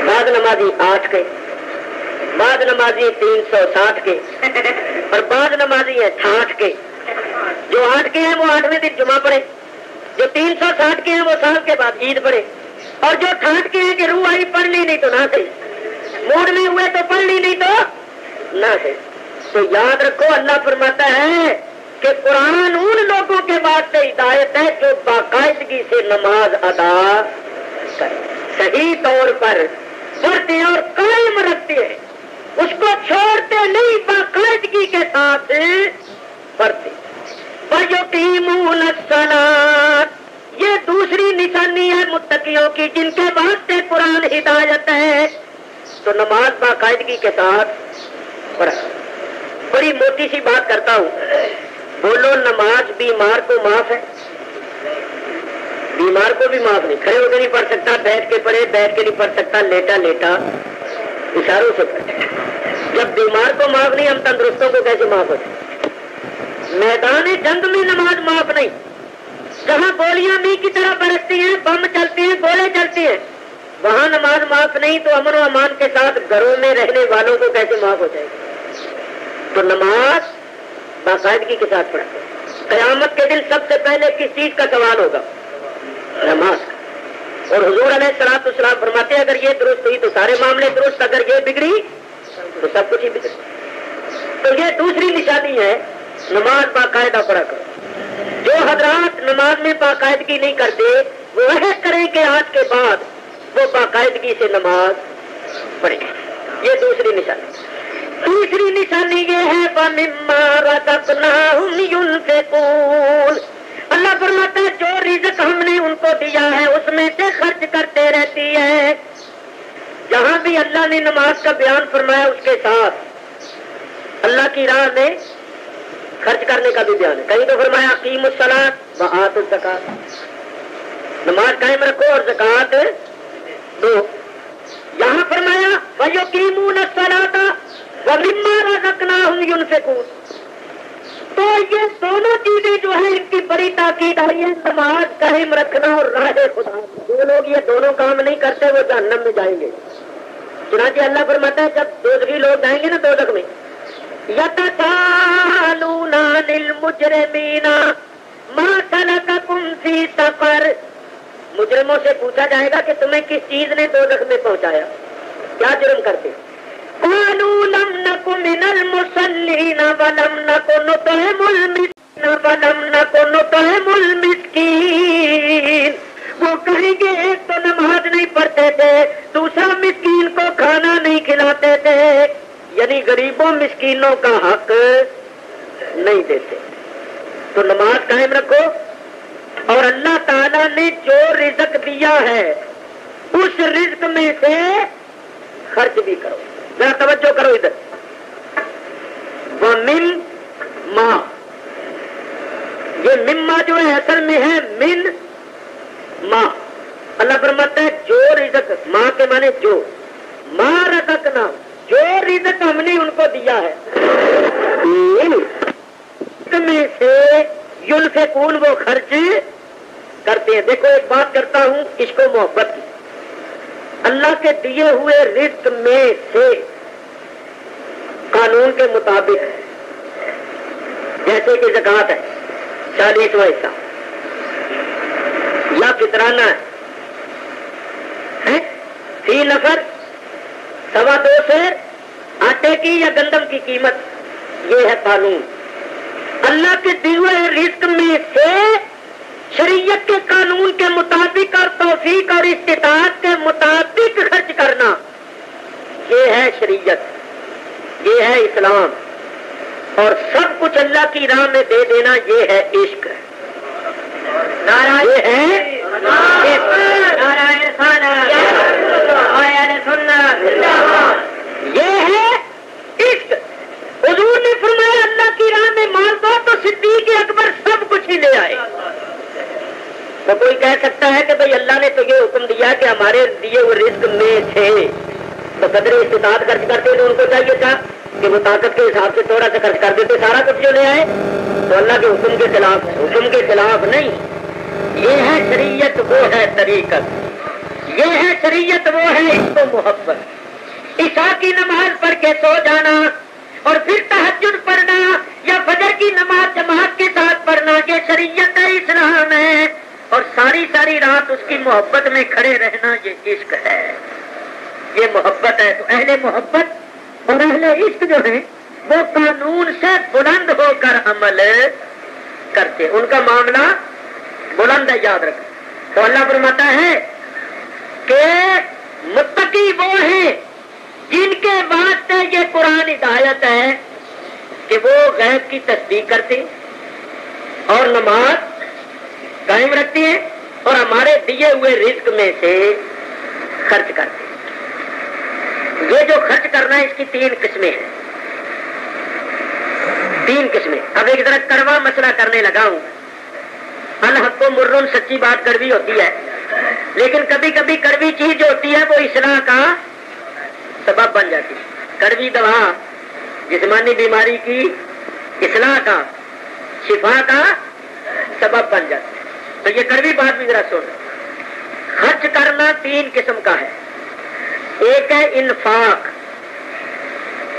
بعض نمازی 8 کے, بعض نمازی 360 کے اور بعض نمازی ہیں 68 کے. جو 8 کے ہیں وہ 8ویں دن جمعہ پڑھے, جو 360 کے ہیں وہ سال کے بعد عید پڑھے, اور جو 68 کے ہیں کہ روح آئی پڑھ لی نہیں تو نہ صحیح, موڈ میں ہوئے تو پڑھ لی نہیں تو نہ صحیح. تو یاد رکھو اللہ فرماتا ہے کہ قرآن ان لوگوں کے واسطے ہدایت ہے جو باقاعدگی سے نماز ادا کریں, صحیح طور پر پڑھتے ہیں اور قائم رکھتے ہیں, اس کو چھوڑتے نہیں, باقاعدگی کے ساتھ پڑھتے. وَيُقِيمُونَ الصَّلَاةَ, یہ دوسری نشانی ہے متقیوں کی جن کے واسطے قرآن ہدایت ہے. تو نماز باقاعدگی کے ساتھ پڑھا. بڑی موٹی سی بات کرتا ہوں, بولو نماز بیمار کو معاف ہے؟ بیمار کو بھی معاف نہیں, کھڑے ہو کے نہیں پڑھ سکتا, بیٹھ کے پڑھے, بیٹھ کے نہیں پڑھ سکتا, لیٹا لیٹا اشاروں سے پڑھے. جب بیمار کو معاف نہیں, ہم تندرستوں کو کیسے معاف ہوتے؟ میدان جنگ میں نماز معاف نہیں, جہاں گولیاں می کی طرح برستی ہیں, بم چلتے ہیں, گولے چلتے ہیں, وہاں نماز معاف نہیں تو امن و امان کے ساتھ گھروں میں رہنے والوں کو کیسے معاف ہو جائے گی؟ تو نماز باقاعدگی کے ساتھ پڑھا. قیامت کے دن سب سے پہلے کس چیز کا سوال ہوگا؟ نماز کا. اور حضور علیہ الصلوۃ والسلام فرماتے ہیں اگر یہ درست ہوئی تو سارے معاملے درست, اگر یہ بگڑی تو سب کچھ ہی بگڑ. تو یہ دوسری نشانی ہے, نماز باقاعدہ پڑھا کرو. جو حضرات نماز میں باقاعدگی نہیں کرتے وہ عہد کریں کہ آج کے بعد وہ باقاعدگی سے نماز پڑھیں. یہ دوسری نشانی. تیسری نشانی یہ ہے وَمِمَّا رَزَقْنَاهُمْ يُنْفِقُونَ, اللہ فرماتا ہے جو رزق ہم نے ان کو دیا ہے اس میں سے خرچ کرتے رہتی ہے. جہاں بھی اللہ نے نماز کا بیان فرمایا اس کے ساتھ اللہ کی راہ میں خرچ کرنے کا بھی بیان ہے. کہیں تو فرمایا اقیموا الصلاۃ وآتوا الزکاۃ, نماز قائم رکھو اور زکات دو. یہاں فرمایا وَيُقِيمُونَ الصَّلَاةَ وَمِمَّا رَزَقْنَاهُمْ يُنْفِقُونَ. تو یہ دونوں چیزیں جو ہیں ان کی بڑی تاکید ہے, یہ نماز قائم رکھنا اور راہ خدا. جو لوگ یہ دونوں کام نہیں کرتے وہ جہنم میں جائیں گے. چنانچہ اللہ فرماتا ہے جب دوزخی لوگ جائیں گے نا دوزخ میں, يَتَسَاءَلُونَ عَنِ الْمُجْرِمِينَ مَا سَلَكَكُمْ فِي سَقَرَ, مجرموں سے پوچھا جائے گا کہ تمہیں کس چیز نے دوزخ میں پہنچایا, کیا جرم کرتے؟ قَالُوا لَمْ نَكُ مِنَ الْمُصَلِّينَ وَلَمْ نَكُ نُطْعِمُ الْمِسْكِينَ وَلَمْ نَكُ نُطْعِمُ الْمِسْكِينَ. وہ کہیں گے ایک تو نماز نہیں پڑھتے تھے, دوسرا مسکین کو کھانا نہیں کھلاتے تھے, یعنی غریبوں مسکینوں کا حق نہیں دیتے. تو نماز قائم رکھو اور اللہ تعالیٰ نے جو رزق دیا ہے اس رزق میں سے خرچ بھی کرو. ذرا توجہ کرو ادھر. وَمِمَّا, یہ مما جو ہے اصل میں ہے من ما. اللہ فرماتا ہے جو رزق, ماں کے معنی جو, ماں رزقنا, جو رزق ہم نے ان کو دیا ہے میں سے ينفقون, وہ خرچ کرتے ہیں. دیکھو ایک بات کرتا ہوں عشق و محبت کی. اللہ کے دیے ہوئے رزق میں سے قانون کے مطابق جیسے کہ زکوٰۃ ہے 40واں حصہ یا فطرانہ ہے, فی نفر 2.25 سے آٹے کی یا گندم کی قیمت, یہ ہے قانون. اللہ کے دیے ہوئے رزق میں سے شریعت کے قانون کے مطابق اور توفیق اور استطاعت کے مطابق خرچ کرنا, یہ ہے شریعت, یہ ہے اسلام. اور سب کچھ اللہ کی راہ میں دے دینا یہ ہے عشق. یہ ہے یہ ہے عشق. حضور نے فرمایا اللہ کی راہ میں مال دو تو صدیق اکبر سب کچھ ہی لے آئے. تو کوئی کہہ سکتا ہے کہ بھئی اللہ نے تو یہ حکم دیا کہ ہمارے دیے ہوئے رزق میں سے تو قدر استطاعت خرچ کرتے تو ان کو چاہیے تھا کہ وہ طاقت کے حساب سے تھوڑا سا خرچ کر دیتے, سارا کچھ جو لے آئے. تو اللہ کے حکم کے خلاف ہے, حکم کے خلاف نہیں. یہ ہے شریعت, وہ ہے طریقت. یہ ہے شریعت, وہ ہے عشق و محبت. عشاء کی نماز پڑھ کے سو جانا اور پھر تہجد پڑھنا یا فجر کی نماز جماعت کے ساتھ پڑھنا، یہ شریعت اسلام ہے، اور ساری ساری رات اس کی محبت میں کھڑے رہنا یہ عشق ہے، یہ محبت ہے۔ تو اہل محبت اور اہل عشق جو ہیں وہ قانون سے بلند ہو کر عمل کرتے، ان کا معاملہ بلند ہے، یاد رکھیں۔ تو اللہ فرماتا ہے کہ متقی وہ ہیں جن کے واسطے یہ قرآن ہدایت ہے کہ وہ غیب کی تصدیق کرتے اور نماز قائم رکھتے ہیں اور ہمارے دیے ہوئے رزق میں سے خرچ کرتے ہیں۔ یہ جو خرچ کرنا ہے اس کی 3 قسمیں ہیں، 3 قسمیں۔ اب ایک طرح کڑوا مسئلہ کرنے لگا ہوں، الحق و مرن، سچی بات کڑوی ہوتی ہے، لیکن کبھی کبھی کڑوی چیز جو ہوتی ہے وہ اصلاح کا سبب بن جاتی ہے۔ کڑوی دوا جسمانی بیماری کی اصلاح کا، شفا کا سبب بن جاتی ہے۔ تو یہ کڑوی بات بھی ذرا سن۔ خرچ کرنا 3 قسم کا ہے، ایک ہے انفاق،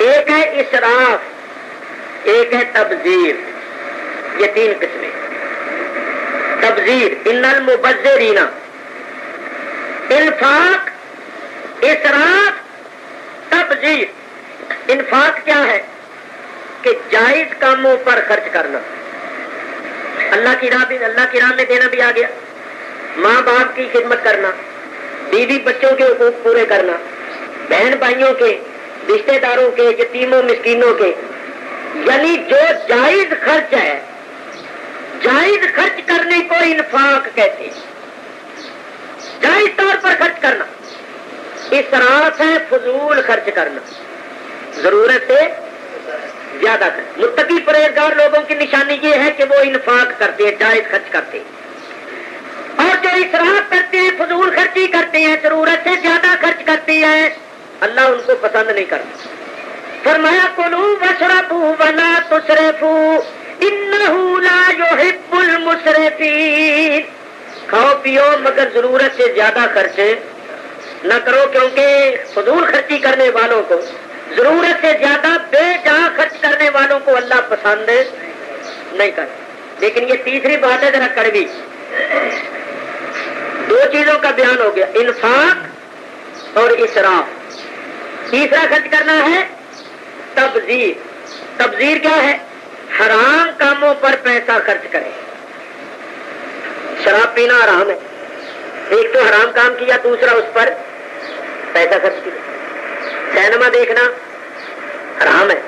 ایک ہے اسراف، ایک ہے تبذیر۔ یہ 3 قسمیں۔ تبذیر، ان المبذرین، انفاق، اسراف، تبذیر۔ انفاق کیا ہے کہ جائز کاموں پر خرچ کرنا، اللہ کی راہ میں دینا بھی آ گیا، ماں باپ کی خدمت کرنا، بیوی بچوں کے حقوق پورے کرنا، بہن بھائیوں کے، رشتہ داروں کے، یتیموں مسکینوں کے، یعنی جو جائز خرچ ہے، جائز خرچ کرنے کو انفاق کہتے ہیں، جائز طور پر خرچ کرنا۔ اسراف ہے فضول خرچ کرنا، ضرورت سے زیادہ خرچ۔ متقی پرہیزگار لوگوں کی نشانی یہ ہے کہ وہ انفاق کرتے ہیں، جائز خرچ کرتے ہیں، اور جو اسراف کرتے ہیں، فضول خرچی کرتے ہیں، ضرورت سے زیادہ خرچ کرتے ہیں، اللہ ان کو پسند نہیں کرتا۔ فرمایا کلوا واشربوا ولا تسرفوا انہ لا یحب المسرفین۔ کھاؤ پیو مگر ضرورت سے زیادہ خرچ نہ کرو، کیونکہ فضول خرچی کرنے والوں کو، ضرورت سے زیادہ بے جہاں خرچ کرنے والوں کو اللہ پسند نہیں کرتا۔ لیکن یہ تیسری بات ہے ذرا کڑوی۔ 2 چیزوں کا بیان ہو گیا، انفاق اور اسراف۔ تیسرا خرچ کرنا ہے تبذیر۔ تبذیر کیا ہے؟ حرام کاموں پر پیسہ خرچ کرے۔ شراب پینا حرام ہے، ایک تو حرام کام کیا، دوسرا اس پر پیسہ خرچ کیا۔ سینما دیکھنا حرام ہے،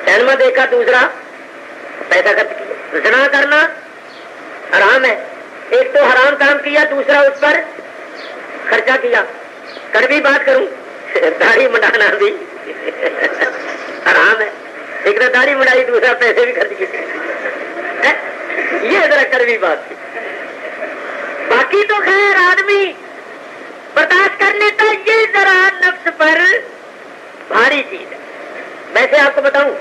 سینما دیکھا، دوسرا پیسہ خرچ کیا۔ زنا کرنا حرام ہے، ایک تو حرام کام کیا، دوسرا اس پر خرچہ کیا۔ کڑوی بات کروں، داڑھی منڈانا بھی حرام ہے، ایک تو داڑھی منڈائی، دوسرا پیسے بھی خرچ کیے۔ یہ ذرا کڑوی بات تھی۔ باقی تو خیر آدمی برداشت کر لیتا، یہ ذرا نفس پر بھاری چیز ہے۔ ویسے آپ کو بتاؤں،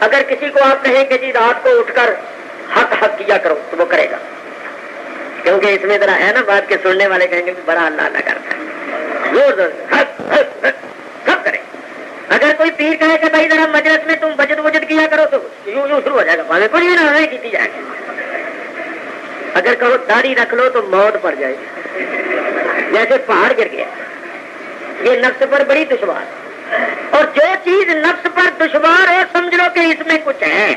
اگر کسی کو آپ کہیں کہ جی رات کو اٹھ کر حق کیا کرو تو وہ کرے گا، کیونکہ اس میں ذرا ہے نا بات کے سننے والے کہیں گے بڑا اللہ اللہ کرتا ہے، زور سب کرے۔ اگر کوئی پیر کہے کہ بھائی ذرا مجلس میں تم بجٹ وجٹ کیا کرو تو یوں شروع ہو جائے گا، پہلے کوئی نہ کی جائے گا۔ اگر کہو داڑھی رکھ لو تو موت پڑ جائے گی، جیسے پہاڑ گر گیا۔ یہ نفس پر بڑی دشوار، اور جو چیز نفس پر دشوار ہو سمجھ لو کہ اس میں کچھ ہے۔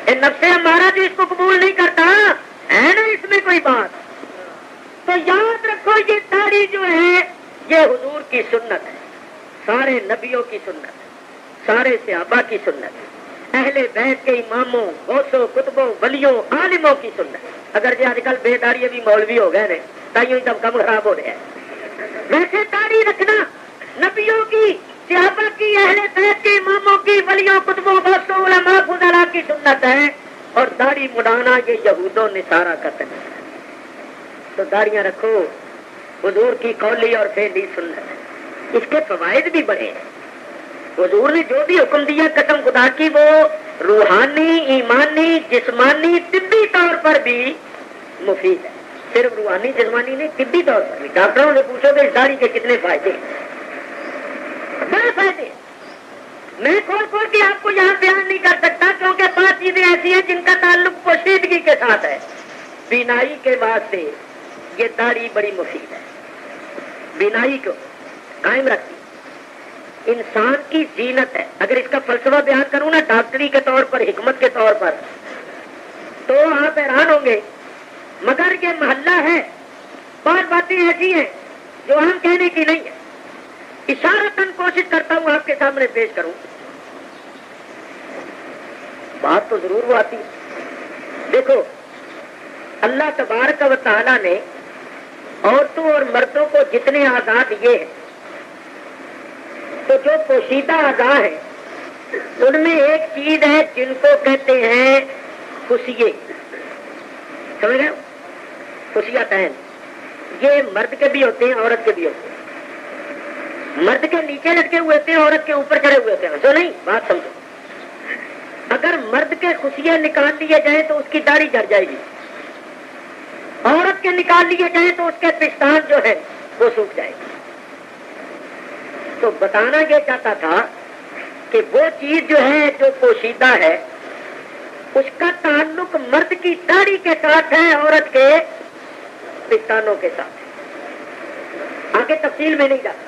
یہ نفس ہمارا جو اس کو قبول نہیں کرتا ہے نا، اس میں کوئی بات۔ تو یاد رکھو یہ داڑھی جو ہے یہ حضور کی سنت ہے، سارے نبیوں کی سنت ہے، سارے صحابہ کی سنت ہے، اہل بیت کے اماموں، غوثوں، کتبوں، ولیوں، عالموں کی سنت۔ اگر یہ آج کل بے داڑھی بھی مولوی ہو گئے تائیوں تب کم خراب ہو رہے ہیں۔ ویسے داڑھی رکھنا نبیوں کی، صحابہ کی، اہل بیت کے اماموں کی، ولیوں، کتبوں، غوثوں، علماء، فضلاء کی سنت ہے، اور داڑھی مڈانا یہ یہود و نصارہ کا طریقہ ہے۔ تو داڑیاں رکھو، حضور کی قولی اور فعلی سنت ہے، اس کے فوائد بھی بڑے ہیں۔ حضور نے جو بھی حکم دیا قسم خدا کی وہ روحانی، ایمانی، جسمانی، طبی طور پر بھی مفید ہے، صرف روحانی جسمانی نہیں، طبی طور پر بھی۔ ڈاکٹروں سے پوچھو کہ اس داڑھی کے کتنے فائدے ہیں۔ بڑے فائدے. میں کھول کھول کے آپ کو یہاں بیان نہیں کر سکتا کیونکہ 5 چیزیں ایسی ہیں جن کا تعلق پوشیدگی کے ساتھ ہے. بینائی کے واسطے یہ داڑھی بڑی مفید ہے. بینائی کو قائم رکھتی انسان کی زینت ہے. اگر اس کا فلسفہ بیان کروں نا ڈاکٹری کے طور پر, حکمت کے طور پر, تو آپ حیران ہوں گے. مگر یہ محلہ ہے, بہت باتیں ایسی ہیں جو ہم کہنے کی نہیں ہے. اشارتاً کوشش کرتا ہوں آپ کے سامنے پیش کروں. بات تو ضرور وہ آتی ہے. دیکھو اللہ تبارک و تعالیٰ نے عورتوں اور مردوں کو جتنے آزاد دیے ہیں تو جو پوشیدہ اعضاء ہیں ان میں ایک چیز ہے جن کو کہتے ہیں خصیے. سمجھ رہے ہو؟ خصیتین. یہ مرد کے بھی ہوتے ہیں, عورت کے بھی ہوتے ہیں. مرد کے نیچے لٹکے ہوئے ہوتے ہیں, عورت کے اوپر چڑھے ہوئے ہوتے ہیں. جو نہیں بات سمجھو. اگر مرد کے خصیے نکال لیے جائیں تو اس کی داڑھی جھڑ جائے گی. عورت کے نکال لیے جائیں تو اس کے پستان جو ہے وہ سوکھ جائے گی. تو بتانا یہ چاہتا تھا کہ وہ چیز جو ہے جو پوشیدہ ہے اس کا تعلق مرد کی داڑھی کے ساتھ ہے, عورت کے پستانوں کے ساتھ. آگے تفصیل میں نہیں جاتا.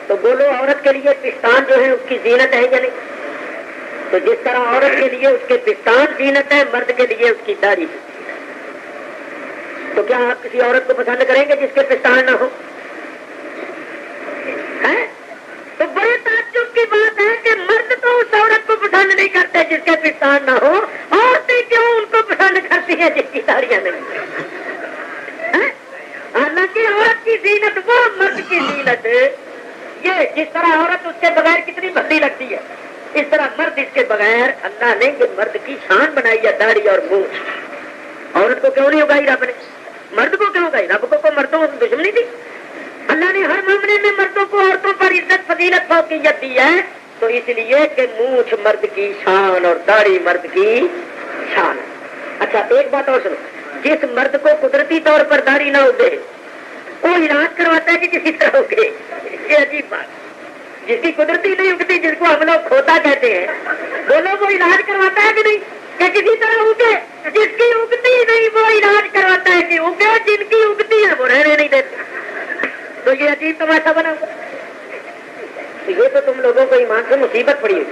تو بولو عورت کے لیے پستان جو ہے اس کی زینت ہے یا نہیں؟ تو جس طرح عورت کے لیے اس کے پستان زینت ہے, مرد کے لیے اس کی داڑھی. تو کیا آپ کسی عورت کو پسند کریں گے جس کے پستان نہ ہو؟ تو بڑے تعجب کی بات ہے کہ مرد تو اس عورت کو پسند نہیں کرتے جس کے پستان نہ ہو, عورتیں کیوں ان کو پسند کرتی ہیں جس کی داڑیاں نہیں. حالانکہ عورت کی زینت وہ, مرد کی زینت یہ. جس طرح عورت اس کے بغیر کتنی بھلی لگتی ہے, اس طرح مرد اس کے بغیر اللہ نے یہ مرد کی شان بنائی ہے, داڑھی اور منہ. عورت کو کیوں نہیں اگائی رب نے؟ مرد کو کیوں اگائی؟ رب کو مردوں کی دشمنی تھی. اللہ نے ہر معاملے میں مردوں کو عورتوں پر عزت فضیلت فوقیت دی ہے, تو اس لیے کہ مونچھ مرد کی شان اور داڑھی مرد کی شان. اچھا ایک بات اور سنو, جس مرد کو قدرتی طور پر داڑھی نہ اگے وہ علاج کرواتا ہے کہ کسی طرح اگے. یہ عجیب بات. جس کی قدرتی نہیں اگتی, جس کو ہم لوگ کھوتا کہتے ہیں, بولو وہ علاج کرواتا ہے کہ نہیں کہ کسی طرح اگے؟ جس کی اگتی نہیں وہ علاج کرواتا ہے کہ اگے, جن کی اگتی ہے وہ رہنے نہیں دیتے. تو یہ عجیب تماشا بنا. تو یہ تو تم لوگوں کو ایمان سے مصیبت پڑی ہوئی,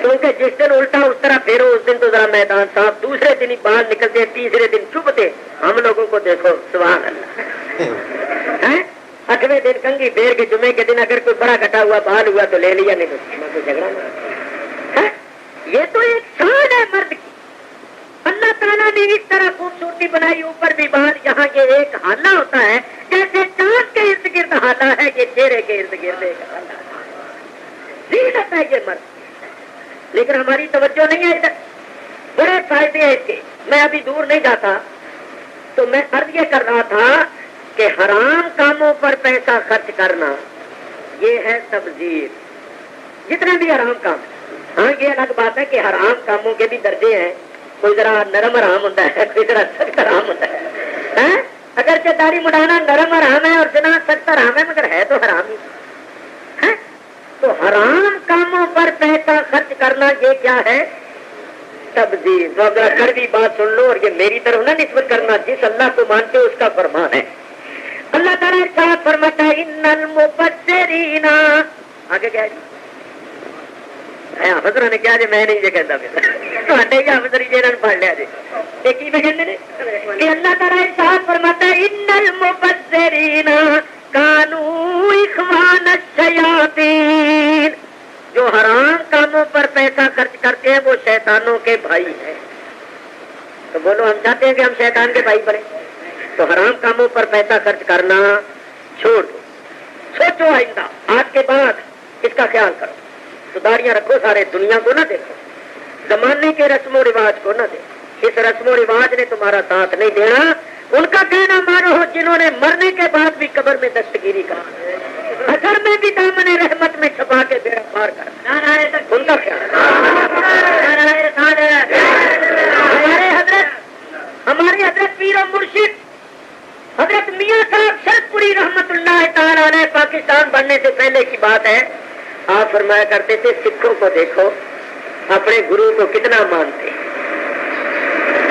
کیونکہ جس دن الٹا اس طرح پھیرو اس دن تو ذرا میدان صاف, دوسرے دن ہی باہر نکلتے, تیسرے دن چپتے. ہم لوگوں کو دیکھو سبحان اللہ. 8ویں دن کنگھی پھیر کے جمعے کے دن اگر کوئی بڑا کٹا ہوا بال ہوا تو لے لیا, نہیں تو جھگڑا نہ. یہ تو ایک شان ہے مرد کی. اللہ تعالیٰ نے اس طرح خوبصورتی بنائی, اوپر بھی بال. یہاں یہ ایک حالہ ہوتا ہے جیسے چاند کے ارد گرد حالہ ہے, یہ چہرے کے ارد گرد ایک حالہ زینت ہے یہ مرد. لیکن ہماری توجہ نہیں ہے ادھر. بڑے فائدے ہیں اس کے. میں ابھی دور نہیں جاتا تو میں عرض یہ کر رہا تھا کہ حرام کاموں پر پیسہ خرچ کرنا یہ ہے تبذیر. جتنے بھی حرام کام, ہاں یہ الگ بات ہے کہ حرام کاموں کے بھی درجے ہیں. کوئی ذرا نرم حرام ہوتا ہے, کوئی ذرا سخت حرام ہوتا ہے. اگرچہ داڑھی مڈانا نرم حرام ہے اور جنا سخت حرام ہے, مگر ہے تو حرام ہی. تو حرام کاموں پر پیسہ خرچ کرنا یہ کیا ہے؟ تبذیر. تو اگر کڑوی بات سن لو, اور یہ میری طرف نہ نسبت کرنا, جس اللہ کو مانتے ہو اس کا فرمان ہے. اللہ تعالیٰ ارشاد فرماتا ہے ان المبذرین. آگے کیا ہے؟ حضرت نے کیا جی, میں نہیں یہ کہتا پھر حضر جی نے پڑھ لیا جی. کہ اللہ تعالیٰ ارشاد فرماتا ہے ان المبذرین کانوا اخوان الشیاطین. جو حرام کاموں پر پیسہ خرچ کرتے ہیں وہ شیطانوں کے بھائی ہیں. تو بولو ہم چاہتے ہیں کہ ہم شیطان کے بھائی بنے. تو حرام کاموں پر پیسہ خرچ کرنا چھوڑ دو. سوچو آئندہ, آج کے بعد اس کا خیال کرو. تو داڑیاں رکھو سارے, دنیا کو نہ دیکھو, زمانے کے رسم و رواج کو نہ دیکھو. اس رسم و رواج نے تمہارا ساتھ نہیں دینا. ان کا کہنا مانو ہو جنہوں نے مرنے کے بعد بھی قبر میں دستگیری کا, اثر میں بھی دامن رحمت میں چھپا کے بیڑا پار کر. ان کا خیال. ہمارے حضرت پیر و مرشد حضرت میاں صاحب شرط پوری رحمت اللہ تعالیٰ علیہ, پاکستان بننے سے پہلے کی بات ہے, آپ فرمایا کرتے تھے سکھوں کو دیکھو اپنے گرو کو کتنا مانتے ہیں.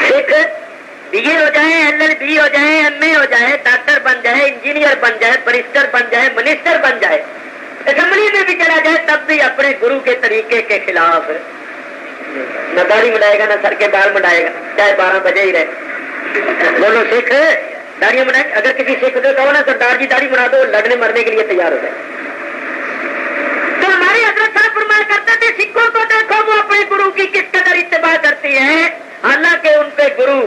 سکھ BA ہو جائے, LLB ہو جائے, MA ہو جائے, ڈاکٹر بن جائے, انجینئر بن جائے, بریسٹر بن جائے, منسٹر بن جائے, اسمبلی میں بھی چلا جائے, تب بھی اپنے گرو کے طریقے کے خلاف نہ داڑھی مڈائے گا نہ سر کے بال مڈائے گا, چاہے 12 بجے ہی رہے. بولو سکھ داڑھی مڈائے. اگر کسی سکھ کو کہو نا سردار جی داڑھی بنا دو, لڑنے مرنے کے لیے تیار ہو جائے. تو ہمارے حضرت صاحب فرمایا کرتے تھے سکھوں کو دیکھو وہ اپنے گرو کی کس قدر اتباع کرتی ہیں, حالانکہ ان کے گرو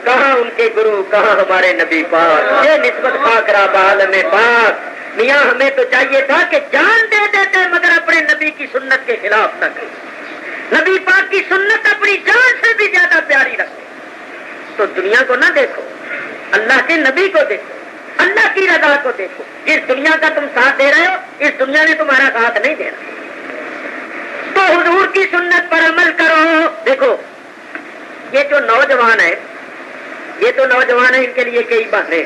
کہاں, ان کے گرو کہاں ہمارے نبی پاک. یہ نسبت پاک رب عالم پاک. میاں ہمیں تو چاہیے تھا کہ جان دے دیتے مگر اپنے نبی کی سنت کے خلاف نہ کریں. نبی پاک کی سنت اپنی جان سے بھی زیادہ پیاری رکھو. تو دنیا کو نہ دیکھو, اللہ کے نبی کو دیکھو, اللہ کی رضا کو دیکھو. جس دنیا کا تم ساتھ دے رہے ہو اس دنیا نے تمہارا ساتھ نہیں دینا. تو حضور کی سنت پر عمل کرو. دیکھو یہ جو نوجوان ہے, یہ تو نوجوان ہے, ان کے لیے کئی باتیں ہیں.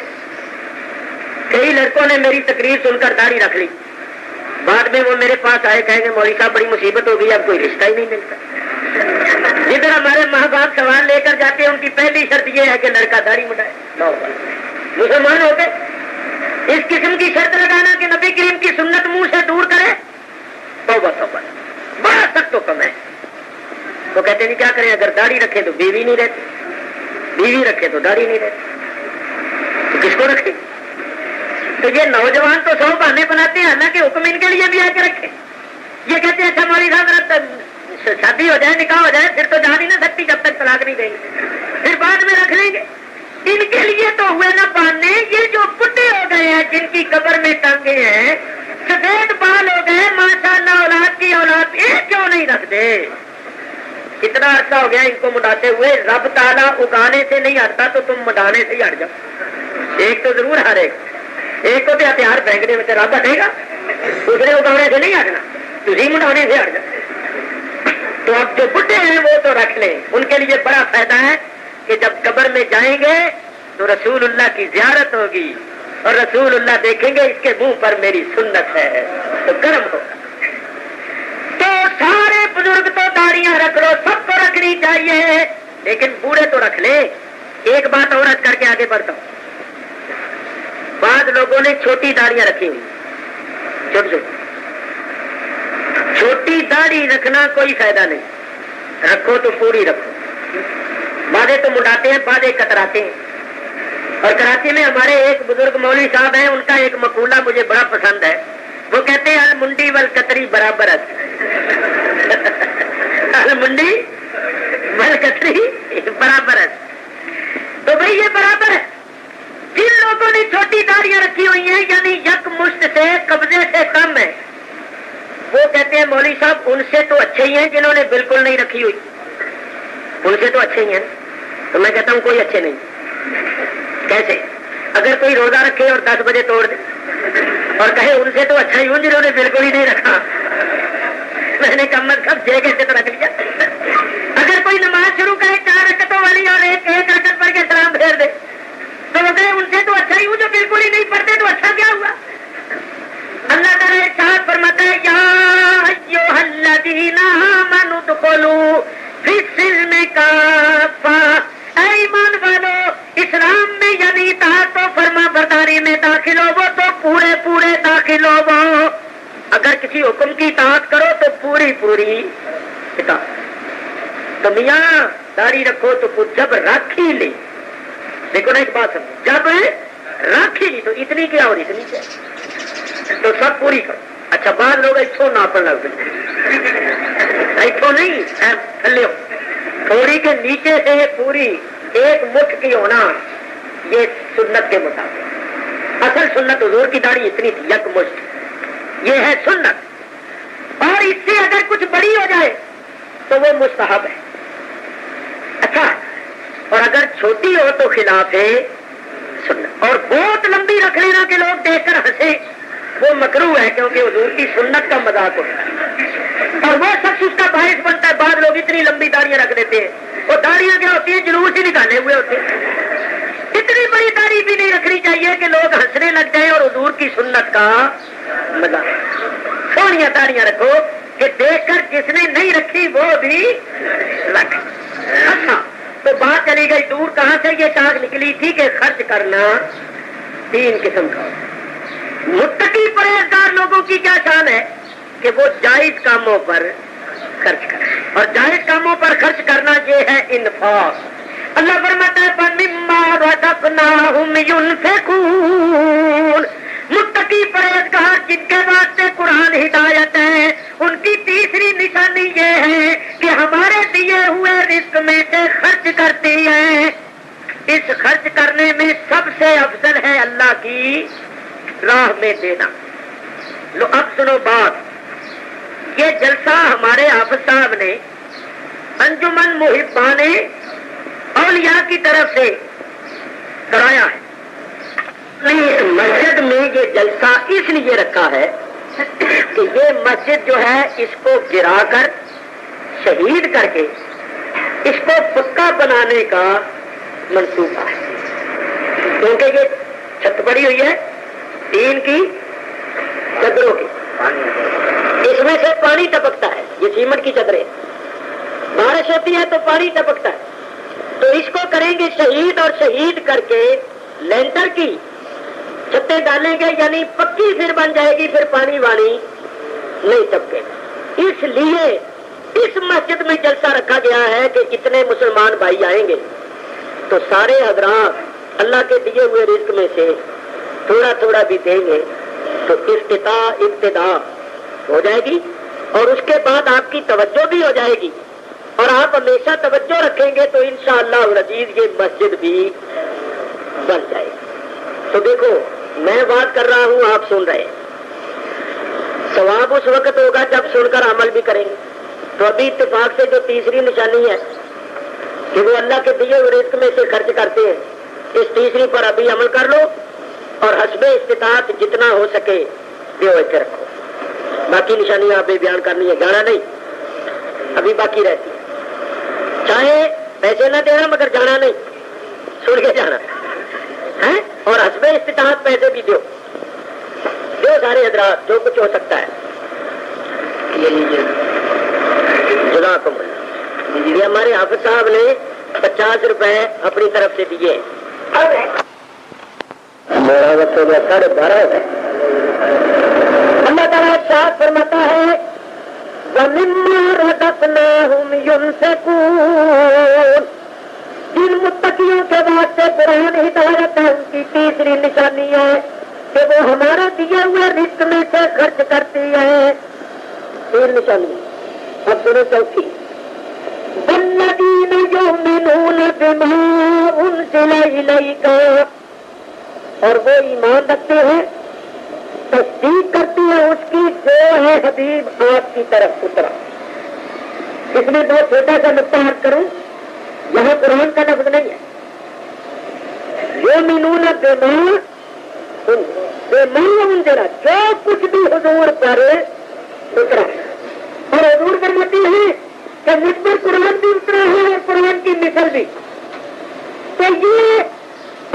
کئی لڑکوں نے میری تقریر سن کر داڑھی رکھ لی, بعد میں وہ میرے پاس آئے, کہیں گے مولوی صاحب بڑی مصیبت ہو گئی, اب کوئی رشتہ ہی نہیں ملتا. جدھر ہمارے ماں باپ سوال لے کر جاتے ہیں ان کی پہلی شرط یہ ہے کہ لڑکا داڑھی مڈائے. مسلمان ہو گئے. اس قسم کی شرط لگانا کہ نبی کریم کی سنت منہ سے دور کرے, توبہ توبہ, بڑا سخت حکم ہے. وہ کہتے ہیں کیا کریں, اگر داڑھی رکھے تو بیوی نہیں رہتی, بیوی رکھے تو داڑھی نہیں رہتی, تو کس کو رکھے؟ تو یہ نوجوان تو 100 بہانے بناتے ہیں, حالانکہ حکم ان کے لیے بھی آ کے رکھے. یہ کہتے ہیں اچھا مولوی صاحب شادی ہو جائے, نکاح ہو جائے, پھر تو جا نہیں نہ سکتی جب تک طلاق نہیں دیں گے, پھر بعد میں رکھ لیں گے. ان کے لیے تو ہوئے نہ بہانے. یہ جو بڈھے ہو گئے ہیں جن کی قبر میں ٹانگے ہیں, سفید بال ہو گئے, ماشاءاللہ اولاد کی اولاد, یہ کیوں نہیں رکھتے؟ کتنا عرصہ ہو گیا ان کو مڈاتے ہوئے. رب تعالیٰ اگانے سے نہیں ہٹتا تو تم مڈانے سے ہی ہٹ جاؤ. ایک تو ضرور ہارے گا, ایک کو بھی ہتھیار پھینکنے میں رب ہٹے گا, دوسرے اگانے سے نہیں ہٹنا, تجھی مڈانے سے ہٹ جاؤ. تو اب جو بڈھے ہیں وہ تو رکھ لیں. ان کے لیے بڑا فائدہ ہے کہ جب قبر میں جائیں گے تو رسول اللہ کی زیارت ہوگی اور رسول اللہ دیکھیں گے اس کے منہ پر میری سنت ہے, تو کرم ہوگا. تو سارے بزرگ تو داڑیاں رکھ لو, سب کو رکھنی چاہیے, لیکن بوڑھے تو رکھ لیں. ایک بات اور کر کے آگے بڑھتا ہوں. بعض لوگوں نے چھوٹی داڑیاں رکھی ہوئی, چھوٹی چھوٹی. چھوٹی داڑھی رکھنا کوئی فائدہ نہیں, رکھو تو پوری رکھو. بعضے تو مڈاتے ہیں, بعضے کتراتے ہیں. اور کراچی میں ہمارے ایک بزرگ مولوی صاحب ہیں, ان کا ایک مقولہ مجھے بڑا پسند ہے. وہ کہتے ہیں المنڈی والکتری برابر ہے. المنڈی والکتری برابر ہے. تو بھئی یہ برابر ہے. جن لوگوں نے چھوٹی داڑیاں رکھی ہوئی ہیں یعنی یک مشت سے قبضے سے کم ہے, وہ کہتے ہیں مولوی صاحب ان سے تو اچھے ہی ہیں جنہوں نے بالکل نہیں رکھی ہوئی. ان سے تو اچھے ہی ہیں. تو میں کہتا ہوں کوئی اچھے نہیں. کیسے؟ اگر کوئی روزہ رکھے اور 10 بجے توڑ دے اور کہے ان سے تو اچھا ہی ہوں جنہوں نے بالکل ہی نہیں رکھا, میں نے کم از کم 6 گھنٹے تو رکھ لیا. اگر کوئی نماز شروع کرے 4 رکعتوں والی اور ایک رکعت پڑھ کے سلام پھیر دے تو وہ کہے ان سے تو اچھا ہی ہوں, جو بالکل ہی نہیں پڑھتے تو اچھا کیا ہوا. اللہ تعالیٰ ارشاد فرماتا ہے یا ایھا الذین آمنوا ادخلوا فی السلم کافہ, اے ایمان والو اسلام میں یعنی اطاعت و فرما برداری میں داخل ہو وہ تو پورے پورے داخل ہو. وہ اگر کسی حکم کی اطاعت کرو تو پوری پوری اطاعت. تو میاں داڑھی رکھو تو جب رکھ ہی لی, دیکھو نا ایک بات سمجھو, جب رکھ ہی لی تو اتنی کیا اور اتنی کیا, تو سب پوری کرو. اچھا بعض لوگ اتوں ناپن لگ گئے, اتوں نہیں تھلے تھوڑی کے نیچے سے پوری ایک مٹھ کی ہونا, یہ سنت کے مطابق. اصل سنت حضور کی داڑھی اتنی تھی یک مشت, یہ ہے سنت. اور اس سے اگر کچھ بڑی ہو جائے تو وہ مستحب ہے. اچھا, اور اگر چھوٹی ہو تو خلاف ہے سنت. اور بہت لمبی رکھ لینا کہ لوگ دیکھ کر ہنسے, وہ مکروہ ہے کیونکہ حضور کی سنت کا مذاق ہوتا ہے اور وہ شخص اس کا باعث بنتا ہے. بعض لوگ اتنی لمبی داڑیاں رکھ دیتے ہیں, وہ داڑیاں کیا ہوتی ہیں جلوس ہی نکالے ہوئے ہوتے ہیں. اتنی بڑی داڑھی بھی نہیں رکھنی چاہیے کہ لوگ ہنسنے لگ جائیں اور حضور کی سنت کا مذاق. سونیاں داڑیاں رکھو کہ دیکھ کر جس نے نہیں رکھی وہ بھی رکھ. اچھا تو بات چلی گئی دور. کہاں سے یہ ٹاک نکلی تھی کہ خرچ کرنا 3 قسم کا. متقی پرہیزگار لوگوں کی کیا شان ہے کہ وہ جائز کاموں پر خرچ کریں, اور جائز کاموں پر خرچ کرنا یہ ہے انفاق. اللہ فرماتا ہے فَمِمَّا رَزَقْنَاهُمْ يُنْفِقُونَ. متقی پرہیزگار جن کے واسطے قرآن ہدایت ہے, ان کی تیسری نشانی یہ ہے کہ ہمارے دیے ہوئے رزق میں سے خرچ کرتی ہیں. اس خرچ کرنے میں سب سے افضل ہے اللہ کی راہ میں دینا. لو اب سنو بات. یہ جلسہ ہمارے حافظ صاحب نے انجمن محبان اولیاء کی طرف سے کرایا ہے. مسجد میں یہ جلسہ اس لیے رکھا ہے کہ یہ مسجد جو ہے اس کو گرا کر شہید کر کے اس کو پکا بنانے کا منصوبہ ہے. کیونکہ یہ چھت پڑی ہوئی ہے تین کی چادروں کی, اس میں سے پانی ٹپکتا ہے. یہ سیمنٹ کی چادریں, بارش ہوتی ہے تو پانی ٹپکتا ہے. تو اس کو کریں گے شہید, اور شہید کر کے لینٹر کی چھتیں ڈالیں گے, یعنی پکی پھر بن جائے گی, پھر پانی وانی نہیں ٹپکے گا. اس لیے اس مسجد میں جلسہ رکھا گیا ہے کہ اتنے مسلمان بھائی آئیں گے تو سارے حضرات اللہ کے دیے ہوئے رزق میں سے تھوڑا تھوڑا بھی دیں گے تو ابتدا ہو جائے گی, اور اس کے بعد آپ کی توجہ بھی ہو جائے گی, اور آپ ہمیشہ توجہ رکھیں گے تو انشاءاللہ العزیز یہ مسجد بھی بن جائے گی. تو دیکھو میں بات کر رہا ہوں, آپ سن رہے ہیں. ثواب اس وقت ہوگا جب سن کر عمل بھی کریں گے. تو ابھی اتفاق سے جو تیسری نشانی ہے کہ وہ اللہ کے دیے ہوئے رزق میں سے خرچ کرتے ہیں, اس تیسری پر ابھی عمل کر لو, اور حسب استطاعت جتنا ہو سکے دیو کے رکھو. باقی نشانیاں آپ بیان کرنی ہے, جانا نہیں, ابھی باقی رہتی ہے. چاہے پیسے نہ دینا مگر جانا نہیں, سن کے جانا ہے, اور حسب استطاعت پیسے بھی دو سارے حضرات جو کچھ ہو سکتا ہے. یہ لیجیے جزاکم اللہ. یہ ہمارے حافظ صاحب نے 50 روپے اپنی طرف سے دیے. میرا وقت ہو گیا 12:30. اللہ تعالیٰ ارشاد فرماتا ہے وَمِمَّا رَزَقْنَاهُمْ يُنْفِقُونَ. جن متقیوں کے واسطے قرآن ہدایت ہے ان کی تیسری نشانی ہے کہ وہ ہمارے دیے ہوئے رزق میں سے خرچ کرتی ہے. 3 نشانی. اب سنو چوتھی. وَالَّذِينَ يُؤْمِنُونَ بِمَا أُنزِلَ إِلَيْكَ. اور وہ ایمان رکھتے ہیں, تصدیق کرتی ہے اس کی جو ہے حبیب آپ کی طرف اترا. اس میں بہت چھوٹا سا نقطہ عرض کروں, یہاں قرآن کا لفظ نہیں ہے. یؤمنون بما انزل, جو کچھ بھی حضور پر اترا, اور حضور فرماتی ہے کہ مجھ پر قرآن بھی اترا ہے اور قرآن کی مثل بھی. تو یہ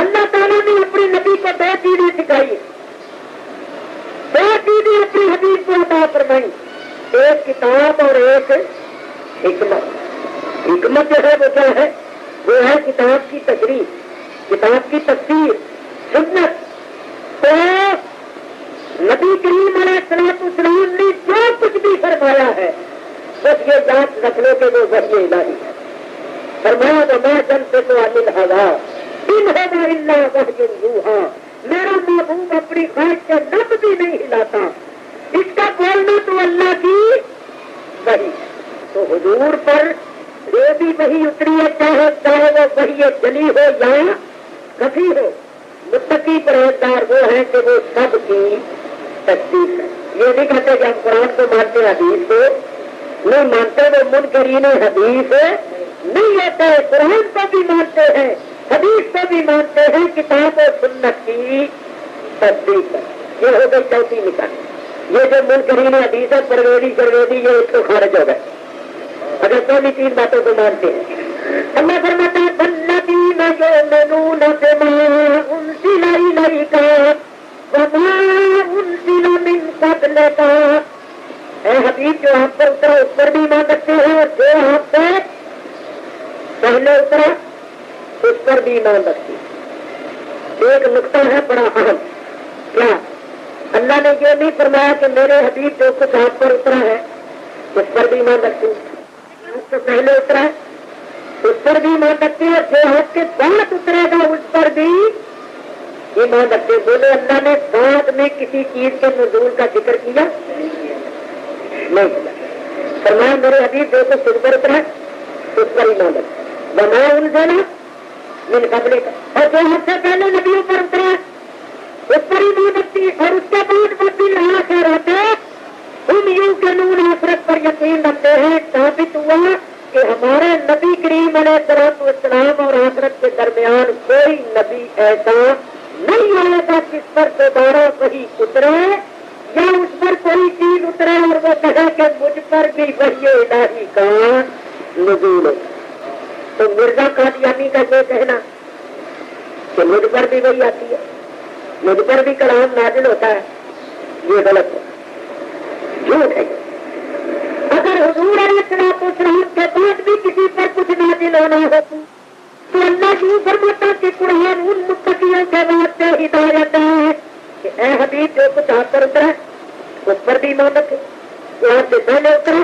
اللہ تعالیٰ نے اپنے نبی کو 2 چیزیں سکھائی, 2 چیزیں اپنی حدیث کو عطا فرمائی, ایک کتاب اور ایک حکمت. حکمت جو ہے وہ کیا ہے؟ وہ ہے کتاب کی تشریح, کتاب کی تفسیر, سنت. تو نبی کریم علیہ السلام نے جو کچھ بھی فرمایا ہے بس یہ جانچ رکھ لو کہ وہ وحی الہی ہے. فرمایا وما ينطق عن الهوى ان هو الا وحی یوحی. میرا محبوب اپنی خواہش کا لب بھی نہیں ہلاتا, اس کا بولنا تو اللہ کی وحی. تو حضور پر جو بھی وحی اتری ہے, چاہے وہ وحی جلی ہو یا خفی ہو, متقی پرہیزگار وہ ہیں کہ وہ سب کی تصدیق ہے. یہ نہیں کہتے کہ ہم قرآن کو مانتے حدیث کو نہیں مانتے, وہ منکرین حدیث نہیں ہوتے. قرآن کو بھی مانتے ہیں, حدیث کو بھی مانتے ہیں, کتاب و سنت کی تصدیق ہے. یہ ہو گئی چوتھی نشانی. یہ جو منکرین حدیث ہے پرویدی یہ اس کو خارج ہو گئے اگر پہلی 3 باتوں کو مانتے ہیں. اللہ فرماتا ہے والذین یؤمنون بما انزل الیک وما انزل من قبلک اے حبیب جو آپ پر اترا اس پر بھی ایمان رکھتے ہیں اور جو آپ سے پہلے اترا اس پر بھی ایمان رکھتے ہیں۔ ایک نقطہ ہے بڑا اہم، کیا اللہ نے یہ نہیں فرمایا کہ میرے حبیب جو کچھ آپ پر اترا ہے اس پر بھی ایمان رکھتے ہیں، اس سے پہلے اترا ہے اس پر بھی ایمان رکھتے ہیں اور جو آپ کے بعد اترے گا اس پر بھی ایمان رکھتے ہیں۔ بولے اللہ نے بعد میں کسی چیز کے نزول کا ذکر کیا نہیں کیا، فرمایا میرے حبیب جو کچھ اس پر اترا ہے اس پر ایمان رکھتے ہیں۔ بنا ان سے نا من قبل کا، اور جو ہم سے پہلے نبیوں پر اترا ہے اس پر ایمان رکھتی ہے، اور اس کے بعد وہ دل آخرت ہم یوں کے نون آخرت پر یقین رکھتے ہیں۔ ثابت ہوا کہ ہمارے نبی کریم علیہ السلام اور آخرت کے درمیان کوئی نبی ایسا نہیں آئے گا جس پر دوبارہ وہی اترے یا اس پر کوئی چیز اترے اور وہ کہے کہ مجھ پر بھی وحی الہی کا نزول ہے۔ تو مرزا قادیانی کا یہ کہنا کہ مجھ پر بھی وہی آتی ہے، مجھ پر بھی کلام نازل ہوتا ہے، یہ غلط ہے، جھوٹ ہے۔ اگر حضور علیہ السلام کے بعد بھی کسی پر کچھ نازل ہونا ہو تو اللہ یوں فرماتا کہ قرآن ان متقیوں کے واسطے ہدایت ہے کہ اے حبیب جو کچھ آپ پر اترا اس پر بھی ایمان رکھے، جو آپ سے پہلے اترا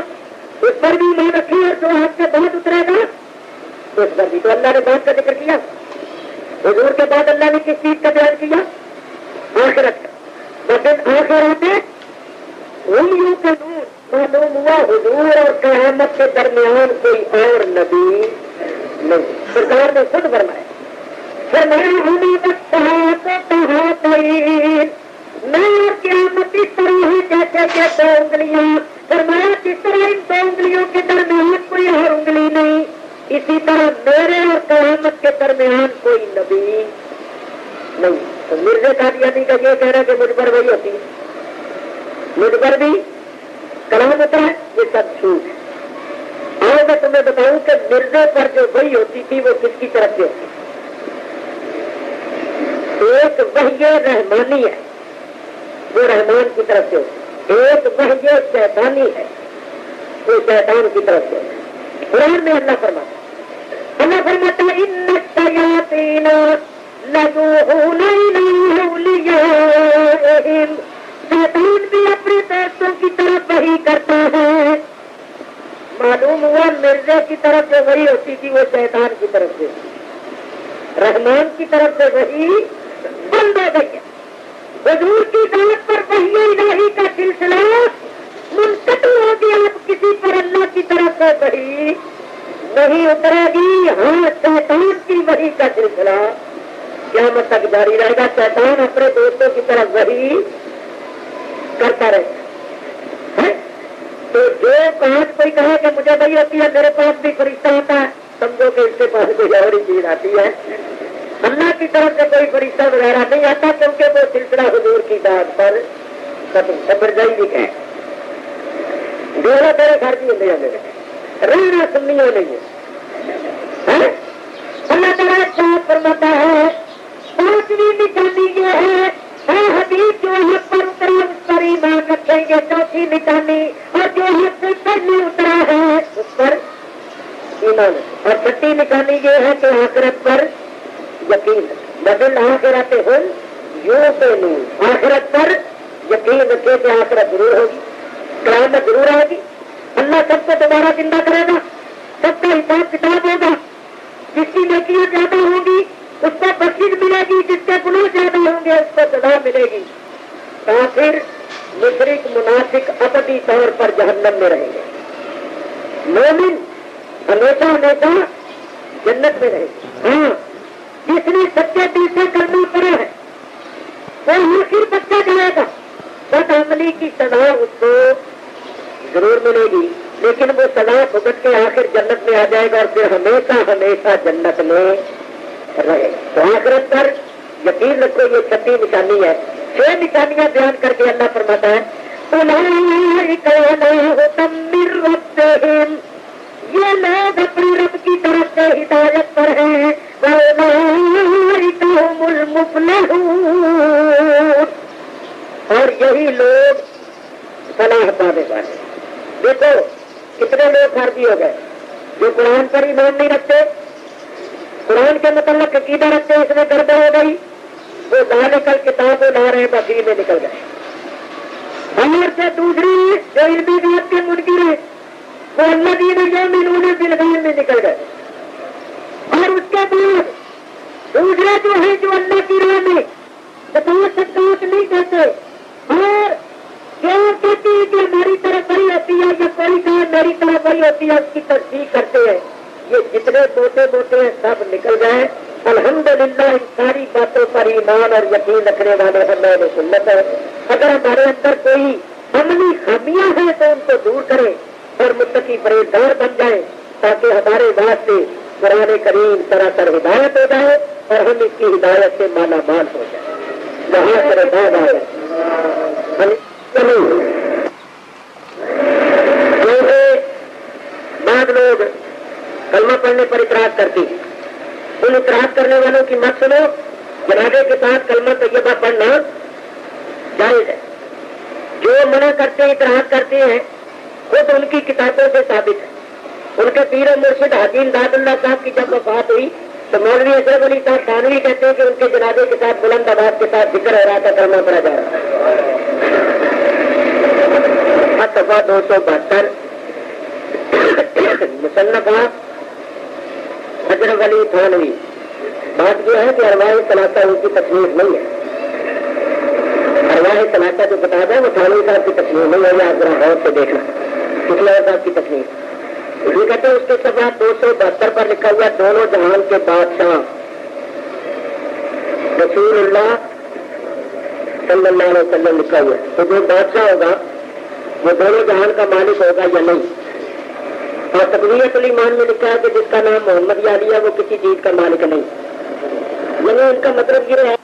اس پر بھی ایمان رکھے اور جو آپ سے بعد اترے گا اس پر بھی۔ تو اللہ نے بات کا ذکر کیا، حضور کے بعد اللہ نے کس چیز کا بیان کیا؟ آخرت کا۔ لیکن آخرت ہم یوں کے نور معلوم ہوا حضور اور قیامت کے درمیان کوئی اور نبی نہیں۔ سرکار نے خود فرمایا ہمیں بس میں اور قیامت اس طرح ہے جیسے کہ دو انگلیاں، فرمایا جس طرح ان دو انگلیوں کے درمیان کوئی اور انگلی نہیں، اسی طرح میرے اور قیامت کے درمیان کوئی نبی نہیں۔ تو مرزا قادیانی کا یہ کہہ رہا ہے کہ مجھ پر وہی ہوتی ہے، مجھ پر بھی کلام ہوتا ہے، یہ سب جھوٹ ہے۔ آؤ میں تمہیں بتاؤں کہ مرزے پر جو وحی ہوتی تھی وہ کس کی طرف سے ہوتی؟ ایک وحی رحمانی ہے وہ رحمان کی طرف سے ہوتی، ایک وحی شیطانی ہے وہ شیطان کی طرف سے ہوتی۔ قرآن میں اللہ فرماتا ان الشیاطین لیوحون الی اولیاءہم، شیطان بھی اپنے دوستوں کی طرف وحی کرتا ہے۔ معلوم ہوا مرزے کی طرف سے وحی ہوتی تھی وہ شیطان کی طرف سے، رحمان کی طرف سے وحی بند ہو گئی ہے۔ حضور کی ذات پر وحی الہی کا سلسلہ منقطع ہو گیا، اب کسی پر اللہ کی طرف سے وحی نہیں اترے گی۔ ہاں شیطان کی وحی کا سلسلہ قیامت تک جاری رہے گا، شیطان اپنے دوستوں کی طرف وحی کرتا رہے گا۔ تو جو پانچ کوئی کہے کہ مجھے وہی ہوتی ہے، میرے پاس بھی فرشتہ ہوتا ہے، سمجھو کہ اس کے پاس کوئی اور ہی چیز آتی ہے۔ اللہ کی طرف سے کوئی فرشتہ وغیرہ نہیں آتا کیونکہ وہ سلسلہ حضور کی ذات پر سبر جائی بھی کہ ڈیرا تیرے گھر بھی ہوتے ہیں، رہنا سننی ہو نہیں ہے۔ اللہ تعالیٰ شاید فرماتا ہے پانچویں نشانی یہ ہے اے حبیب جو حق پر اترا اس پر ایمان رکھیں گے، چوتھی نشانی، اور جو حق سے پہلے اترا ہے اس پر ایمان، اور چھٹی نشانی یہ ہے کہ آخرت پر یقین بدل آخرت ہم یوقنون، آخرت پر یقین رکھے کہ آخرت ضرور ہوگی، قیامت ضرور آئے گی، اللہ سب کو دوبارہ زندہ کرے گا، سب کا حساب کتاب ہوگا، جس کی نیکیاں زیادہ ہوں گی اس کو بخشش ملے گی، جس کے گناہ زیادہ ہوں گے اس کو سزا ملے گی۔ کافر مشرک منافق ابدی طور پر جہنم میں رہیں گے، مومن ہمیشہ ہمیشہ جنت میں رہے گی۔ ہاں جس نے سچے دل سے کرنا پڑا ہے وہ آخر بچہ جائے گا، بد عملی کی سزا اس کو ضرور ملے گی، لیکن وہ سزا بھگت کے آخر جنت میں آ جائے گا اور پھر ہمیشہ ہمیشہ جنت میں رہے۔ تو آخرت پر یقین رکھو، یہ چھٹی نشانی ہے۔ 6 نشانیاں بیان کر کے اللہ فرماتا ہے اولئک علی ھدی من ربہم، یہ لوگ اپنے رب کی طرف سے ہدایت پر ہیں، وَأُولَئِکَ هُمُ الْمُفْلِحُونَ، اور یہی لوگ فلاح پانے والے۔ دیکھو کتنے لوگ خارجی ہو گئے جو قرآن پر ایمان نہیں رکھتے، قرآن کے متعلق عقیدہ رکھتے، اس میں گڑبڑ ہو گئی، وہ ذالکل کتاب لا رہے بصیر میں نکل گئے. اور سے دوسری جو علمی بات کے منکر ہیں وہ الذین یؤمنون بالغیب میں نکل گئے. اور اس کے بعد دوسرے جو ہیں جو اللہ کی راہ میں بات نہیں کرتے اور جو کہتی ہے کہ ہماری طرف بڑی ہوتی ہے یا کوئی کہا میری طرف بڑی ہوتی ہے اس کی تصدیق کرتے ہیں. یہ جتنے موٹے موٹے ہیں سب نکل گئے. الحمدللہ ان ساری باتوں پر ایمان اور یقین رکھنے والے ہمیں سنت ہے. اگر ہمارے اندر کوئی عملی خامیاں ہیں تو ان کو دور کریں اور متقی پرہیزگار بن جائیں تاکہ ہمارے واسطے قرآن کریم سراسر ہدایت ہو جائے اور ہم اس کی ہدایت سے مالا مال ہو جائے. جہاں پر بعض لوگ کلمہ پڑھنے پر اعتراض کرتی ہیں. ان اعتراض کرنے والوں کی مت سنو. جنازے کے ساتھ کلمہ طیبہ پڑھنا جائز ہے. جو منع کرتے ہیں اعتراض کرتے ہیں خود ان کی کتابوں سے ثابت ہے. ان کے پیر و مرشد حاجی امداد اللہ صاحب کی جب وفات ہوئی تو مولوی اشرف علی صاحب تھانوی کہتے ہیں کہ ان کے جنازے کے ساتھ بلند آواز کے ساتھ ذکر ہو رہا تھا، کلمہ پڑھا جا رہا تھا. صفحہ 272 مصنفہ اشرف علی تھانوی. بات یہ ہے کہ ارواح ثلاثہ ان کی تصنیف نہیں ہے. ارواح ثلاثہ جو بتا دیں وہ تھانوی صاحب کی تصنیف نہیں ہے. یہ آپ ذرا غور سے دیکھنا کتنے صاحب کی تصنیف. یہ کہتے ہیں اس کے صفحہ 272 پر لکھا ہوا دونوں جہان کے بادشاہ رسول اللہ صلی اللہ علیہ وسلم لکھا ہوا ہے. تو جو بادشاہ ہوگا وہ دونوں جہان کا مالک ہوگا یا نہیں. اور تقویۃ الایمان میں لکھا ہے کہ جس کا نام محمد علی ہے وہ کسی چیز کا مالک نہیں. یعنی ان کا مطلب یہ ہے